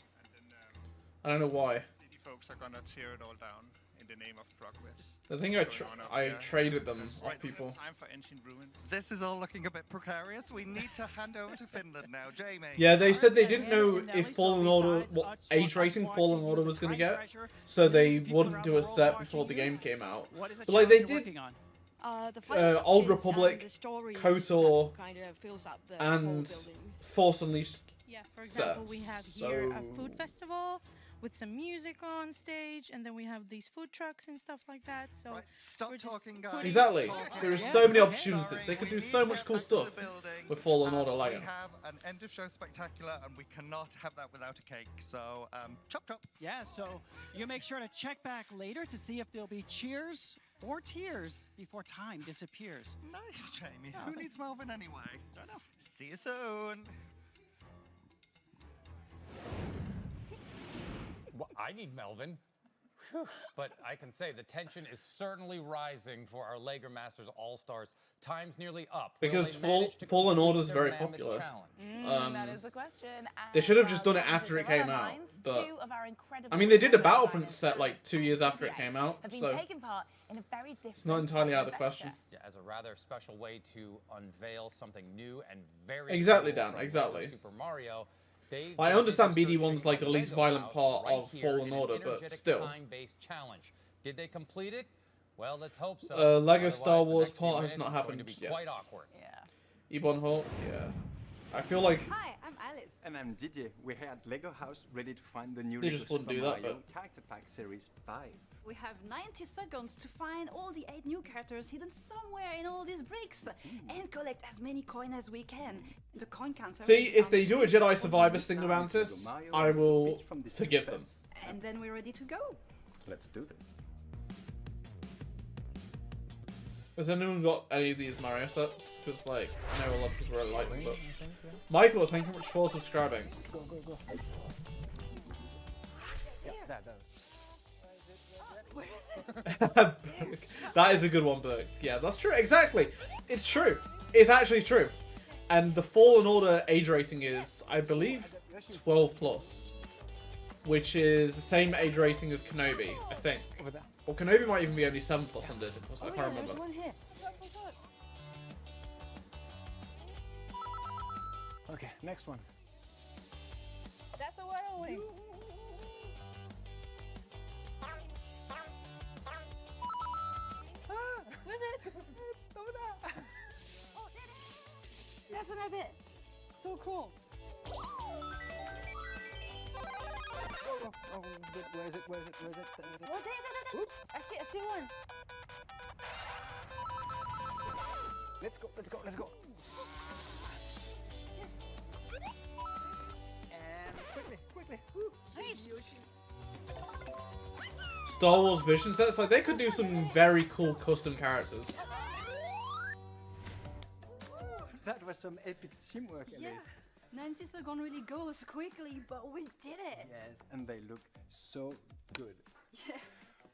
I don't know why. City folks are gonna tear it all down in the name of progress. I think I traded them off people. Time for ancient ruin. This is all looking a bit precarious. We need to hand over to Finland now. Jamie. Yeah, they said they didn't know if Fallen Order, what age rating Fallen Order was going to get, so they wouldn't do a set before the game came out. But like they did Old Republic, KOTOR, and Force Unleashed. Yeah, for example, sets. we have here a food festival with some music on stage, and then we have these food trucks and stuff like that. So stop talking, guys. Exactly. There are so many opportunities. They could do so much cool stuff with Fallen Order Lego. We have an end of show spectacular, and we cannot have that without a cake. So, chop chop. Yeah, so you make sure to check back later to see if there'll be cheers or tears before time disappears. Nice, Jamie. Who needs Melvin anyway? Don't know. See you soon. Well, I need Melvin. Whew. But I can say the tension is certainly rising for our Lego Masters All-Stars. Time's nearly up. Because Fallen Order is very popular. That is the question. They should have just done it after it came out. But I mean, they did a Battlefront set like 2 years after it came out, so it's not entirely out of the question. Yeah, as a rather special way to unveil something new and very Exactly, cool Dan. from Exactly. Super Mario. I understand BD1's like the least violent part of Fallen Order, but still. Time-based challenge. Did they complete it? Well, let's hope so. Lego Star Wars part has not happened yet. Quite awkward. Yeah. Ebon Hall, yeah. I feel like Hi, I'm Alice. And I'm Didier. We're here at Lego House ready to find the new They Lego just wouldn't Super do that, Mario but- Character Pack Series 5. We have 90 seconds to find all the 8 new characters hidden somewhere in all these bricks and collect as many coins as we can. The coin counter. see, if they do a Jedi Survivors thing around this, I will forgive them. And then we're ready to go. Let's do this. Has anyone got any of these Mario sets? Because, like, I know a lot of people really like them, but... Michael, thank you very much for subscribing. Go, go, go. Yeah, that. Where is it? That is a good one, Berg. Yeah, that's true. Exactly. It's true. It's actually true. And the Fallen Order age rating is, I believe, 12+. Which is the same age rating as Kenobi, I think. Or Kenobi might even be only 7+ on Disney+, I can't remember. There's one here. Okay, next one. That's a whale wing. Where's it? It's Dona. Oh, there it is. That's an bit. So cool. Oh, where is it? Where is it? Where is it? Oh, there. I see one. Let's go, let's go, let's go. Yes. And quickly. Star Wars Vision sets, like, they could do some very cool custom characters. That was some epic teamwork, Alice. Yeah. 90 seconds really goes quickly, but we did it. Yes, and they look so good. Yeah.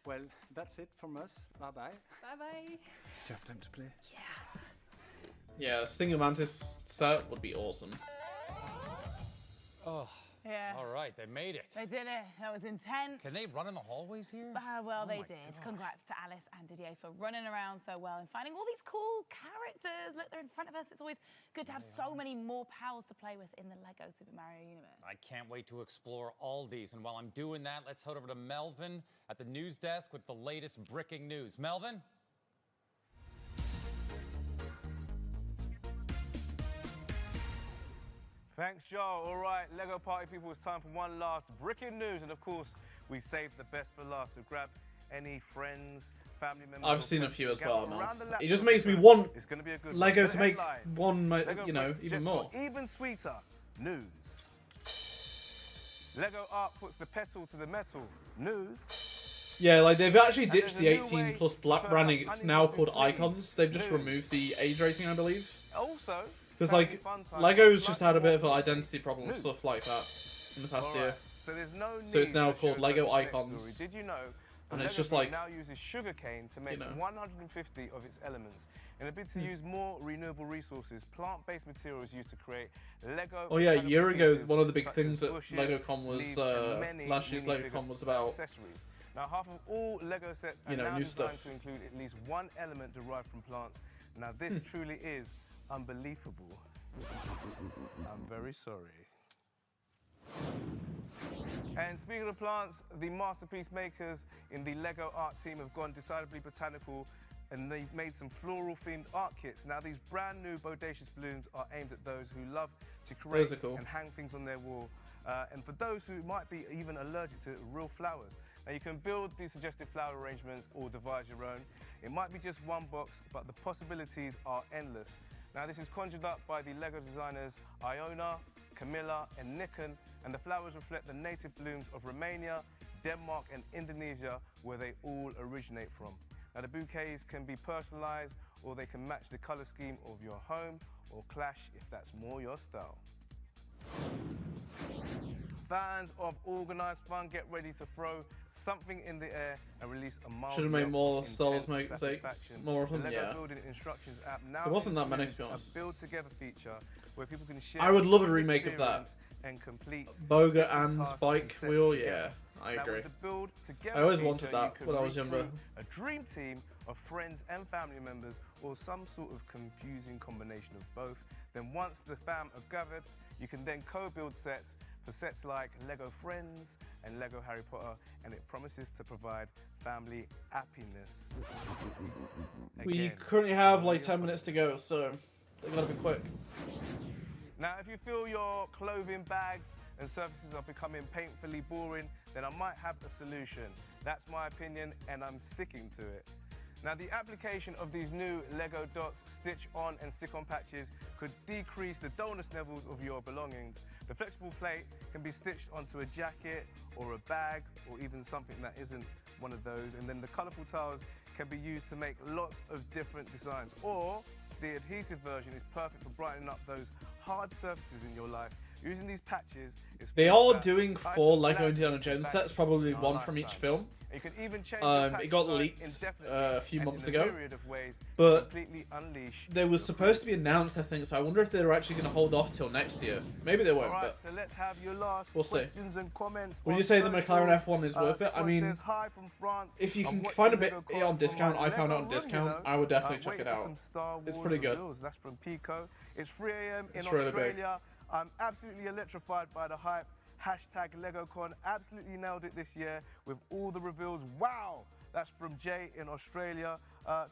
Well, that's it from us. Bye-bye. Bye-bye. Do you have time to play? Yeah, Stinger Mantis set would be awesome. Oh. Yeah. All right, they made it. They did it. That was intense. Can they run in the hallways here? Well, Oh they my did. gosh. Congrats to Alice and Didier for running around so well and finding all these cool characters. Look, they're in front of us. It's always good to have so many more pals to play with in the Lego Super Mario universe. I can't wait to explore all these. And while I'm doing that, let's head over to Melvin at the news desk with the latest bricking news. Melvin? Thanks, Joe. All right, Lego Party people, it's time for one last bricking news. And of course, we saved the best for last. So grab any friends, family members. I've seen a few as well, Gather man. around the It just laptop makes me because want it's gonna be a good Lego one. to The make headline, one, Lego you know, bricks even just more. got even sweeter news. Lego Art puts the pedal to the metal. News. Yeah, like they've actually And ditched the there's a new 18+ way black to branding. turn It's now called unintentional Icons. They've just news. removed the age rating, I believe. Also, Because family like fun time Lego's plus just had a bit of an more identity problem and news. stuff like that in the past All year. right, so there's no So it's need now to called show Lego Lego's next Icons. story. Did you know? And that it's Lego just Group like, now uses sugarcane to make know. 150 of its elements, In a bid to use more renewable resources, plant-based materials used to create Lego. Oh yeah, a year ago, pieces one of the big such things as that bushes, LegoCon was, leaves, and many last year's minifigure LegoCon was about, accessories. Now, half of all Lego sets are you know, now new designed stuff. to include at least one element derived from plants. Now, this truly is unbelievable. I'm very sorry. And speaking of plants, the masterpiece makers in the Lego art team have gone decidedly botanical, and they've made some floral-themed art kits. Now, these brand new bodacious balloons are aimed at those who love to create Those are cool. and hang things on their wall, and for those who might be even allergic to real flowers. Now, you can build these suggestive flower arrangements or devise your own. It might be just one box, but the possibilities are endless. Now, this is conjured up by the Lego designers Iona, Camilla, and Nikon, and the flowers reflect the native blooms of Romania, Denmark, and Indonesia, where they all originate from. Now, the bouquets can be personalized, or they can match the color scheme of your home, or clash if that's more your style. Fans of organized fun, get ready to throw something in the air and release a mild. Should have made more Star Wars mosaics, more of them, the Lego yeah. Building Instructions app now There wasn't that many, to be includes honest. a build together feature where people can share I would love a the remake of that. experience and complete Boga different and tasks Bike and sets Wheel, together. yeah, I Now, agree. with the build together I always feature, wanted that you can when I was recruit younger. a dream team of friends and family members, or some sort of confusing combination of both. Then once the fam are gathered, you can then co-build sets for sets like Lego Friends and Lego Harry Potter, and it promises to provide family happiness. We Again, currently have like 10 minutes to go, so they gotta be quick. Now, if you feel your clothing bags and surfaces are becoming painfully boring, then I might have a solution. That's my opinion, and I'm sticking to it. Now, the application of these new Lego dots, stitch on and stick on patches, could decrease the dullness levels of your belongings. The flexible plate can be stitched onto a jacket or a bag, or even something that isn't one of those, and then the colourful tiles can be used to make lots of different designs. Or the adhesive version is perfect for brightening up those hard surfaces in your life. Using these patches is They are doing 4 Lego Indiana Jones sets, probably one from each film. You can even change your patch It got size leaked indefinitely a few and months in a ago, myriad of ways but completely unleash they were supposed to be announced, I think, so I wonder if they're actually going to hold off till next year. Maybe they won't, Alright, but so let's have your last we'll see. questions and comments. Would on you say the social. McLaren F1 is worth it? I One mean, says, "Hi from France. if you I'm can watching find a bit Lego on from discount, my I found it Lego on room, discount, you know. I would definitely check waiting it for out. some Star It's Wars pretty good. reveals. That's from Pico. It's 3 a.m. in It's really big. Australia. I'm absolutely electrified by the hype. Hashtag LegoCon absolutely nailed it this year with all the reveals. Wow! That's from Jay in Australia.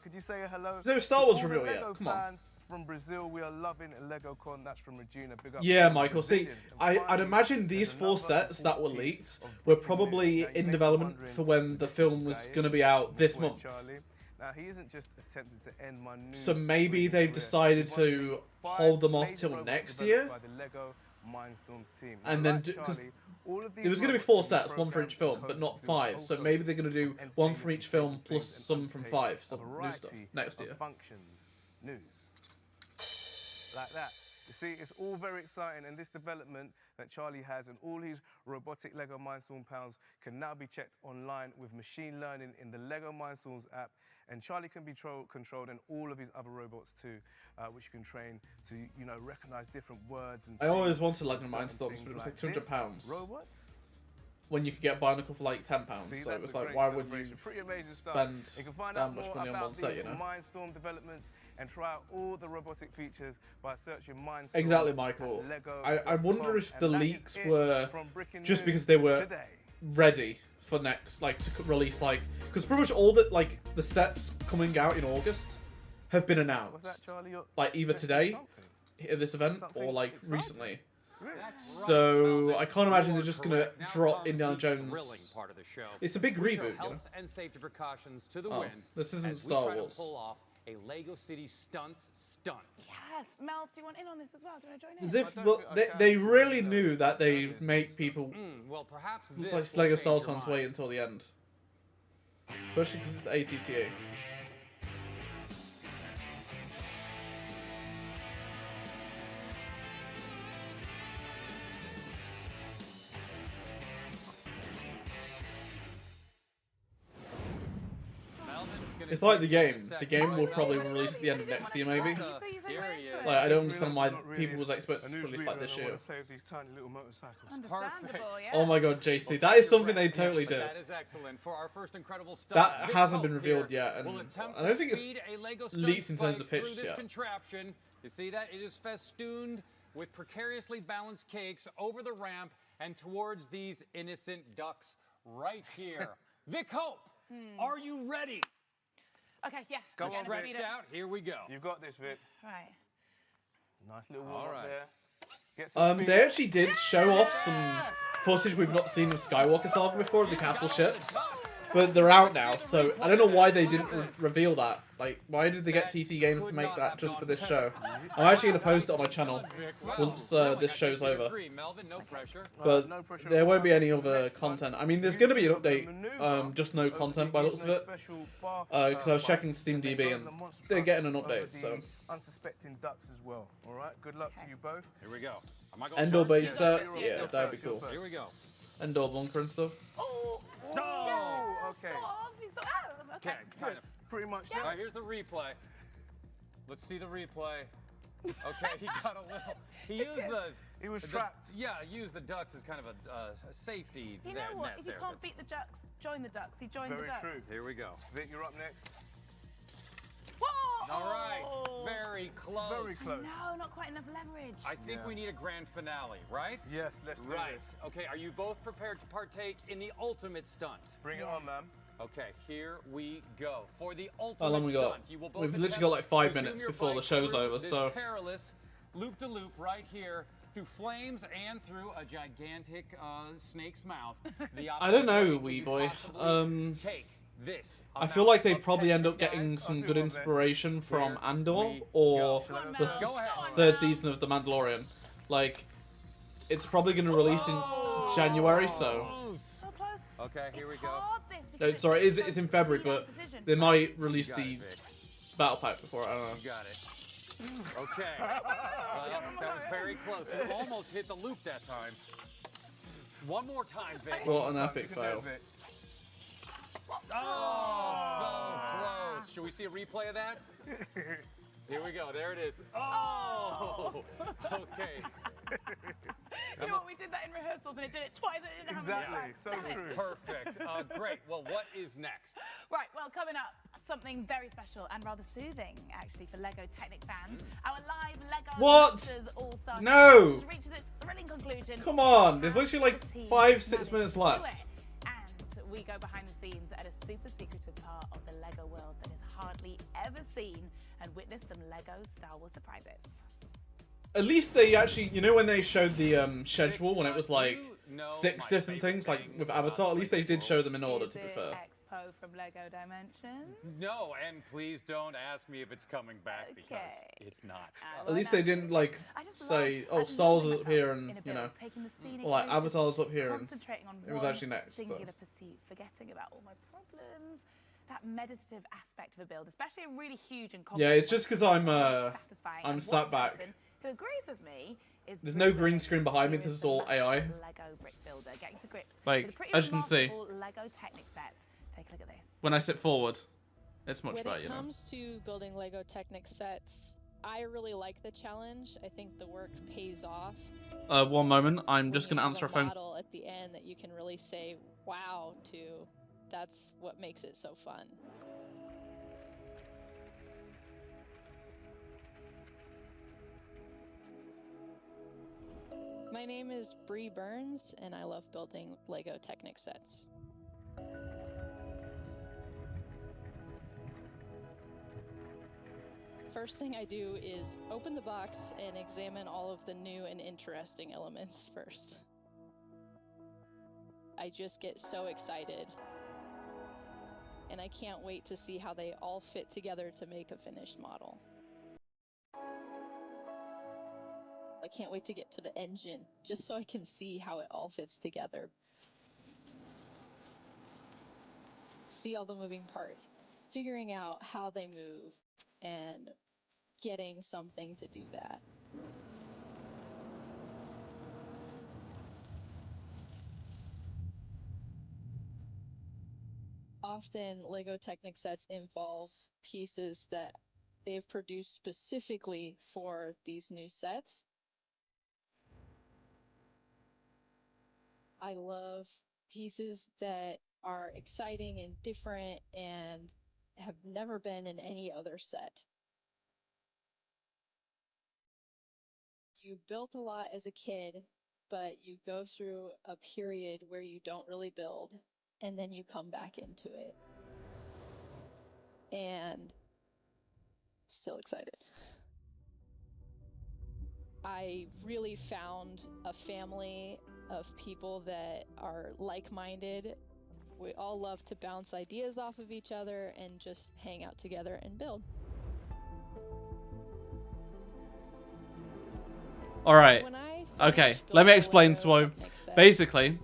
Could you say a hello? There's no Star Wars to all the reveal yet, Lego come on. fans from Brazil, we are loving LegoCon. That's from Regina. Big up Yeah, to Michael. See, Brazilians. And I'd finally, imagine these there's 4 another sets that were important leaked piece of were breaking probably news. Now, you may in be development wondering for when the film was who going to be out my this boy month. Charlie. Now, he isn't just attempting to end my news So maybe streaming they've career. decided He's to five hold them off laser till robots next developed year. by the Lego Mindstorms team. And Now, then, like because Charlie, all of there these was going to be robots 4 can be sets, one for each programmed film, and but coded not to do 5. all So sorts maybe they're going to do of 1 for each film entertaining plus things some and from undertake 5, a some new variety stuff next of year. functions. News. Like that. You see, it's all very exciting, and this development that Charlie has and all his robotic Lego Mindstorm pounds can now be checked online with machine learning in the Lego Mindstorms app, and Charlie can be controlled and all of his other robots too, which you can train to, you know, recognize different words and I always things wanted Lego and certain Mindstorms, things but it was like this. £200. Robot? When you could get Bionicle for like £10, See, so it that's was a like, great why would you celebration. Pretty amazing stuff. spend You can find that out much more money on about one set, these you know? Mindstorm developments and try out all the robotic features by searching Mindstorm. Exactly, Michael. I wonder if the leaks were just because they were ready for next, like, to release, like, because pretty much all the, like, the sets coming out in August have been announced, like, either today at this event or, like, recently. So I can't imagine they're just gonna drop Indiana Jones. It's a big reboot, you know? Health and safety precautions to the Oh, wind. this isn't as we Star try to Wars. pull off a Lego City stunts stunt. Yes, Mel, do you want in on this as well? Do you want to join in? As if they really knew that they make people. Well, perhaps Looks this like will Lego change Star Wars your fans mind. wait until the end, especially because it's the ATTA. Melvin's It's like the game. The game will probably release at the end of next year, maybe. Like, I don't understand why people was expected to release like this year. Play with these tiny little motorcycles. Understandable, yeah. Oh my god, JC, that is something they totally do. That is excellent for our first incredible stunt. That hasn't been Hope revealed here yet, and will attempt I don't think to it's speed a Lego stunt leaked in terms of bike pitches through this yet. contraption. You see that? It is festooned with precariously balanced cakes over the ramp and towards these innocent ducks right here. Vic Hope, are you ready? Okay, yeah. Go on, Stretched Vic. out. Here we go. You've got this, Vic. Right. Nice little warm up there. They actually did show off some footage we've not seen of Skywalker Saga before, of the capital ships. But they're out now, so I don't know why they didn't reveal that. Like, why did they get TT Games to make that just for this show? I'm actually going to post it on my channel once this show's over. But there won't be any other content. I mean, there's going to be an update, just no content by the looks of it. Because I was checking SteamDB and they're getting an update, so... Unsuspecting ducks as well. All right. Good luck to you both. Here we go. Am I going Endor first? base set, yeah, that'd be cool. Here we go. Endor bunker and stuff. Oh, no. Okay. Okay. Kind of. Pretty much. All right, here's the replay. Let's see the replay. Okay, he got a little. He used the. He was trapped. Yeah, used the ducks as kind of a safety You know net what? If you there. can't beat the ducks, join the ducks. He joined the ducks. Very true. Here we go. Vic, you're up next. Whoa! All right, very close. Very close. No, not quite enough leverage. I think we need a grand finale, right? Yes, let's do Right. this. Okay, are you both prepared to partake in the ultimate stunt? Bring it on, man. Okay, here we go. For the ultimate How long we got? stunt, you will both We've literally attempt got like 5 to minutes zoom your before the bike show's through over, this so... perilous loop-to-loop right here through flames and through a gigantic snake's mouth. The I don't know, opposite way wee you boy. possibly take this I feel like they probably end up getting some good inspiration from Andor or the third season of The Mandalorian. Like, it's probably going to release in January, so... Okay, here we go. No, sorry, it's in February, but they might release the battle pack before it, I don't know. You got it. Okay. That was very close. It almost hit the loop that time. One more time, Vic. What an epic fail. Oh, so close. Should we see a replay of that? Here we go. There it is. Oh! Okay. You know what? We did that in rehearsals and it did it twice and it didn't have any So true. Perfect. Great. Well, what is next? Right, well, coming up, something very special and rather soothing, actually, for LEGO Technic fans. Our live LEGO What? Masters All-Star No! reaches its thrilling conclusion. Come on, there's literally like 5-6 minutes left. And we go behind the scenes at a super secretive part of the LEGO world that is hardly ever seen and witness some LEGO Star Wars surprises. At least they actually, you know when they showed the schedule, when it was like 6 different things, like with Avatar, at least they did show them in order, to be fair. Expo from LEGO Dimension. No, and please don't ask me if it's coming back because it's not. At least they didn't like say, oh, Star Wars is up here and, you know, or like Avatar's up here and it was actually next. So. Singular pursuit, forgetting about all my problems. That meditative aspect of a build, especially a really huge and complex. Yeah, it's just because I'm sat back. Who agrees with me is there's no green screen behind me. This is all AI. Lego brick builder, getting to grips. Like, as you can see, Lego Technic set. Take a look at this. when I sit forward, it's much better, you know. When it comes to building Lego Technic sets, I really like the challenge. I think the work pays off. One moment, I'm just gonna answer a phone. Model at the end that you can really say wow to. That's what makes it so fun. My name is Bree Burns, and I love building Lego Technic sets. First thing I do is open the box and examine all of the new and interesting elements first. I just get so excited, and I can't wait to see how they all fit together to make a finished model. I can't wait to get to the engine, just so I can see how it all fits together. See all the moving parts, figuring out how they move, and getting something to do that. Often Lego Technic sets involve pieces that they've produced specifically for these new sets. I love pieces that are exciting and different and have never been in any other set. You built a lot as a kid, but you go through a period where you don't really build, and then you come back into it. And still excited. I really found a family of people that are like-minded. We all love to bounce ideas off of each other and just hang out together and build. All right. Okay. Let me explain. So, basically,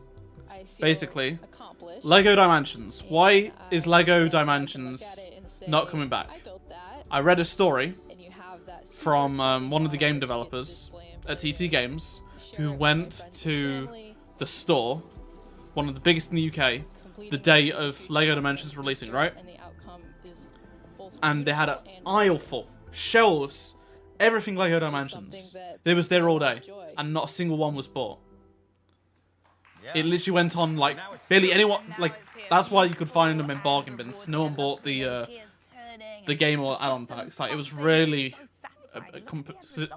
Lego Dimensions. Why is Lego Dimensions not coming back? I read a story from one of the game developers at TT Games who went to the store, one of the biggest in the UK, the day of Lego Dimensions releasing, right? And they had an aisle full, shelves, everything Lego Dimensions. They was there all day, and not a single one was bought. It literally went on like barely anyone. Like that's why you could find them in bargain bins. No one bought the game or add-on packs. Like it was really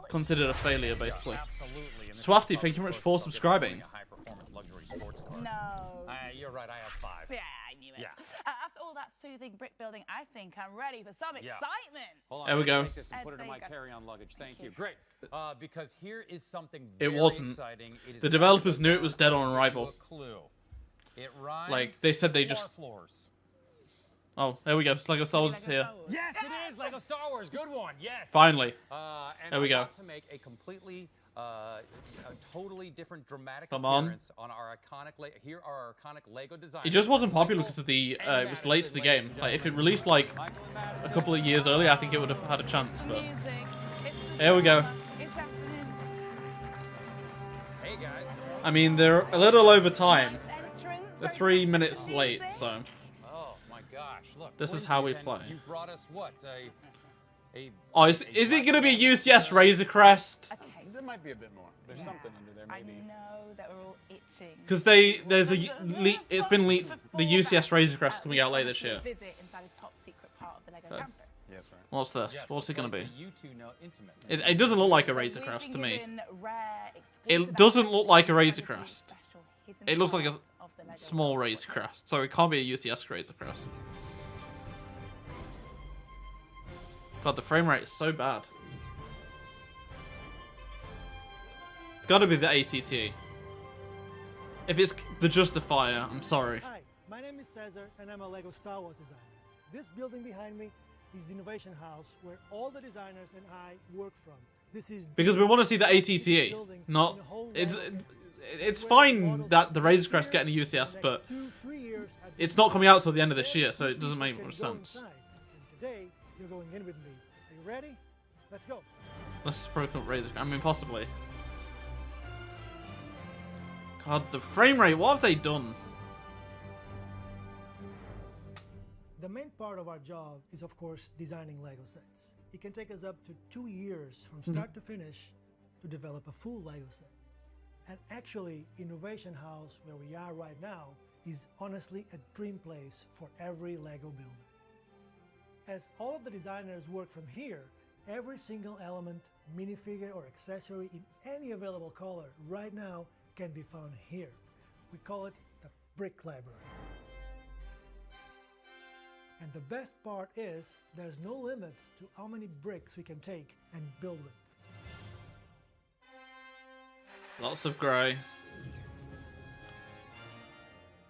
considered a failure, basically. Swafty, thank you very much for subscribing. No. You're right, I have 5. Yeah, I knew it. After all that soothing brick building, I think I'm ready for some excitement. Hold on, there we go. Take this and put it in my carry-on luggage. Thank you. Great. Because here is something It very wasn't. exciting. It is The developers knew it was dead on arrival. Clue. It rhymes Like they said, they just. floors. Oh, there we go. Lego Star Wars is here. Yes, it is Lego Star Wars. Good one. Yes. Finally. And there we go. To make a completely, a totally different dramatic Come on. appearance on our iconic. Here are our iconic Lego designs. It just wasn't popular because of the. It was late to the game. Like if it released like a couple of years earlier, I think it would have had a chance. But there we go. Hey guys. I mean, they're a little over time. They're 3 minutes late, so. Oh my gosh! Look. This is how we play. You brought us what? Oh, is it gonna be a UCS Razor Crest? Okay. There might be a bit more. There's something under there, maybe. I know that we're all itching. Because it's been leaked. The UCS Razor Crest coming out later this year. Visit inside a top secret part of the Lego campus. Yes, right. What's this? What's it gonna be? You two know intimately. It doesn't look like a Razor Crest to me. It doesn't look like a Razor Crest. It looks like a small Razor Crest, so it can't be a UCS Razor Crest. God, the frame rate is so bad. It's gotta be the ATT. If it's the Justifier, I'm sorry. Hi, my name is Cesar, and I'm a Lego Star Wars designer. This building behind me is the Innovation House, where all the designers and I work from. This is because we want to see the ATT, not... It's fine that the Razor Crest getting a UCS, but it's not coming out till the end of this year, so it doesn't make much sense. And today, you're going in with me. Are you ready? Let's go. Let's broken up Razor Crest. I mean, possibly. God, the frame rate, what have they done? The main part of our job is, of course, designing Lego sets. It can take us up to 2 years from start to finish to develop a full Lego set. And actually, Innovation House, where we are right now, is honestly a dream place for every Lego builder. As all of the designers work from here, every single element, minifigure or accessory in any available color right now can be found here. We call it the Brick Library. And the best part is there's no limit to how many bricks we can take and build with. Lots of grey.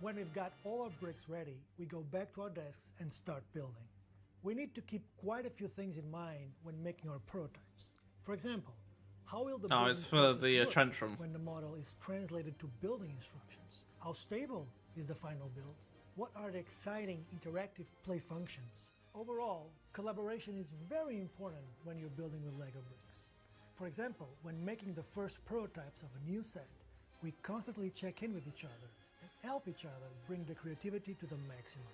When we've got all our bricks ready, we go back to our desks and start building. We need to keep quite a few things in mind when making our prototypes. For example, how will the building it's for the look trench room. when the model is translated to building instructions? How stable is the final build? What are the exciting interactive play functions? Overall, collaboration is very important when you're building with Lego bricks. For example, when making the first prototypes of a new set, we constantly check in with each other and help each other bring the creativity to the maximum.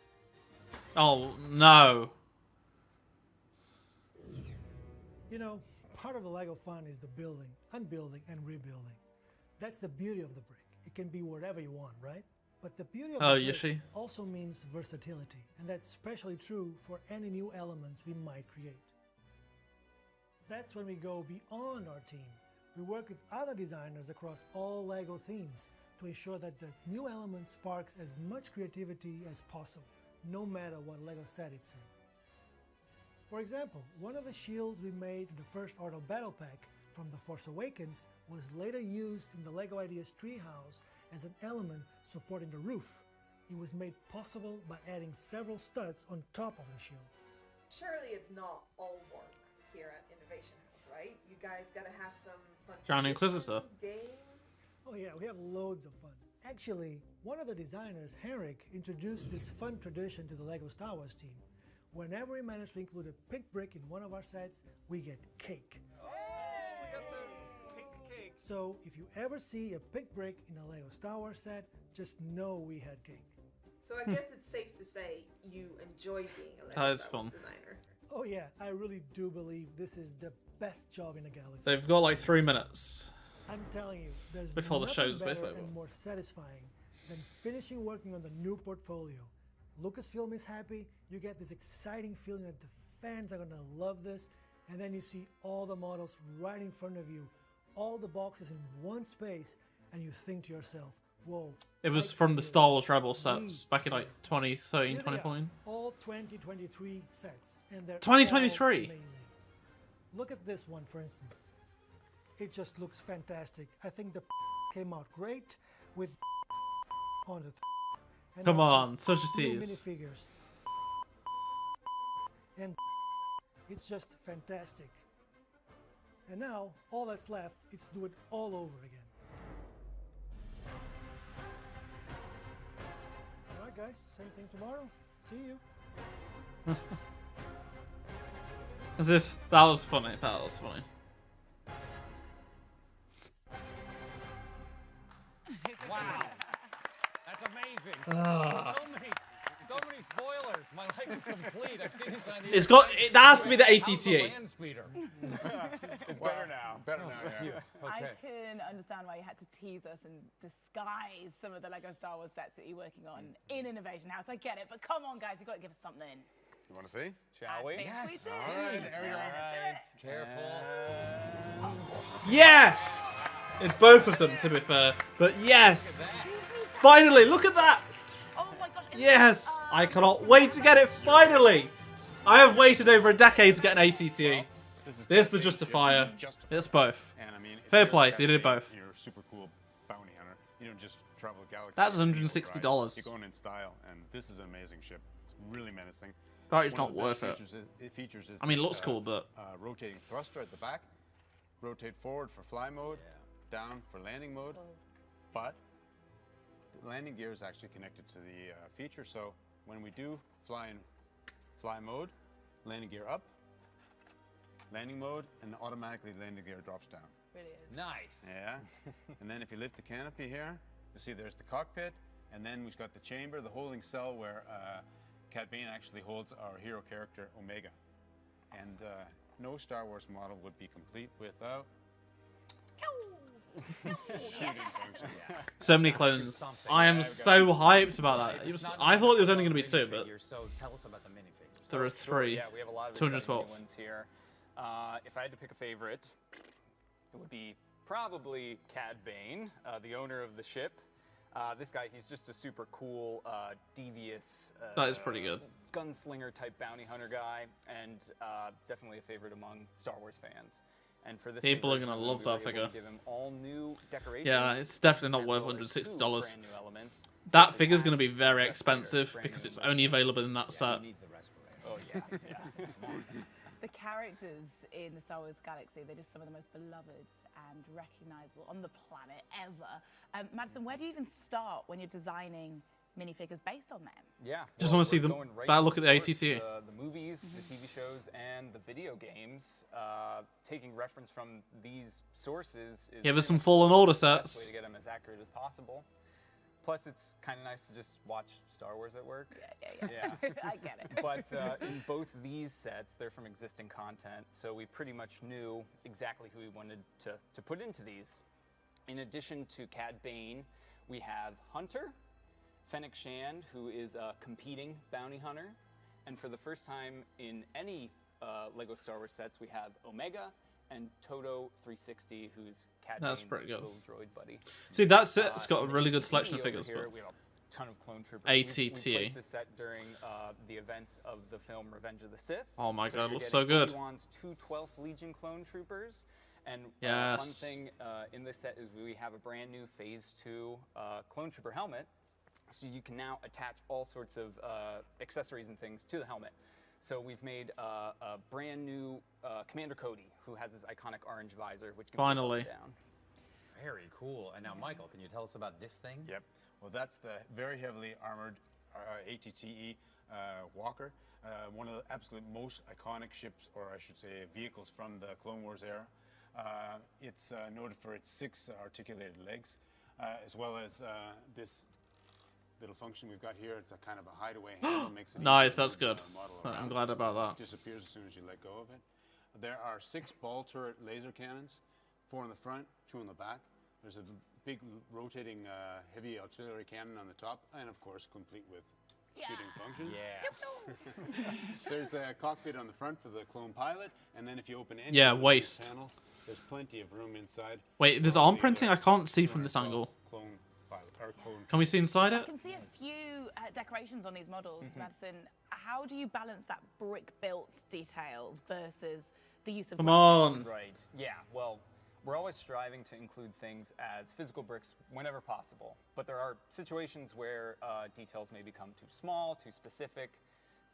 Oh, no. You know, part of the LEGO fun is the building, unbuilding, and rebuilding. That's the beauty of the brick. It can be whatever you want, right? But the beauty of the brick Yoshi. also means versatility, and that's especially true for any new elements we might create. That's when we go beyond our team. We work with other designers across all LEGO themes to ensure that the new element sparks as much creativity as possible, no matter what LEGO set it's in. For example, one of the shields we made in the first Art of Battle pack from The Force Awakens was later used in the LEGO Ideas treehouse as an element supporting the roof. It was made possible by adding several studs on top of the shield. Surely it's not all work here at Innovation House, right? You guys gotta have some fun Grand Inquisitor. games. Oh yeah, we have loads of fun. Actually, one of the designers, Henrik, introduced this fun tradition to the LEGO Star Wars team. Whenever we manage to include a pink brick in one of our sets, we get cake. Oh, we got the pink cake. So if you ever see a pink brick in a LEGO Star Wars set, just know we had cake. So I guess it's safe to say you enjoy being a That LEGO is Star Wars fun. designer. Oh yeah, I really do believe this is the best job in the galaxy. They've got like 3 minutes. I'm telling you, there's Before the nothing show's better basically over. and more satisfying than finishing working on the new portfolio. Lucasfilm is happy, you get this exciting feeling that the fans are gonna love this, and then you see all the models right in front of you, all the boxes in one space, and you think to yourself, whoa. It was from the Star Wars Rebel sets back in like 2013, Here they are, 2014. all 2023 sets, and they're 2023. all amazing. Look at this one, for instance. It just looks fantastic. I think the came out great with on it. And Come also on, such a new tease. minifigures. And it's just fantastic. And now, all that's left is to do it all over again. Alright guys, same thing tomorrow. See you. As if that was funny. That was funny. Wow. That's amazing. Ah. So many spoilers. My life is complete. I've seen this on It's got. That has to be the How's the ATTA. land speeder? It's better now. Better now, yeah. I can understand why you had to tease us and disguise some of the LEGO Star Wars sets that you're working on in Innovation House. I get it, but come on, guys, you've got to give us something. You want to see? Shall we? think we do. All right, there we go. Careful. Yes! It's both of them, to be fair. But yes! Finally, look at that! Oh my gosh. Yes! I cannot wait to get it, finally! I have waited over a decade to get an ATTA. There's the Justifier. It's both. And I mean, if Fair you're play, a they did captain, both. You're a super cool bounty hunter. You don't just travel the galaxy. That's You go, $160. right? You're going in style, and this is an amazing ship. It's really menacing. But it's One not of the best worth it. Features is I mean, it this, looks cool, but rotating thruster at the back, rotate forward for fly mode, down for landing mode, but the landing gear is actually connected to the feature. So when we do fly mode, landing gear up, landing mode, and automatically landing gear drops down. Brilliant. Nice. Yeah. And then if you lift the canopy here, you see there's the cockpit, and then we've got the chamber, the holding cell where Cad Bane actually holds our hero character Omega. And no Star Wars model would be complete without shooting function. so many clones. I am so hyped about that. I thought there was only going to be 2, but So tell us about the minifigures. there are 3. Yeah, we have a lot of 212. exciting ones here. If I had to pick a favorite, it would be probably Cad Bane, the owner of the ship. This guy, he's just a super cool, devious, That is pretty good. gunslinger type bounty hunter guy, and definitely a favorite among Star Wars fans. And for this People are version gonna of the love movie, that we were able figure. to give him all new decorations. Yeah, it's definitely not as worth well as $160. 2 brand new elements. That figure's going to be very expensive because it's only available in that set. Oh yeah, yeah. The characters in the Star Wars galaxy, they're just some of the most beloved and recognizable on the planet ever. Madison, where do you even start when you're designing minifigures based on them? Yeah. Just wanna see we're them- going right bad to look at the source, ATTA. The movies, the TV shows, and the video games. Taking reference from these sources is Yeah, there's some pretty much Fallen Order the best way sets. to get them as accurate as possible. Plus, it's kind of nice to just watch Star Wars at work. Yeah. I get it. But in both these sets, they're from existing content, so we pretty much knew exactly who we wanted to put into these. In addition to Cad Bane, we have Hunter, Fennec Shand, who is a competing bounty hunter, and for the first time in any LEGO Star Wars sets, we have Omega and Toto 360, who's Cad Bane's little droid buddy. See, that set's got a really good selection of figures. Here, we have a ton of clone troopers. ATT. We placed this set during the events of the film Revenge of the Sith. Oh my god, it looks so so good. Obi-Wan's 2 12th Legion clone troopers. And Yes. one thing in this set is we have a brand new Phase 2 clone trooper helmet. So you can now attach all sorts of accessories and things to the helmet. So we've made a brand new Commander Cody, who has his iconic orange visor, which can Finally. flip up and down. Very cool. And now, Michael, can you tell us about this thing? Yep. Well, that's the very heavily armored ATTE Walker, one of the absolute most iconic ships, or I should say vehicles from the Clone Wars era. It's noted for its 6 articulated legs, as well as this little function we've got here. It's a kind of a hideaway handle. Makes it Nice, easier that's to move good. the model I'm around. glad about that. It disappears as soon as you let go of it. There are 6 ball turret laser cannons, 4 in the front, 2 in the back. There's a big rotating heavy artillery cannon on the top, and of course complete with shooting functions. Yeah. There's a cockpit on the front for the clone pilot, and then if you open any of these waist. panels, there's plenty of room inside. Wait, there's arm printing? I can't see from this angle. Clone pilot, or clone. Can we see inside I it? can see a few decorations on these models, Madison. How do you balance that brick-built detail versus the use of Come on. Right. Yeah. Well, we're always striving to include things as physical bricks whenever possible. But there are situations where details may become too small, too specific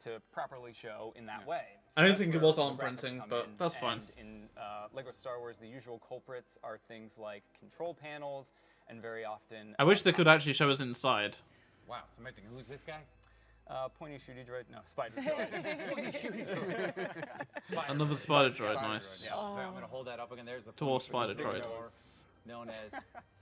to properly show in that way. I don't that's think it where was the arm graphics printing, come but in. that's fine. And in LEGO Star Wars, the usual culprits are things like control panels, and very often... I wish they could actually show us inside. Wow, it's amazing. Who's this guy? Pointy shooty droid? No, spider droid. Pointy shooty droid. Another spider droid, nice. Yeah, I'm going to hold that up again. There's the Dwarf spider droid. Known as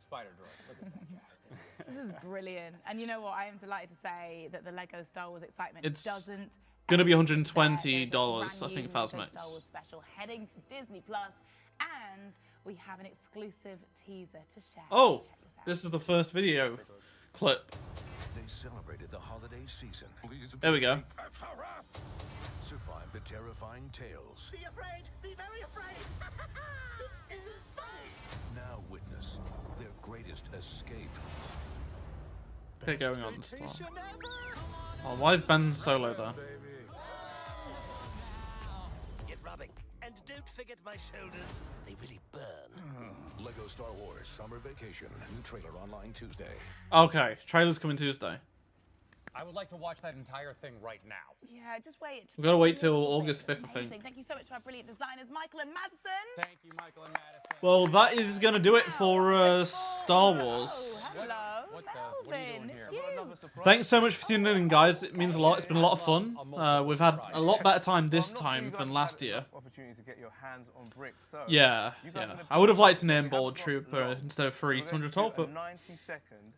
spider droid. Look at that guy. This is brilliant. And you know what? I am delighted to say that the LEGO Star Wars excitement It's doesn't gonna be end there. $120, There's a I brand think, new Phasmax. LEGO Star Wars special heading to Disney Plus, and we have an exclusive teaser to share. Oh, Check this out. this is the first video clip. They celebrated the holiday season. There we go. Survived the terrifying tales. Be afraid! Be very afraid! This isn't funny! Now witness their greatest escape. They're going on the star. Oh, why is Ben Solo there? Get rubbing. And don't forget my shoulders. They really burn. Lego Star Wars Summer Vacation. New trailer online Tuesday. Okay, trailer's coming Tuesday. I would like to watch that entire thing right now. Yeah, just wait. We've got to wait till August 5th, I Amazing. think. Thank you so much to our brilliant designers, Michael and Madison. Thank you, Michael and Madison. Well, that is going to do it for Star Wars. Hello, what are you doing here? Thanks so much for tuning in, guys. It means a lot. It's been a lot of fun. We've had a lot better time this time than last year. Opportunity to get your hands on bricks. So Yeah, yeah. I would have liked an name-board trooper instead of 312, but... 90-second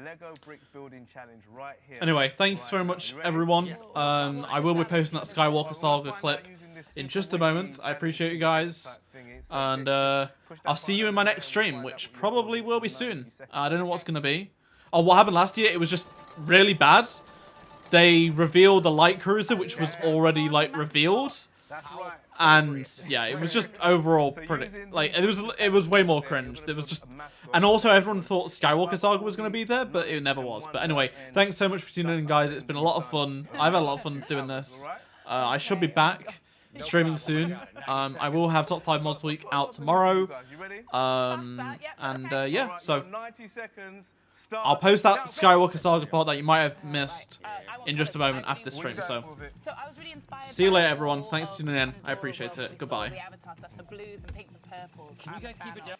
Lego brick building challenge right here. Anyway, thanks very much, everyone. I will be posting that Skywalker Saga clip in just a moment. I appreciate you guys. And I'll see you in my next stream, which probably will be soon. I don't know what's going to be. Oh, what happened last year? It was just really bad. They revealed the light cruiser, which was already, like, revealed. And yeah, it was just overall pretty, like, it was way more cringe. It was just, and also everyone thought Skywalker Saga was going to be there, but it never was. But anyway, thanks so much for tuning in, guys. It's been a lot of fun. I've had a lot of fun doing this. I should be back streaming soon. I will have Top 5 Mods Week out tomorrow. Yeah, so 90 seconds. I'll post that Skywalker Saga part that you might have missed in just a moment after the stream. So see you later, everyone. Thanks for tuning in. I appreciate it. Goodbye. The Avatar stuff, so blues and pinks and purples. Can you guys keep it down?